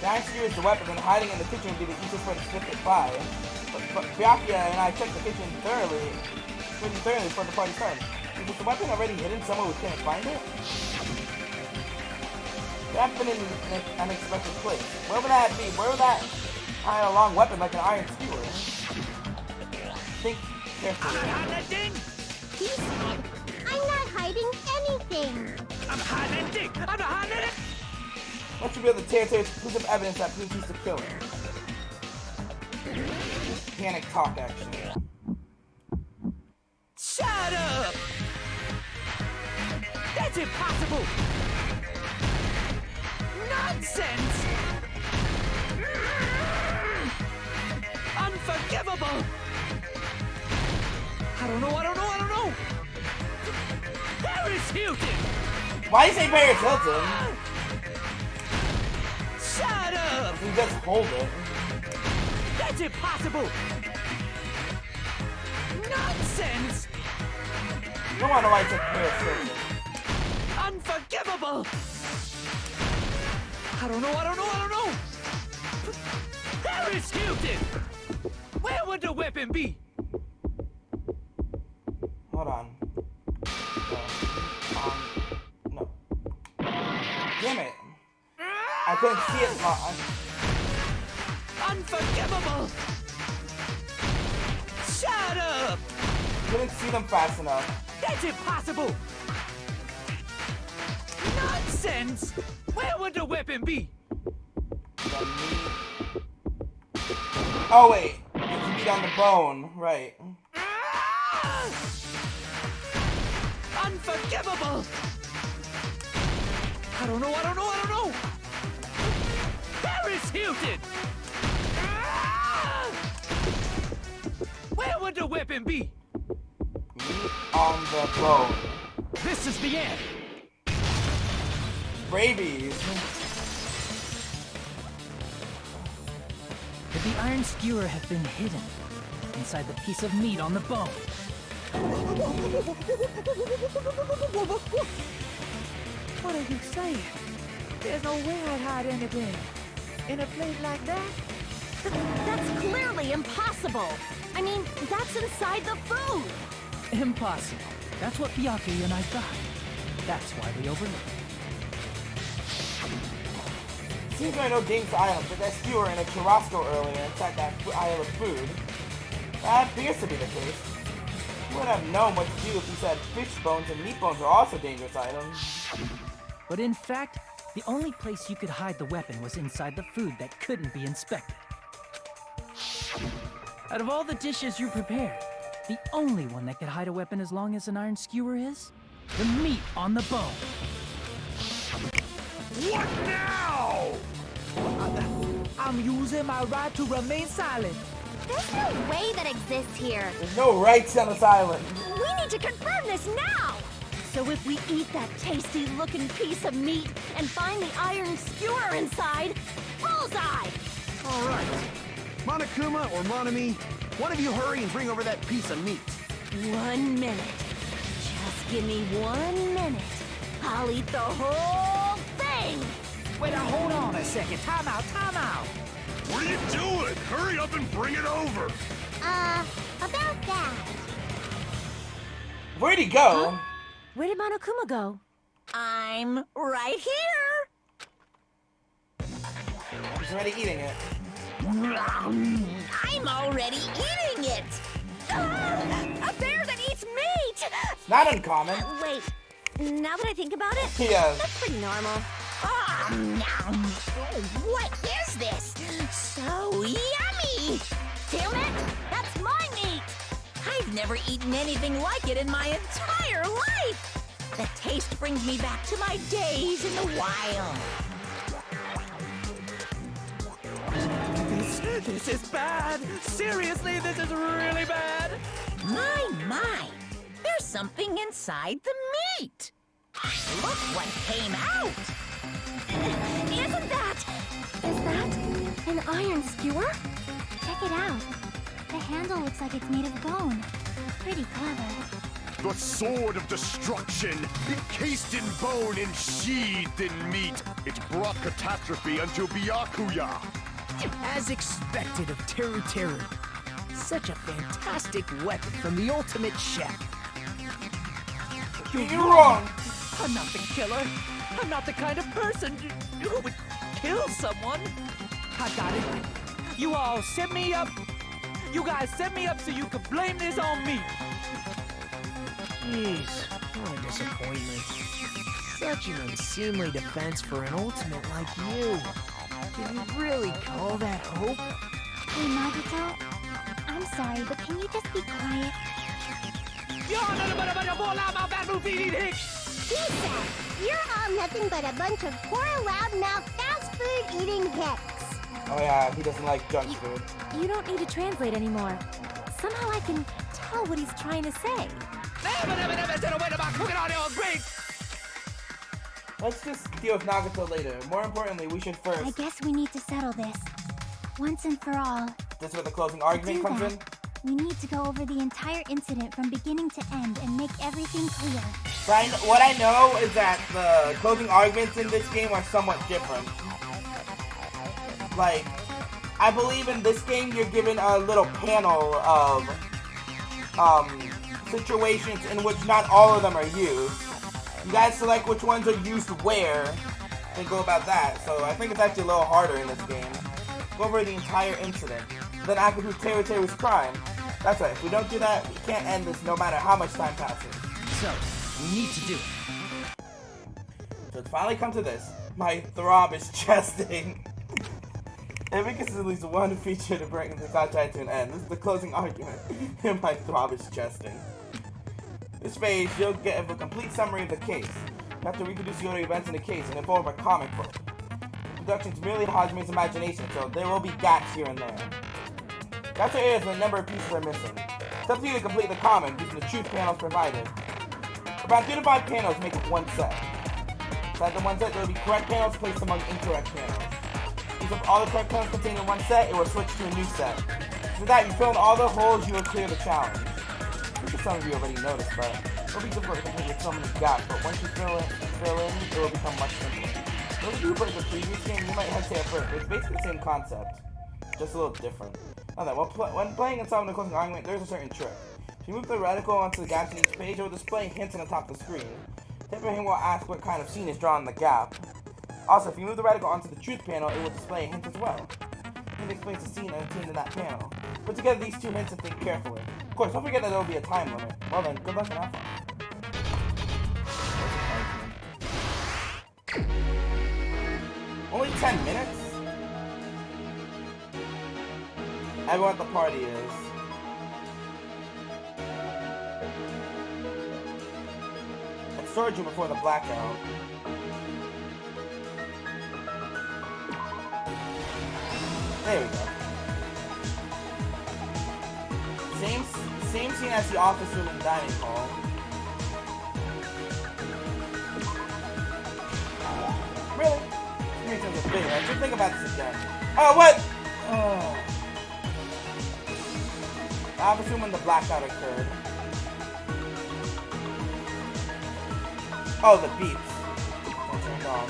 The iron skewer is the weapon, and hiding in the kitchen would be the easiest way to slip it by. But Byakuya and I checked the kitchen thoroughly before the party started. Is the weapon already hidden somewhere we can't find it? It happened in an unexpected place. Where would that be? Where would that hide a long weapon like an iron skewer? Think carefully. He said, I'm not hiding anything. I'm hiding anything. I'm not hiding it. Let's reveal the territory's exclusive evidence that proves he's the killer. Panic talk action. Shut up! That's impossible! Nonsense! Unforgivable! I don't know! Paris Hilton! Why do you say Paris Hilton? Shut up! You just hold it. That's impossible! Nonsense! You don't want to know why I said Paris Hilton. Unforgivable! I don't know! Paris Hilton! Where would the weapon be? Hold on. No. Damn it! I couldn't see it. Unforgivable! Shut up! Couldn't see them fast enough. That's impossible! Nonsense! Where would the weapon be? Oh wait, it's meat on the bone, right? Unforgivable! I don't know! Paris Hilton! Where would the weapon be? Meat on the bone. This is the end! Rabies. Could the iron skewer have been hidden inside the piece of meat on the bone? What are you saying? There's no way I'd hide anything in a place like that. That's clearly impossible. I mean, that's inside the food. Impossible. That's what Byakuya and I thought. That's why we overlooked. Seems there are no dangerous items, but that skewer in a churrasco earlier inside that aisle of food. That appears to be the case. You would have known what to do if you said fish bones and meat bones are also dangerous items. But in fact, the only place you could hide the weapon was inside the food that couldn't be inspected. Out of all the dishes you prepared, the only one that could hide a weapon as long as an iron skewer is the meat on the bone. What now? I'm using my right to remain silent. There's no way that exists here. There's no rights on this island. We need to confirm this now. So if we eat that tasty-looking piece of meat and find the iron skewer inside, bullseye! All right. Monokuma or Monami, one of you hurry and bring over that piece of meat. 1 minute. Just give me 1 minute. I'll eat the whole thing! Wait, now hold on a second. Time out, time out. What are you doing? Hurry up and bring it over. About that. Where'd he go? Where did Monokuma go? I'm right here! He's already eating it. I'm already eating it! A bear that eats meat! Not uncommon. Wait, now that I think about it, Yeah. that's pretty normal. What is this? So yummy! Damn it! That's my meat! I've never eaten anything like it in my entire life! The taste brings me back to my days in the wild. This is bad. Seriously, this is really bad. My. There's something inside the meat. Look what came out. Isn't that? Is that an iron skewer? Check it out. The handle looks like it's made of bone. Pretty clever. The sword of destruction, encased in bone and sheathed in meat. It brought catastrophe unto Byakuya. As expected of Teru Teru. Such a fantastic weapon from the ultimate chef. You're wrong. I'm not the killer. I'm not the kind of person who would kill someone. I got it. You all set me up. You guys set me up so you could blame this on me. Jeez, what a disappointment. Such an unseemly defense for an ultimate like you. Can you really call that hope? Hey, Nagito. I'm sorry, but can you just be quiet? He said, you're all nothing but a bunch of poor, loudmouth, fast food eating hicks. Oh yeah, he doesn't like junk food. You don't need to translate anymore. Somehow I can tell what he's trying to say. Let's just deal with Nagato later. More importantly, we should first... I guess we need to settle this. Once and for all. This is where the closing argument To do comes in. that, we need to go over the entire incident from beginning to end and make everything clear. What I know is that the closing arguments in this game are somewhat different. Like, I believe in this game you're given a little panel of situations in which not all of them are used. You guys select which ones are used where and go about that. So I think it's actually a little harder in this game. Go over the entire incident. Then after who Teru Teru's crime. That's right, if we don't do that, we can't end this no matter how much time passes. So, we need to do it. So it's finally come to this. My throb is chesting. If we can at least one feature to bring this contract to an end, this is the closing argument. And my throb is chesting. This phase, you'll get a complete summary of the case. You have to reproduce the order events in the case in the form of a comic book. The production's merely Hajime's imagination, so there will be gaps here and there. Gaps are areas where a number of pieces are missing. It's up to you to complete the comic using the truth panels provided. About 3 to 5 panels make up one set. Inside the one set, there will be correct panels placed among incorrect panels. Use up all the correct panels contained in one set, it will switch to a new set. After that, you fill in all the holes, you will clear the challenge. sure some of you already noticed, but it'll be difficult to complete with so many gaps, but once you fill in, it will become much simpler. Those of you who played the previous game, you might hesitate at first, but it's basically the same concept, just a little different. Now then, when playing and solving the closing argument, there's a certain trick. If you move the reticle onto the gaps in each page, it will display hints on the top of the screen. Typing hint will ask what kind of scene is drawn in the gap. Also, if you move the reticle onto the truth panel, it will display a hint as well. Hint explains the scene contained in that panel. Put together these two hints and think carefully. Of course, don't forget that there will be a time limit. Well then, good luck and have fun. Only 10 minutes? Everyone at the party is. At storage room before the blackout. There we go. Same scene as the office room and dining hall. Really? Makes sense of big. I should think about this again. Oh, what? Oh. The office room when the blackout occurred. Oh, the beeps. I turned on.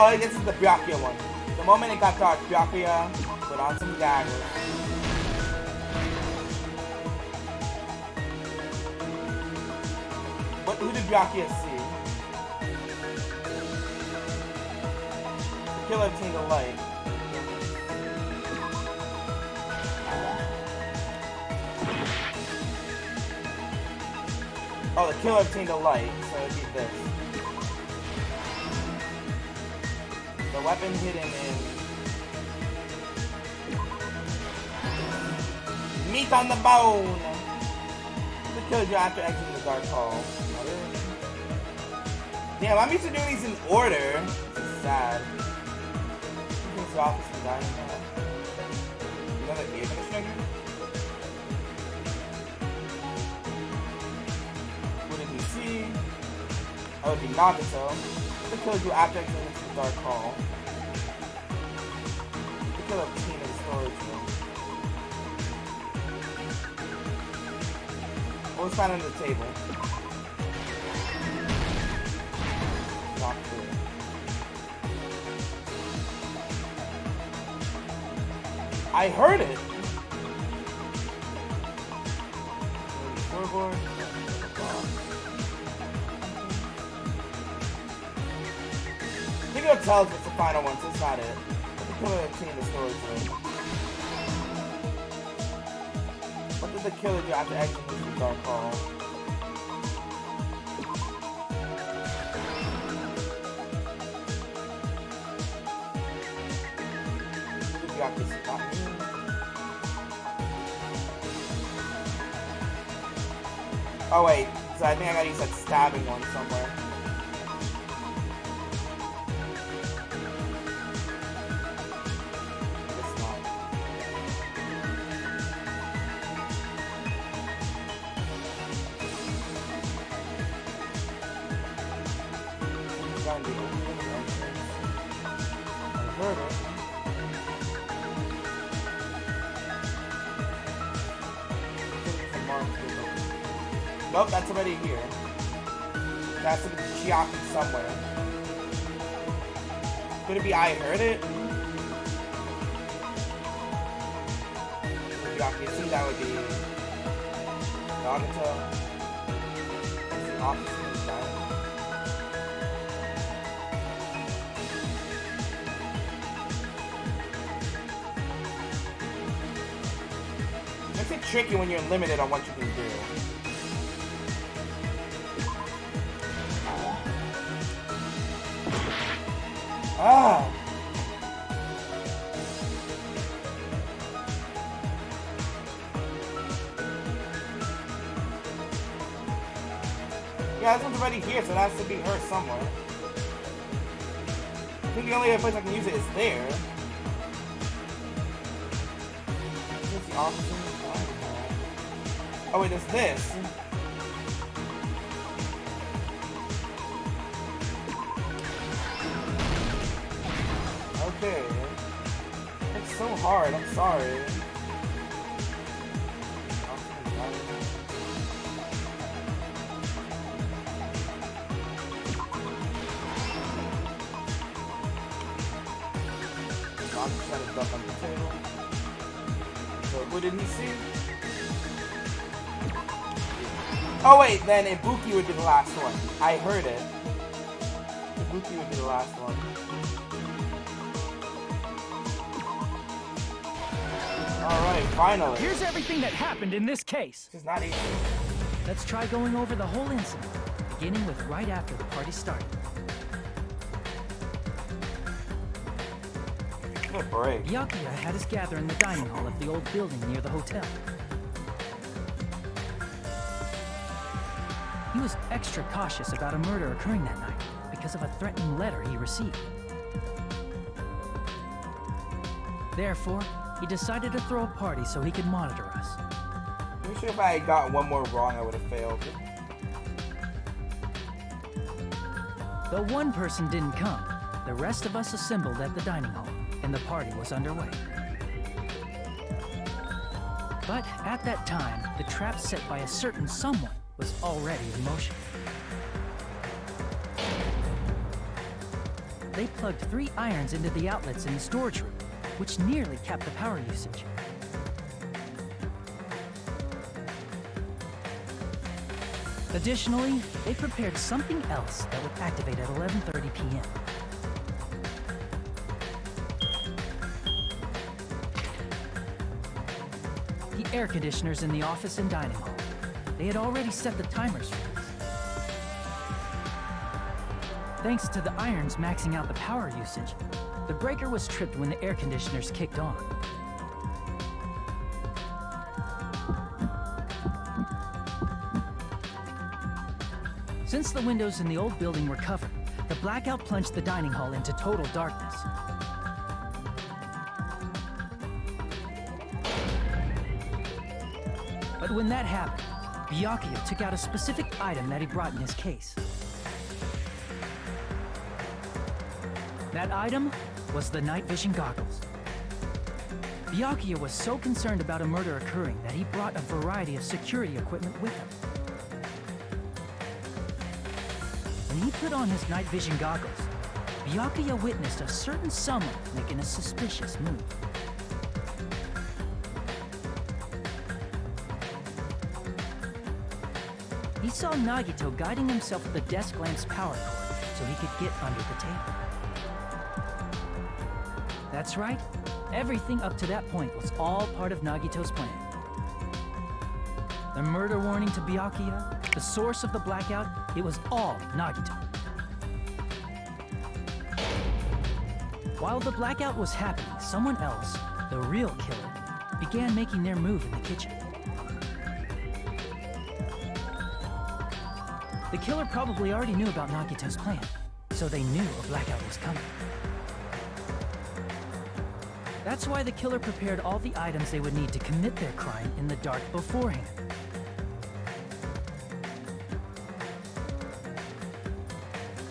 Oh, this is the Byakuya one. The moment it got dark, Byakuya put on some daggers. Who did Byakuya see? The killer obtained a light. Oh, the killer obtained a light, so it'd be this. The weapon hidden in meat on the bone. The killed you after exiting the dark hall. Damn, I'm used to doing these in order. This is sad. This office and dining hall. Another air conditioner. What did we see? Oh, it'd be Nagato. The killed you after exiting the dark hall. The killer team in the storage room. What was found under the table? Not clear. I heard it! Scoreboard. I think it'll tell us what's the final one, so it's not it. The killer obtained the storage room. What did the killer do after exiting the dark hall? Got this spot. Oh wait, so I think I gotta use that stabbing one somewhere. Nope, that's already here. That's in Chiaki somewhere. Could it be I heard it? Chiaki, see, that would be Nagato. That's the office in the dining. Makes it tricky when you're limited on what you can do. Ah! Yeah, this one's already here, so it has to be her somewhere. I think the only other place I can use it is there. Where's the office in the dining hall? Oh wait, there's this. Okay. It's so hard, I'm sorry. Monkey trying to duck on the table. So what did he see? Oh wait, then Ibuki would be the last one. I heard it. Ibuki would be the last one. Alright, finally. Here's everything that happened in this case. This is not easy. Let's try going over the whole incident, beginning with right after the party started. Good break. Byakuya had us gather in the dining hall of the old building near the hotel. He was extra cautious about a murder occurring that night because of a threatening letter he received. Therefore, he decided to throw a party so he could monitor us. I'm sure if I had got one more wrong, I would have failed. Though one person didn't come, the rest of us assembled at the dining hall, and the party was underway. But at that time, the trap set by a certain someone was already in motion. They plugged 3 irons into the outlets in the storage room, which nearly capped the power usage. Additionally, they prepared something else that would activate at 11:30 p.m. The air conditioners in the office and dining hall. They had already set the timers for this. Thanks to the irons maxing out the power usage, the breaker was tripped when the air conditioners kicked on. Since the windows in the old building were covered, the blackout plunged the dining hall into total darkness. But when that happened, Byakuya took out a specific item that he brought in his case. That item was the night vision goggles. Byakuya was so concerned about a murder occurring that he brought a variety of security equipment with him. When he put on his night vision goggles, Byakuya witnessed a certain someone making a suspicious move. He saw Nagito guiding himself with the desk lamp's power cord so he could get under the table. That's right, everything up to that point was all part of Nagito's plan. The murder warning to Byakuya, the source of the blackout, it was all Nagito. While the blackout was happening, someone else, the real killer, began making their move in the kitchen. The killer probably already knew about Nagito's plan, so they knew a blackout was coming. That's why the killer prepared all the items they would need to commit their crime in the dark beforehand.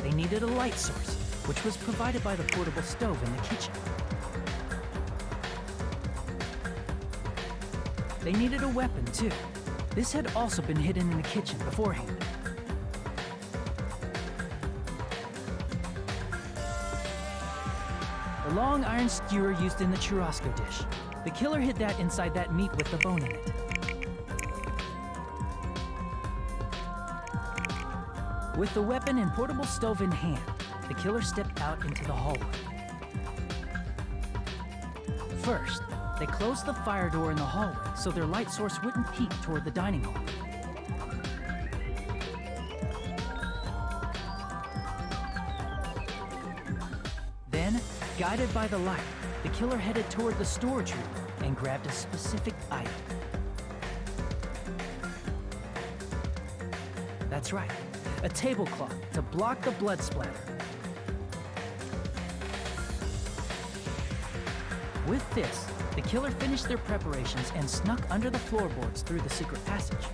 They needed a light source, which was provided by the portable stove in the kitchen. They needed a weapon, too. This had also been hidden in the kitchen beforehand. The long iron skewer used in the churrasco dish. The killer hid that inside that meat with the bone in it. With the weapon and portable stove in hand, the killer stepped out into the hallway. First, they closed the fire door in the hallway so their light source wouldn't peek toward the dining hall. Then, guided by the light, the killer headed toward the storage room and grabbed a specific item. That's right, a tablecloth to block the blood splatter. With this, the killer finished their preparations and snuck under the floorboards through the secret passage.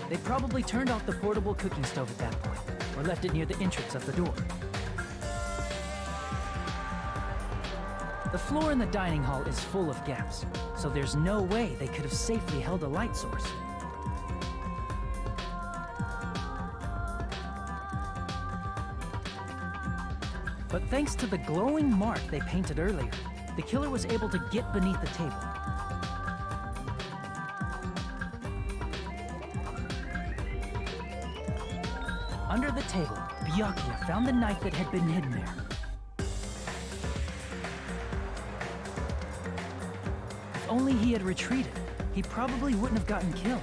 They probably turned off the portable cooking stove at that point, or left it near the entrance of the door. The floor in the dining hall is full of gaps, so there's no way they could have safely held a light source. But thanks to the glowing mark they painted earlier, the killer was able to get beneath the table. Under the table, Byakuya found the knife that had been hidden there. If only he had retreated, he probably wouldn't have gotten killed.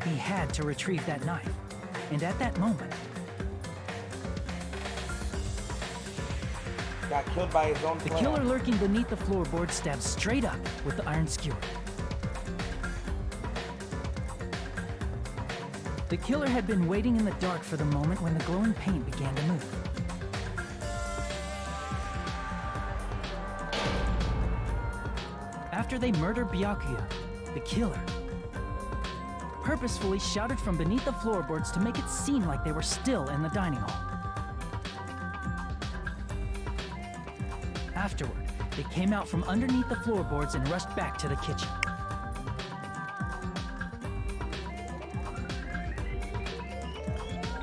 He had to retrieve that knife, and at that moment, got killed by his own the plan. killer lurking beneath the floorboard stabbed straight up with the iron skewer. The killer had been waiting in the dark for the moment when the glowing paint began to move. After they murdered Byakuya, the killer purposefully shouted from beneath the floorboards to make it seem like they were still in the dining hall. Afterward, they came out from underneath the floorboards and rushed back to the kitchen.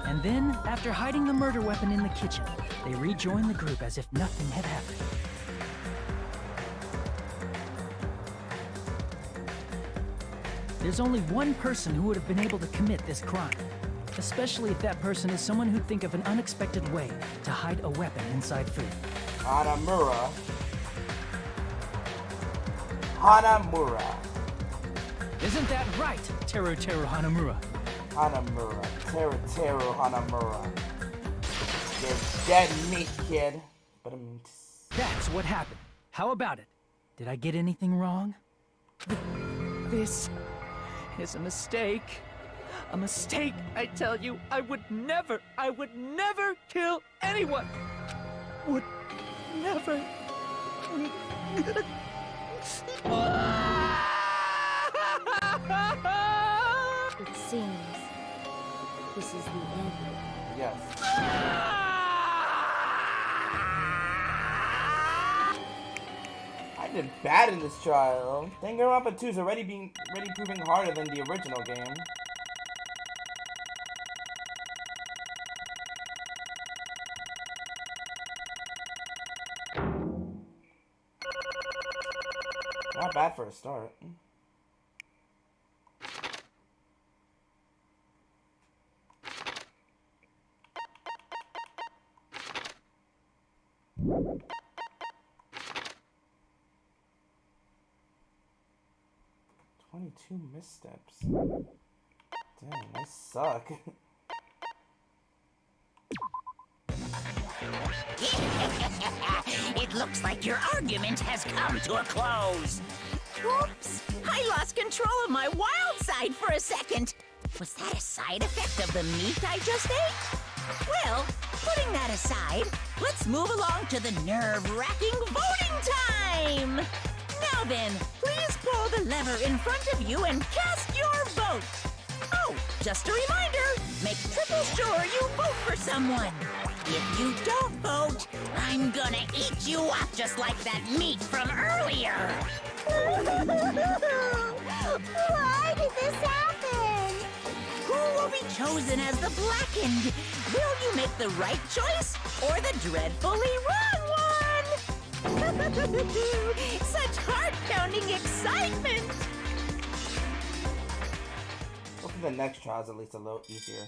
And then, after hiding the murder weapon in the kitchen, they rejoined the group as if nothing had happened. There's only one person who would have been able to commit this crime, especially if that person is someone who'd think of an unexpected way to hide a weapon inside food. Hanamura. Isn't that right, Teru Hanamura? Hanamura. Teru Hanamura. You're dead meat, kid. But That's what happened. How about it? Did I get anything wrong? This is a mistake. A mistake, I tell you. I would never kill anyone. Would never. It seems this is the end. yes. I did bad in this trial. Danganronpa 2 is already proving harder than the original game. Not bad for a start. Two missteps. Dang, I suck. It looks like your argument has come to a close. Oops! I lost control of my wild side for a second. Was that a side effect of the meat I just ate? Well, putting that aside, let's move along to the nerve-wracking voting time! Now then, please pull the lever in front of you and cast your vote. Oh, just a reminder, make triple sure you vote for someone. If you don't vote, I'm gonna eat you up just like that meat from earlier. Why did this happen? Who will be chosen as the blackened? Will you make the right choice or the dreadfully wrong one? Such heart-pounding excitement! Hopefully the next trial is at least a little easier.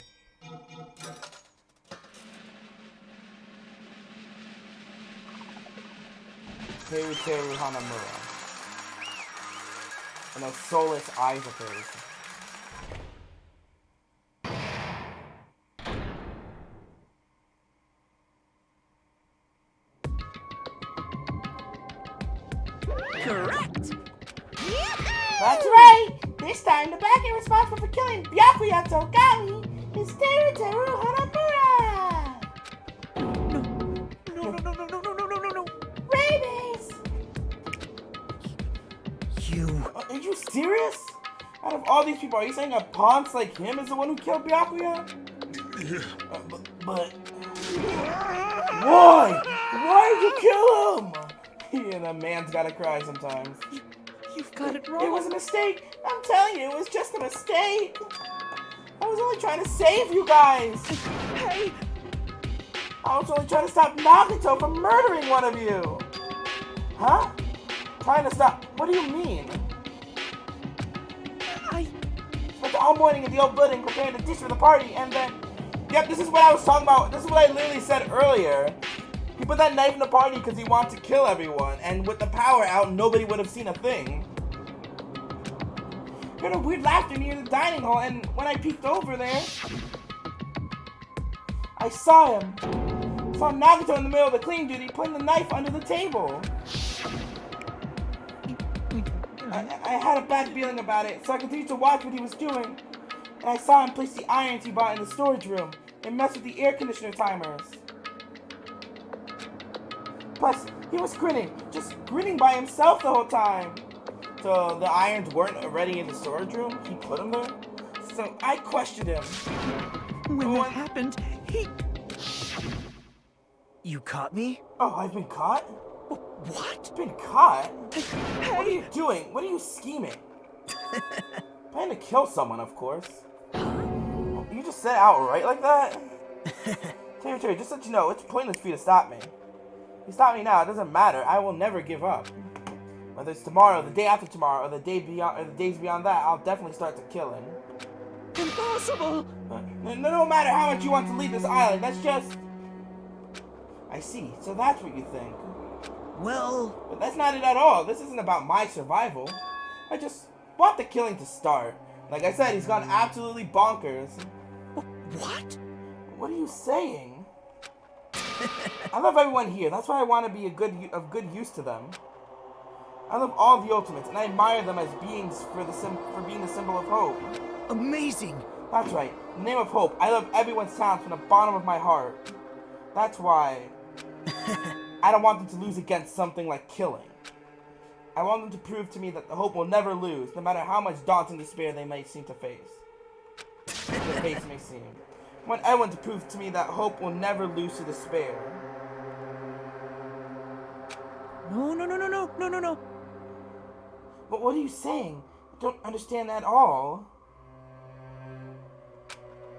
Teru Hanamura. And those soulless eyes of hers. Correct! That's right! This time, the backer responsible for killing Byakuya Togami is Teru Hanamura! No. Rabies! Are you serious? Out of all these people, are you saying a ponce like him is the one who killed Byakuya? But... Why? Why did you kill him? And a man's gotta cry sometimes. You've got it wrong. It was a mistake. I'm telling you, it was just a mistake. I was only trying to save you guys. Hey, I was only trying to stop Nagito from murdering one of you. Huh? Trying to stop? What do you mean? I spent all morning in the old building preparing the dish for the party, and then... Yep, this is what I was talking about. This is what I literally said earlier. He put that knife in the party because he wanted to kill everyone, and with the power out, nobody would have seen a thing. I heard a weird laughter near the dining hall, and when I peeked over there, I saw him. Saw Nagito in the middle of the cleaning duty, putting the knife under the table. I had a bad feeling about it, so I continued to watch what he was doing. And I saw him place the irons he bought in the storage room and mess with the air conditioner timers. Plus, he was grinning, just grinning by himself the whole time. So the irons weren't already in the storage room? He put them there? So I questioned him. When that happened, he... You caught me? Oh, I've been caught? What? Been caught? Hey! What are you doing? What are you scheming? Planning to kill someone, of course. You just said it outright like that? Terry, just so you know, it's pointless for you to stop me. If you stop me now, it doesn't matter. I will never give up. Whether it's tomorrow, the day after tomorrow, or the day beyond, or the days beyond that, I'll definitely start to killing. Impossible! No matter how much you want to leave this island, that's just... I see. So that's what you think. Well... But that's not it at all. This isn't about my survival. I just want the killing to start. Like I said, he's gone absolutely bonkers. What? What are you saying? I love everyone here. That's why I want to be of good use to them. I love all the Ultimates, and I admire them as beings for being the symbol of hope. Amazing! That's right. In the name of hope, I love everyone's talent from the bottom of my heart. That's why I don't want them to lose against something like killing. I want them to prove to me that the hope will never lose, no matter how much daunting despair they may seem to face. Their face may seem. I want everyone to prove to me that hope will never lose to despair. No. But what are you saying? I don't understand that at all.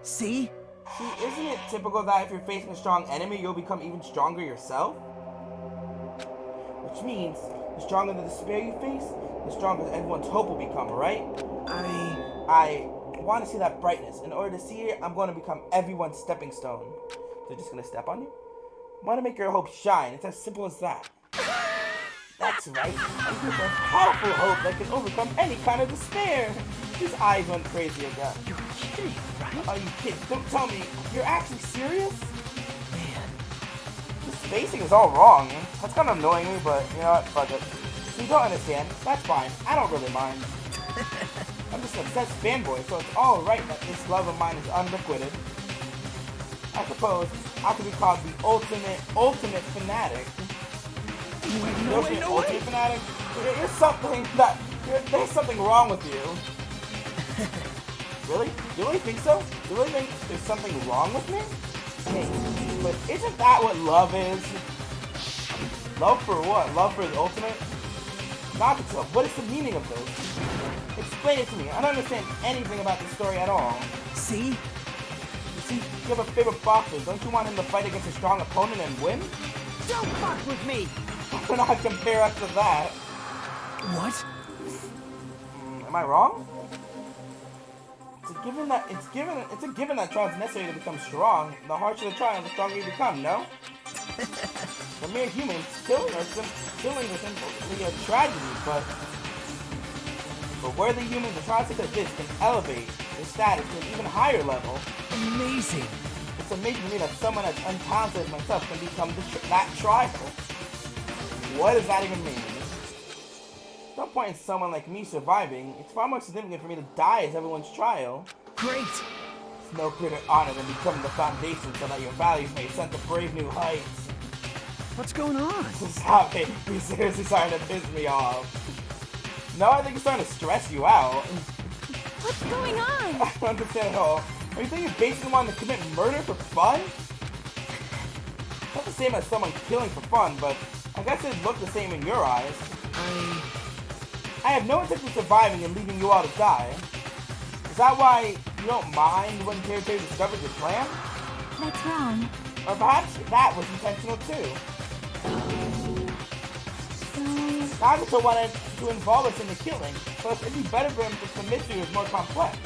See? See, isn't it typical that if you're facing a strong enemy, you'll become even stronger yourself? Which means, the stronger the despair you face, the stronger everyone's hope will become, right? I want to see that brightness. In order to see it, I'm going to become everyone's stepping stone. They're just going to step on you? I want to make your hope shine. It's as simple as that. That's right. I'm here for a powerful hope that can overcome any kind of despair. His eyes went crazy again. You're kidding, right? Are you kidding? Don't tell me. You're actually serious? Man. The spacing is all wrong. That's kind of annoying me, but you know what? Fuck it. So you don't understand. That's fine. I don't really mind. I'm just an obsessed fanboy, so it's alright that this love of mine is unrequited. I suppose I could be called the ultimate fanatic. No way. Ultimate fanatic? There's something wrong with you. Really? You really think so? You really think there's something wrong with me? Hey, but isn't that what love is? Love for what? Love for the ultimate? Nagito, what is the meaning of this? Explain it to me. I don't understand anything about this story at all. See? You see, you have a favorite boxer. Don't you want him to fight against a strong opponent and win? Don't fuck with me! We're not compare us to that. What? Am I wrong? It's a given that trials necessary to become strong. The harsher the trial, the stronger you become, no? For mere humans, killing is simply a tragedy, but for worthy humans, the trials such as this can elevate their status to an even higher level. Amazing. It's amazing to me that someone as untalented as myself can become that trial. What does that even mean? No point in someone like me surviving. It's far more significant for me to die as everyone's trial. Great! It's no greater honor than becoming the foundation so that your values may ascend to brave new heights. What's going on? Stop it. You're seriously starting to piss me off. No, I think it's starting to stress you out. What's going on? I don't understand at all. Are you thinking you're basically wanting to commit murder for fun? Not the same as someone killing for fun, but I guess it'd look the same in your eyes. I have no intention of surviving and leaving you all to die. Is that why you don't mind when Terry discovered your plan? That's wrong. Or perhaps that was intentional too. Nagato wanted to involve us in the killing, so it'd be better for him if the mystery was more complex.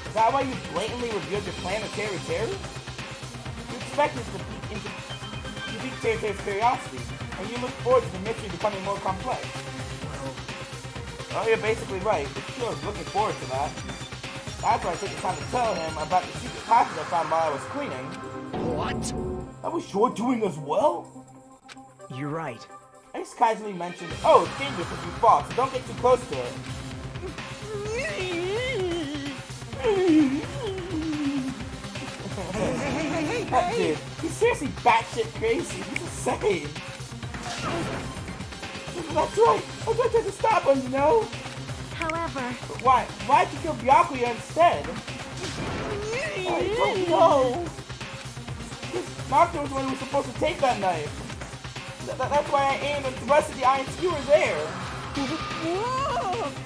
Is that why you blatantly revealed your plan of Teru Teru? You expected to pique Teru Teru's curiosity, and you look forward to the mystery becoming more complex. Well, you're basically right, but sure, I was looking forward to that. That's why I took the time to tell him about the secret passage I found while I was cleaning. What? That was your doing as well? You're right. I just casually mentioned, oh, it's dangerous if you fall, so don't get too close to it. That dude, he's seriously batshit crazy. He's insane. That's right. I was trying to stop him, you know? However... But why? Why'd you kill Byakuya instead? I don't know. Nagato was the one who was supposed to take that knife. That's why I aimed and thrusted the iron skewer there.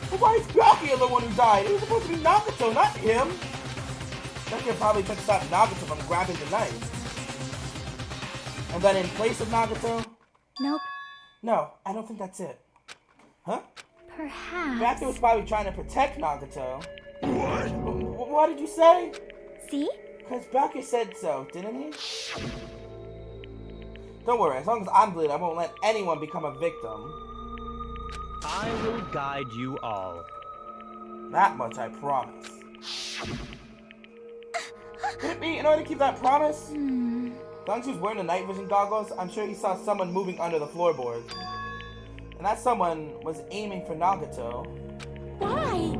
But why is Byakuya the one who died? It was supposed to be Nagato, not him. Byakuya probably tried to stop Nagato from grabbing the knife. And then in place of Nagato? Nope. No, I don't think that's it. Huh? Perhaps... Byakuya was probably trying to protect Nagato. What? What did you say? See? Because Byakuya said so, didn't he? Don't worry, as long as I'm bleeding, I won't let anyone become a victim. I will guide you all. That much I promise. Could it be in order to keep that promise? As long as he was wearing the night vision goggles, I'm sure he saw someone moving under the floorboards. And that someone was aiming for Nagato. Why?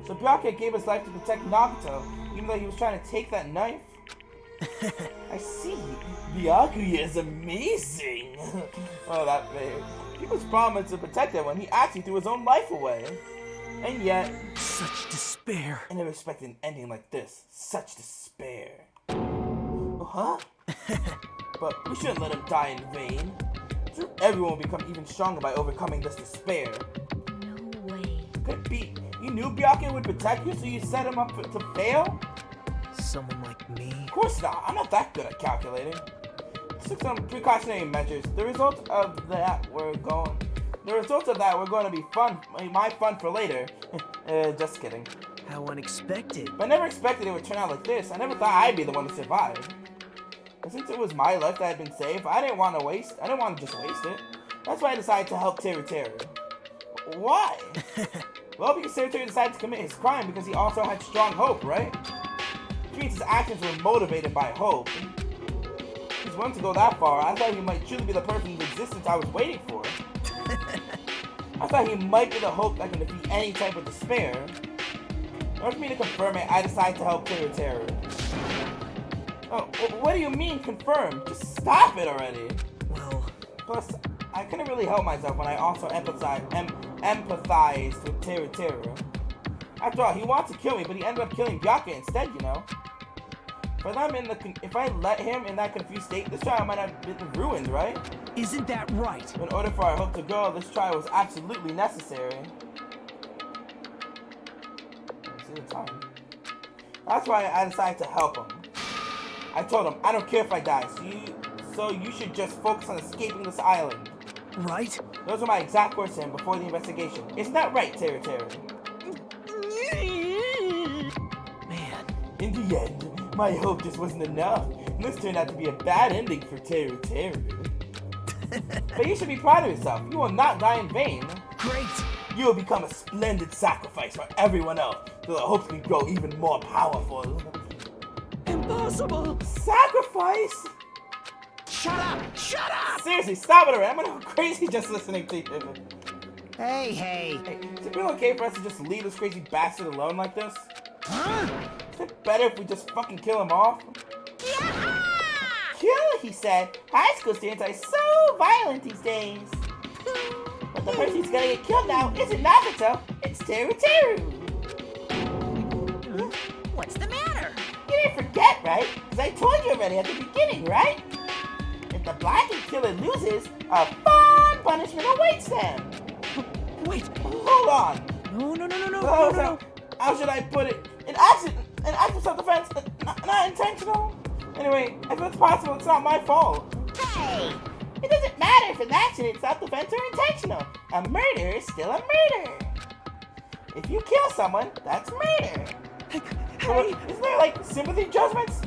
So Byakuya gave his life to protect Nagato, even though he was trying to take that knife? I see. Byakuya is amazing. Oh, that thing. He was promised to protect him when he actually threw his own life away. And yet... Such despair. I never expected an ending like this. Such despair. Huh? But we shouldn't let him die in vain. Sure, everyone will become even stronger by overcoming this despair. No way. Could it be you knew Byakuya would protect you, so you set him up to fail? Someone like me? Of course not. I'm not that good at calculating. Took some precautionary measures. The result of that we're going to be fun. My fun for later. Just kidding. How unexpected. But I never expected it would turn out like this. I never thought I'd be the one to survive. And since it was my life that had been saved, I didn't want to just waste it. That's why I decided to help Teru Teru. Why? Well, because Teru Teru decided to commit his crime because he also had strong hope, right? Which means his actions were motivated by hope. He's willing to go that far. I thought he might truly be the person whose existence I was waiting for. I thought he might be the hope that can defeat any type of despair. In order for me to confirm it, I decided to help Teru Teru. Oh, what do you mean, confirm? Just stop it already. Well... Plus, I couldn't really help myself when I also empathized with Teru Teru. After all, he wanted to kill me, but he ended up killing Byakuya instead, you know? If I let him in that confused state, this trial might have been ruined, right? Isn't that right? In order for our hope to grow, this trial was absolutely necessary. See the time. That's why I decided to help him. I told him, I don't care if I die, so you should just focus on escaping this island. Right? Those were my exact words to him before the investigation. Isn't that right, Teru Teru? Man. In the end, my hope just wasn't enough. And this turned out to be a bad ending for Teru Teru. But you should be proud of yourself. You will not die in vain. Great. You will become a splendid sacrifice for everyone else, so the hopes can grow even more powerful. Impossible! Sacrifice? Shut up! Shut up! Seriously, stop it already. I'm gonna go crazy just listening to you. Hey. Hey, is it really okay for us to just leave this crazy bastard alone like this? Huh? Is it better if we just fucking kill him off? Yeah! Kill, he said. High school students are so violent these days. But the person who's gonna get killed now isn't Nagato, it's Teru Teru. What's the matter? You didn't forget, right? Because I told you already at the beginning, right? If the blackened killer loses, a fun punishment awaits them. Wait. Hold on. No. How should I put it? An act of self-defense, not intentional. Anyway, if it's possible, it's not my fault. Hey! It doesn't matter if an accident, self-defense, or intentional. A murder is still a murder. If you kill someone, that's murder. Hey! Isn't there like sympathy judgments?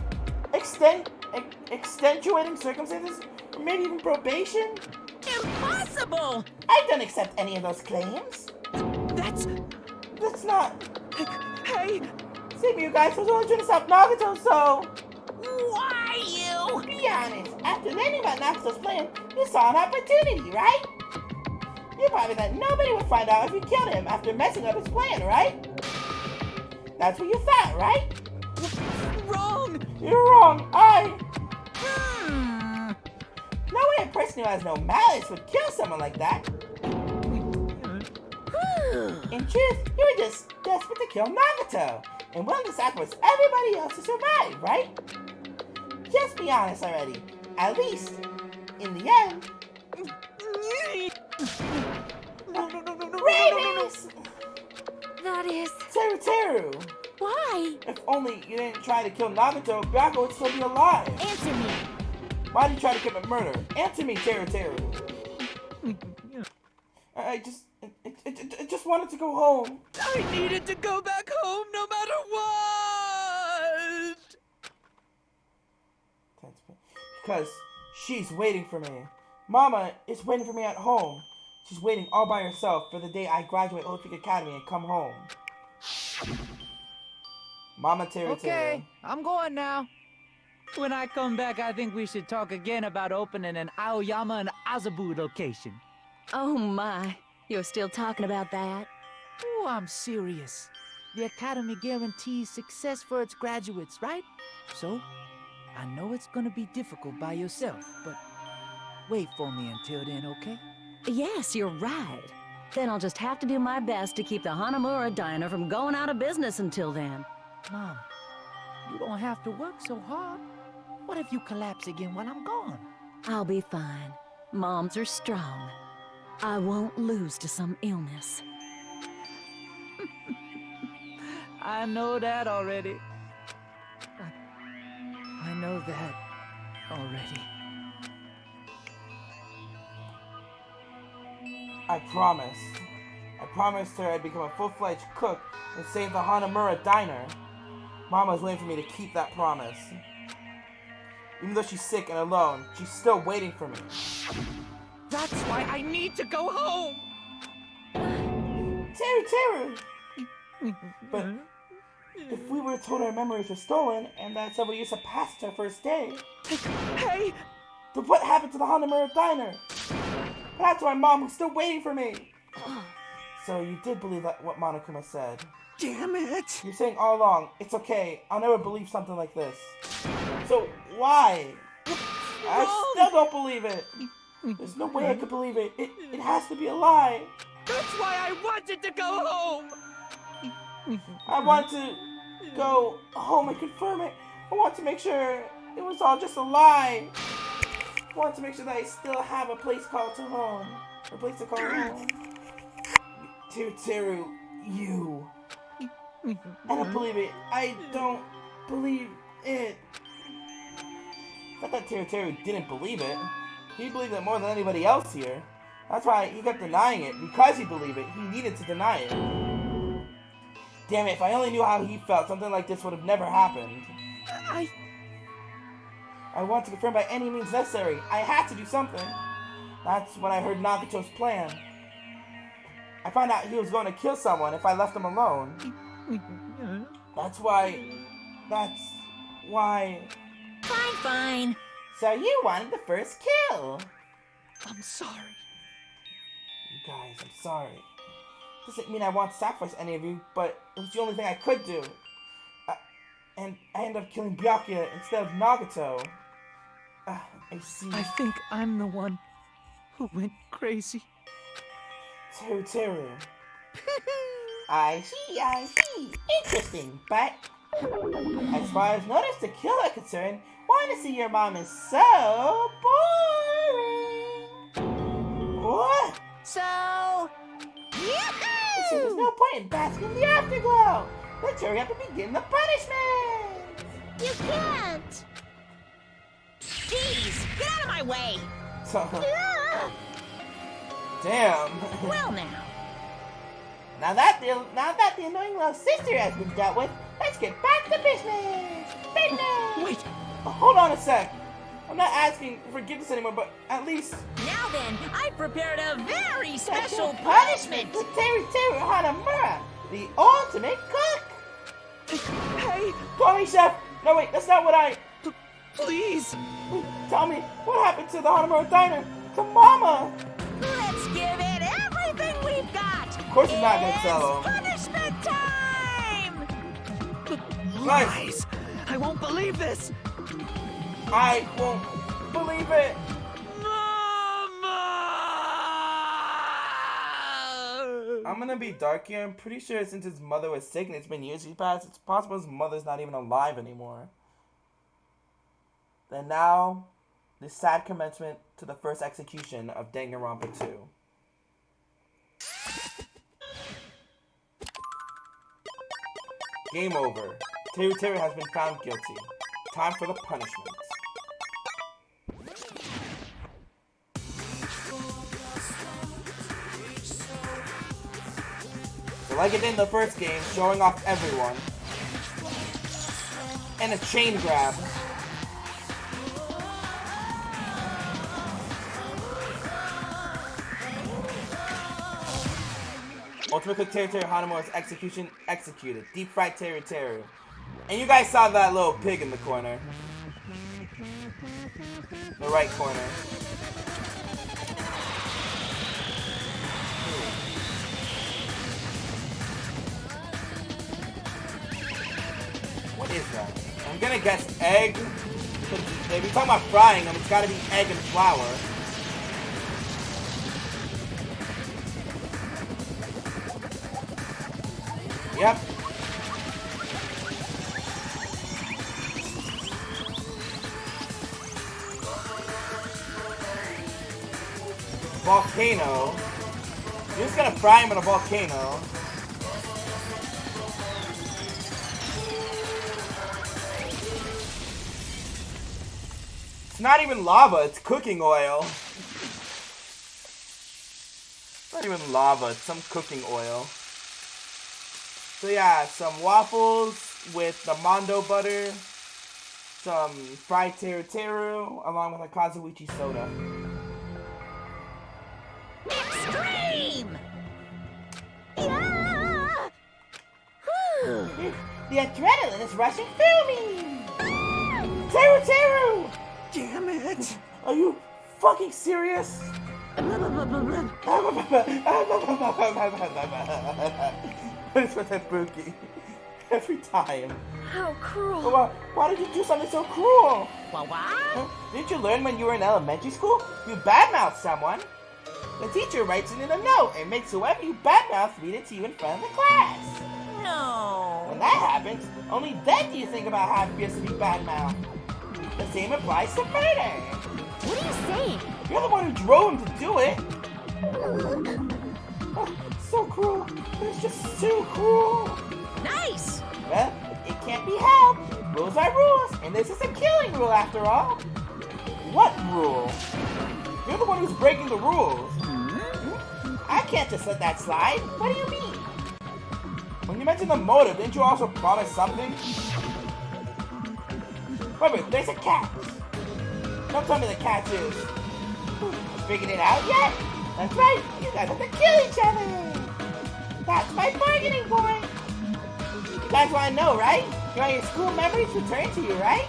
Extenuating circumstances? Or maybe even probation? Impossible! I don't accept any of those claims. That's not... Hey! Same you guys, I was only trying to stop Nagato, so... Why you? Be honest, after learning about Nagato's plan, you saw an opportunity, right? You probably thought nobody would find out if you killed him after messing up his plan, right? That's what you thought, right? Wrong! You're wrong. No way a person who has no malice would kill someone like that. In truth, you were just desperate to kill Nagato and willing to sacrifice everybody else to survive, right? Just be honest already. At least, in the end. No. Raiders! That is... Teru! Why? If only you didn't try to kill Nagato, Byakuya would still be alive. Answer me. Why did you try to commit murder? Answer me, Teru. I just wanted to go home. I needed to go back home no matter what! Because she's waiting for me. Mama is waiting for me at home. She's waiting all by herself for the day I graduate Old Peak Academy and come home. Mama Teru. Okay, I'm going now. When I come back, I think we should talk again about opening an Aoyama and Azabu location. Oh my, you're still talking about that? Oh, I'm serious. The Academy guarantees success for its graduates, right? So, I know it's gonna be difficult by yourself, but wait for me until then, okay? Yes, you're right. Then I'll just have to do my best to keep the Hanamura Diner from going out of business until then. Mom, you don't have to work so hard. What if you collapse again while I'm gone? I'll be fine. Moms are strong. I won't lose to some illness. I know that already. I know that already. I promised her I'd become a full-fledged cook and save the Hanamura Diner. Mama's waiting for me to keep that promise. Even though she's sick and alone, she's still waiting for me. That's why I need to go home! Teru! But if we were told our memories were stolen and that several years have passed our first day... Hey! Then what happened to the Hanamura Diner? What happened to my mom who's still waiting for me? So you did believe that what Monokuma said. Damn it! You're saying all along, it's okay, I'll never believe something like this. So why? I still don't believe it. There's no way I could believe it. It has to be a lie. That's why I wanted to go home! I wanted to go home and confirm it. I want to make sure it was all just a lie. I want to make sure that I still have a place called to home. A place to call home. Teru, you. I don't believe it. I don't believe it. I thought Teru didn't believe it. He believed it more than anybody else here. That's why he kept denying it. Because he believed it, he needed to deny it. Damn it, if I only knew how he felt, something like this would have never happened. I want to confirm by any means necessary. I had to do something. That's when I heard Nagato's plan. I found out he was going to kill someone if I left him alone. That's why... Fine. So you wanted the first kill. I'm sorry. You guys, I'm sorry. Doesn't mean I want to sacrifice any of you, but it was the only thing I could do. And I ended up killing Byakuya instead of Nagato. I see. I think I'm the one who went crazy. Teru. I see. Interesting, but as far as notice to kill are concerned, want to see your mom is so boring. What? So... So there's no point in basking in the afterglow. Let's hurry up and begin the punishment. You can't. Jeez, get out of my way! Damn. Well now. Now that the annoying little sister has been dealt with, let's get back to business! Business! Wait! Hold on a sec. I'm not asking for forgiveness anymore, but at least... Now then, I prepared a very special punishment for Teru Hanamura, the ultimate cook! Hey! Call me, Chef! No, wait, that's not what I... Please! Tell me, what happened to the Hanamura Diner? To Mama! Let's give it everything we've got! Of course he's not gonna tell him. Punishment time! Lies! I won't believe this! I won't believe it! Mama! I'm gonna be dark here. I'm pretty sure since his mother was sick and it's been years passed, it's possible his mother's not even alive anymore. Then now, the sad commencement to the first execution of Danganronpa 2. Game over. Teru has been found guilty. Time for the punishment. So like it did in the first game, showing off everyone. And a chain grab. Ultimate Cook Teru Hanamura's execution executed. Deep fried Teru. And you guys saw that little pig in the corner. The right corner. What is that? I'm gonna guess egg. If you're talking about frying them, it's gotta be egg and flour. Yep. Volcano. You're just gonna fry him in a volcano. It's not even lava, it's cooking oil. It's not even lava, it's some cooking oil. So yeah, some waffles with the Mondo butter, some fried teru, along with a Kazuichi soda. Extreme! Yeah! The adrenaline is rushing through me! Teru! Damn it! Are you fucking serious? It's with that Buki. Every time. How cruel. Why did you do something so cruel? What? Huh? Didn't you learn when you were in elementary school? You badmouth someone. The teacher writes it in a note and makes whoever you badmouth read it to you in front of the class. No. When that happens, only then do you think about how it feels to be badmouthed. The same applies to murder. What are you saying? You're the one who drove him to do it. Oh, so cruel. It's just too cruel. Nice. Well, it can't be helped. Rules are rules, and this is a killing rule after all. What rule? You're the one who's breaking the rules. I can't just let that slide. What do you mean? When you mentioned the motive, didn't you also promise something? Wait, there's a cat. Don't tell me the cat is figuring it out yet. That's right, you guys have to kill each other. That's my bargaining point. You guys want to know, right? You want your school memories returned to you, right?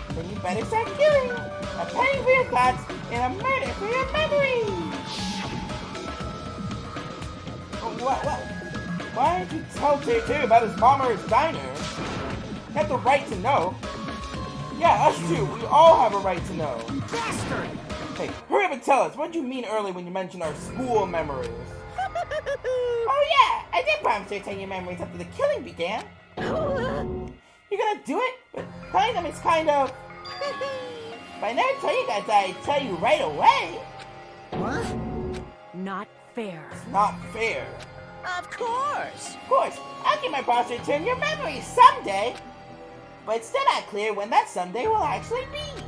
Then you better start killing. A penny for your thoughts and a murder for your memories. What? Why didn't you tell Teru about his mom or his diner? You have the right to know. Yeah, us too. We all have a right to know. Bastard! Hey, hurry up and tell us. What did you mean earlier when you mentioned our school memories? Oh yeah, I did promise to retain your memories after the killing began. You're gonna do it? But telling them it's kind of... But I never tell you guys that I'd tell you right away. What? Not fair. It's not fair. Of course. Of course. I'll get my boss to return your memories someday. But it's still not clear when that someday will actually be.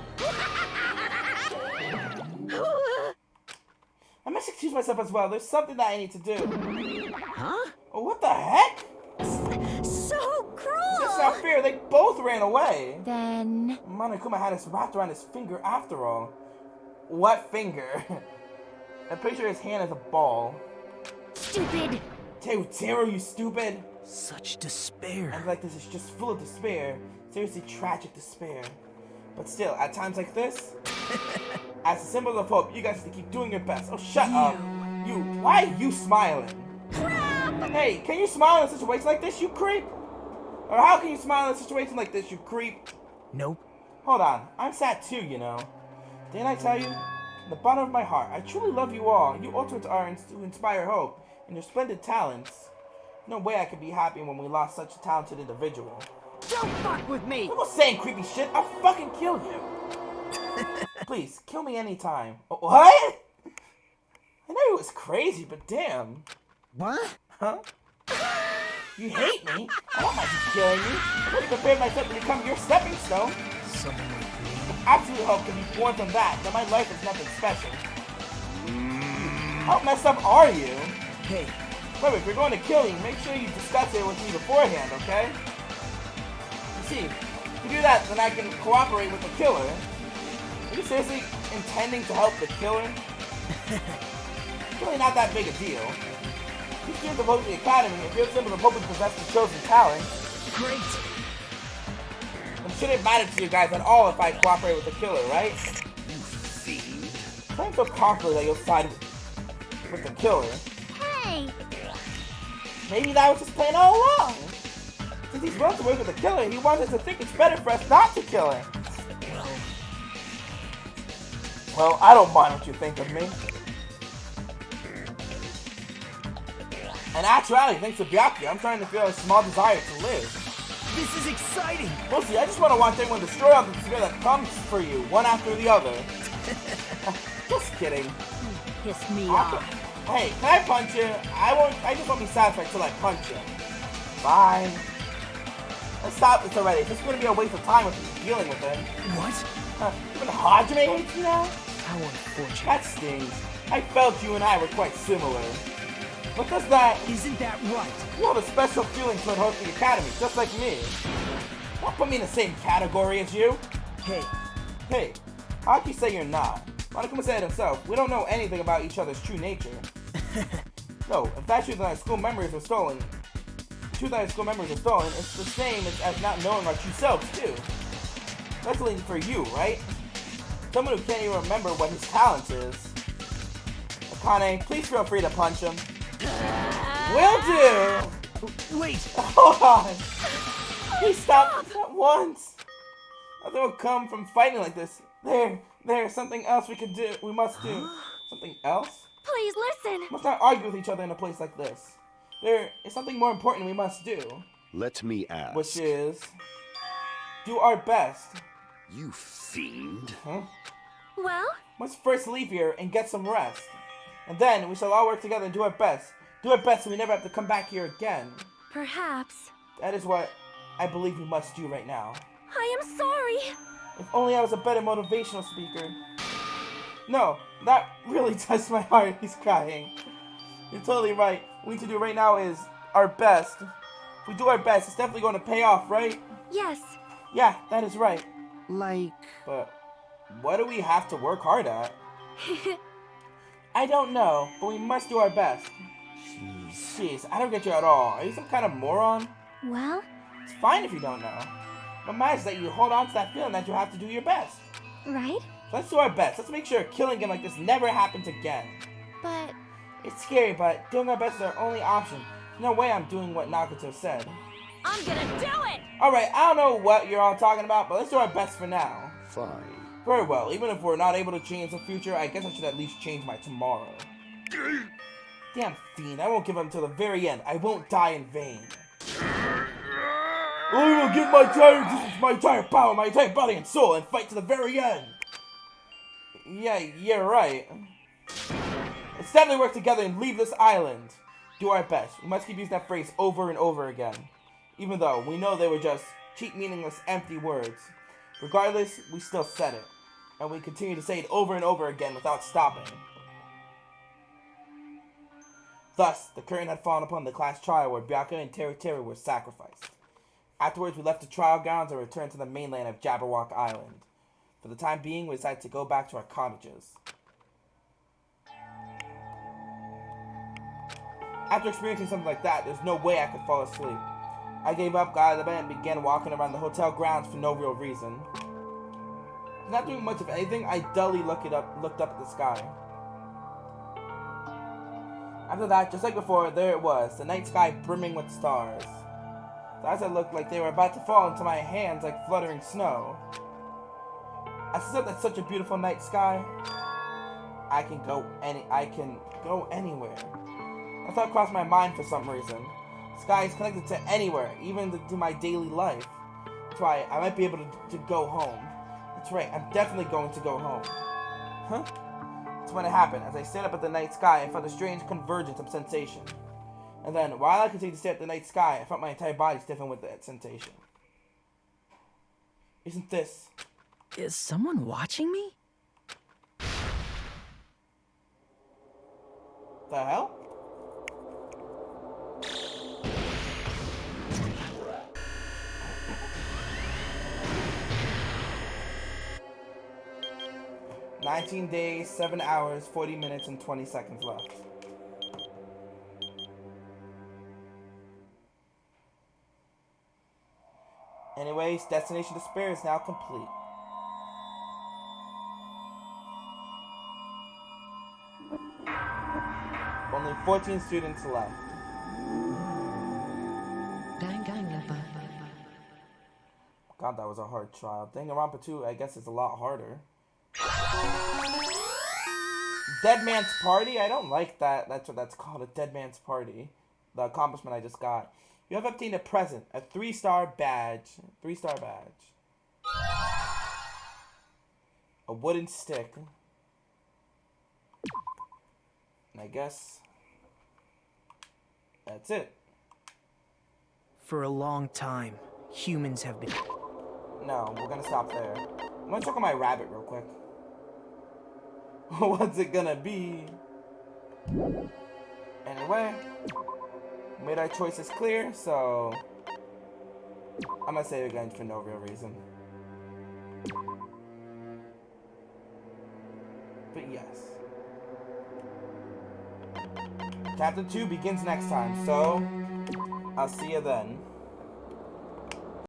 excuse myself as well. There's something that I need to do. Huh? Oh, what the heck? So cruel! That's not fair. They both ran away. Then... Monokuma had us wrapped around his finger after all. What finger? I'm pretty sure his hand is a ball. Stupid! Teru, you stupid! Such despair. And like this is just full of despair. Seriously tragic despair. But still, at times like this, as a symbol of hope, you guys have to keep doing your best. Oh, shut up. You, why are you smiling? Crap! Hey, can you smile in a situation like this, you creep? Or how can you smile in a situation like this, you creep? Nope. Hold on, I'm sad too, you know. Didn't I tell you? From the bottom of my heart, I truly love you all. You ultimates are to inspire hope, and your splendid talents. No way I could be happy when we lost such a talented individual. Don't fuck with me! Don't go saying creepy shit, I'll fucking kill you. Please, kill me anytime. What? I know it was crazy, but damn. What? Huh? You hate me? I don't mind you killing me. I've already prepared myself to become your stepping stone. Someone like me. Absolute hope can be born from that, but my life is nothing special. How messed up are you? Hey. Wait, if you're going to kill me, make sure you discuss it with me beforehand, okay? You see, if you do that, then I can cooperate with the killer. Are you seriously intending to help the killer? It's really not that big a deal. You students of Hope the Academy, if you're simply hoping to possess the chosen talent, Great. then shouldn't matter to you guys at all if I cooperate with the killer, right? You fiend. I'm so confident that you'll side with the killer. Hey! Maybe that was his plan all along. Since he's willing to work with the killer, he wants us to think it's better for us not to kill him. Well, I don't mind what you think of me. In actuality, thanks to Byakuya, I'm starting to feel a small desire to live. This is exciting. Mostly, I just want to watch everyone destroy all the despair that comes for you, one after the other. Just kidding. Piss me off. Hey, can I punch you? I just won't be satisfied till I punch you. Fine. Let's stop this already. This is going to be a waste of time with dealing with him. What? Even Hajime hates you now? How unfortunate. That stings. I felt you and I were quite similar. But does that... Isn't that right? You have a special feeling toward Hope the Academy, just like me. Don't put me in the same category as you. Hey. Hey, how can you say you're not? Monokuma said it himself. We don't know anything about each other's true nature. No, if that truth that our school memories were stolen, it's the same as not knowing our true selves, too. Especially for you, right? Someone who can't even remember what his talent is. Akane, please feel free to punch him. Will do! Wait! Hold on! Please stop at once! Nothing will come from fighting like this. There's something else we must do. Something else? Please listen! We must not argue with each other in a place like this. There is something more important we must do. Let me ask. Which is... do our best. You fiend. Huh? Well? Let's first leave here and get some rest. And then we shall all work together and do our best. Do our best so we never have to come back here again. Perhaps. That is what I believe we must do right now. I am sorry. If only I was a better motivational speaker. No, that really touched my heart. He's crying. You're totally right. What we need to do right now is our best. If we do our best, it's definitely going to pay off, right? Yes. Yeah, that is right. Like... But what do we have to work hard at? I don't know, but we must do our best. Jeez, I don't get you at all. Are you some kind of moron? Well? It's fine if you don't know. What matters is that you hold on to that feeling that you have to do your best. Right? So let's do our best. Let's make sure killing him like this never happens again. But... It's scary, but doing our best is our only option. There's no way I'm doing what Nagato said. I'm gonna do it! Alright, I don't know what you're all talking about, but let's do our best for now. Fine. Very well. Even if we're not able to change the future, I guess I should at least change my tomorrow. Damn fiend, I won't give up until the very end. I won't die in vain. I will give my entire power, my entire body and soul, and fight to the very end. Yeah, right. Let's definitely work together and leave this island. Do our best. We must keep using that phrase over and over again. Even though we know they were just cheap, meaningless, empty words. Regardless, we still said it. And we continue to say it over and over again without stopping. Thus, the curtain had fallen upon the class trial where Byakuya and Teru were sacrificed. Afterwards, we left the trial grounds and returned to the mainland of Jabberwock Island. For the time being, we decided to go back to our cottages. After experiencing something like that, there's no way I could fall asleep. I gave up, got out of bed, and began walking around the hotel grounds for no real reason. Not doing much of anything, I dully looked up at the sky. After that, just like before, there it was, the night sky brimming with stars. The eyes that looked like they were about to fall into my hands like fluttering snow. I said that's such a beautiful night sky. I can go anywhere. A thought crossed my mind for some reason. Sky is connected to anywhere, even to my daily life. That's why I might be able to go home. That's right, I'm definitely going to go home. Huh? That's when it happened. As I stared up at the night sky, I felt a strange convergence of sensation. And then, while I continued to stare at the night sky, I felt my entire body stiffen with that sensation. Isn't this... Is someone watching me? The hell? "19 days, 7 hours, 40 minutes, and 20 seconds left." Anyways, Destination Despair is now complete. Only 14 students left. Danganronpa. God, that was a hard trial. Danganronpa 2, I guess, is a lot harder. Dead Man's Party? I don't like that. That's what that's called, a Dead Man's Party. The accomplishment I just got. You have obtained a present, a 3-star badge. 3-star badge. A wooden stick. And I guess that's it. For a long time, humans have been... No, we're gonna stop there. I'm gonna check on my rabbit real quick. What's it gonna be? Anyway, made our choices clear, so I'm gonna save again for no real reason. But yes. Chapter 2 begins next time, so I'll see you then.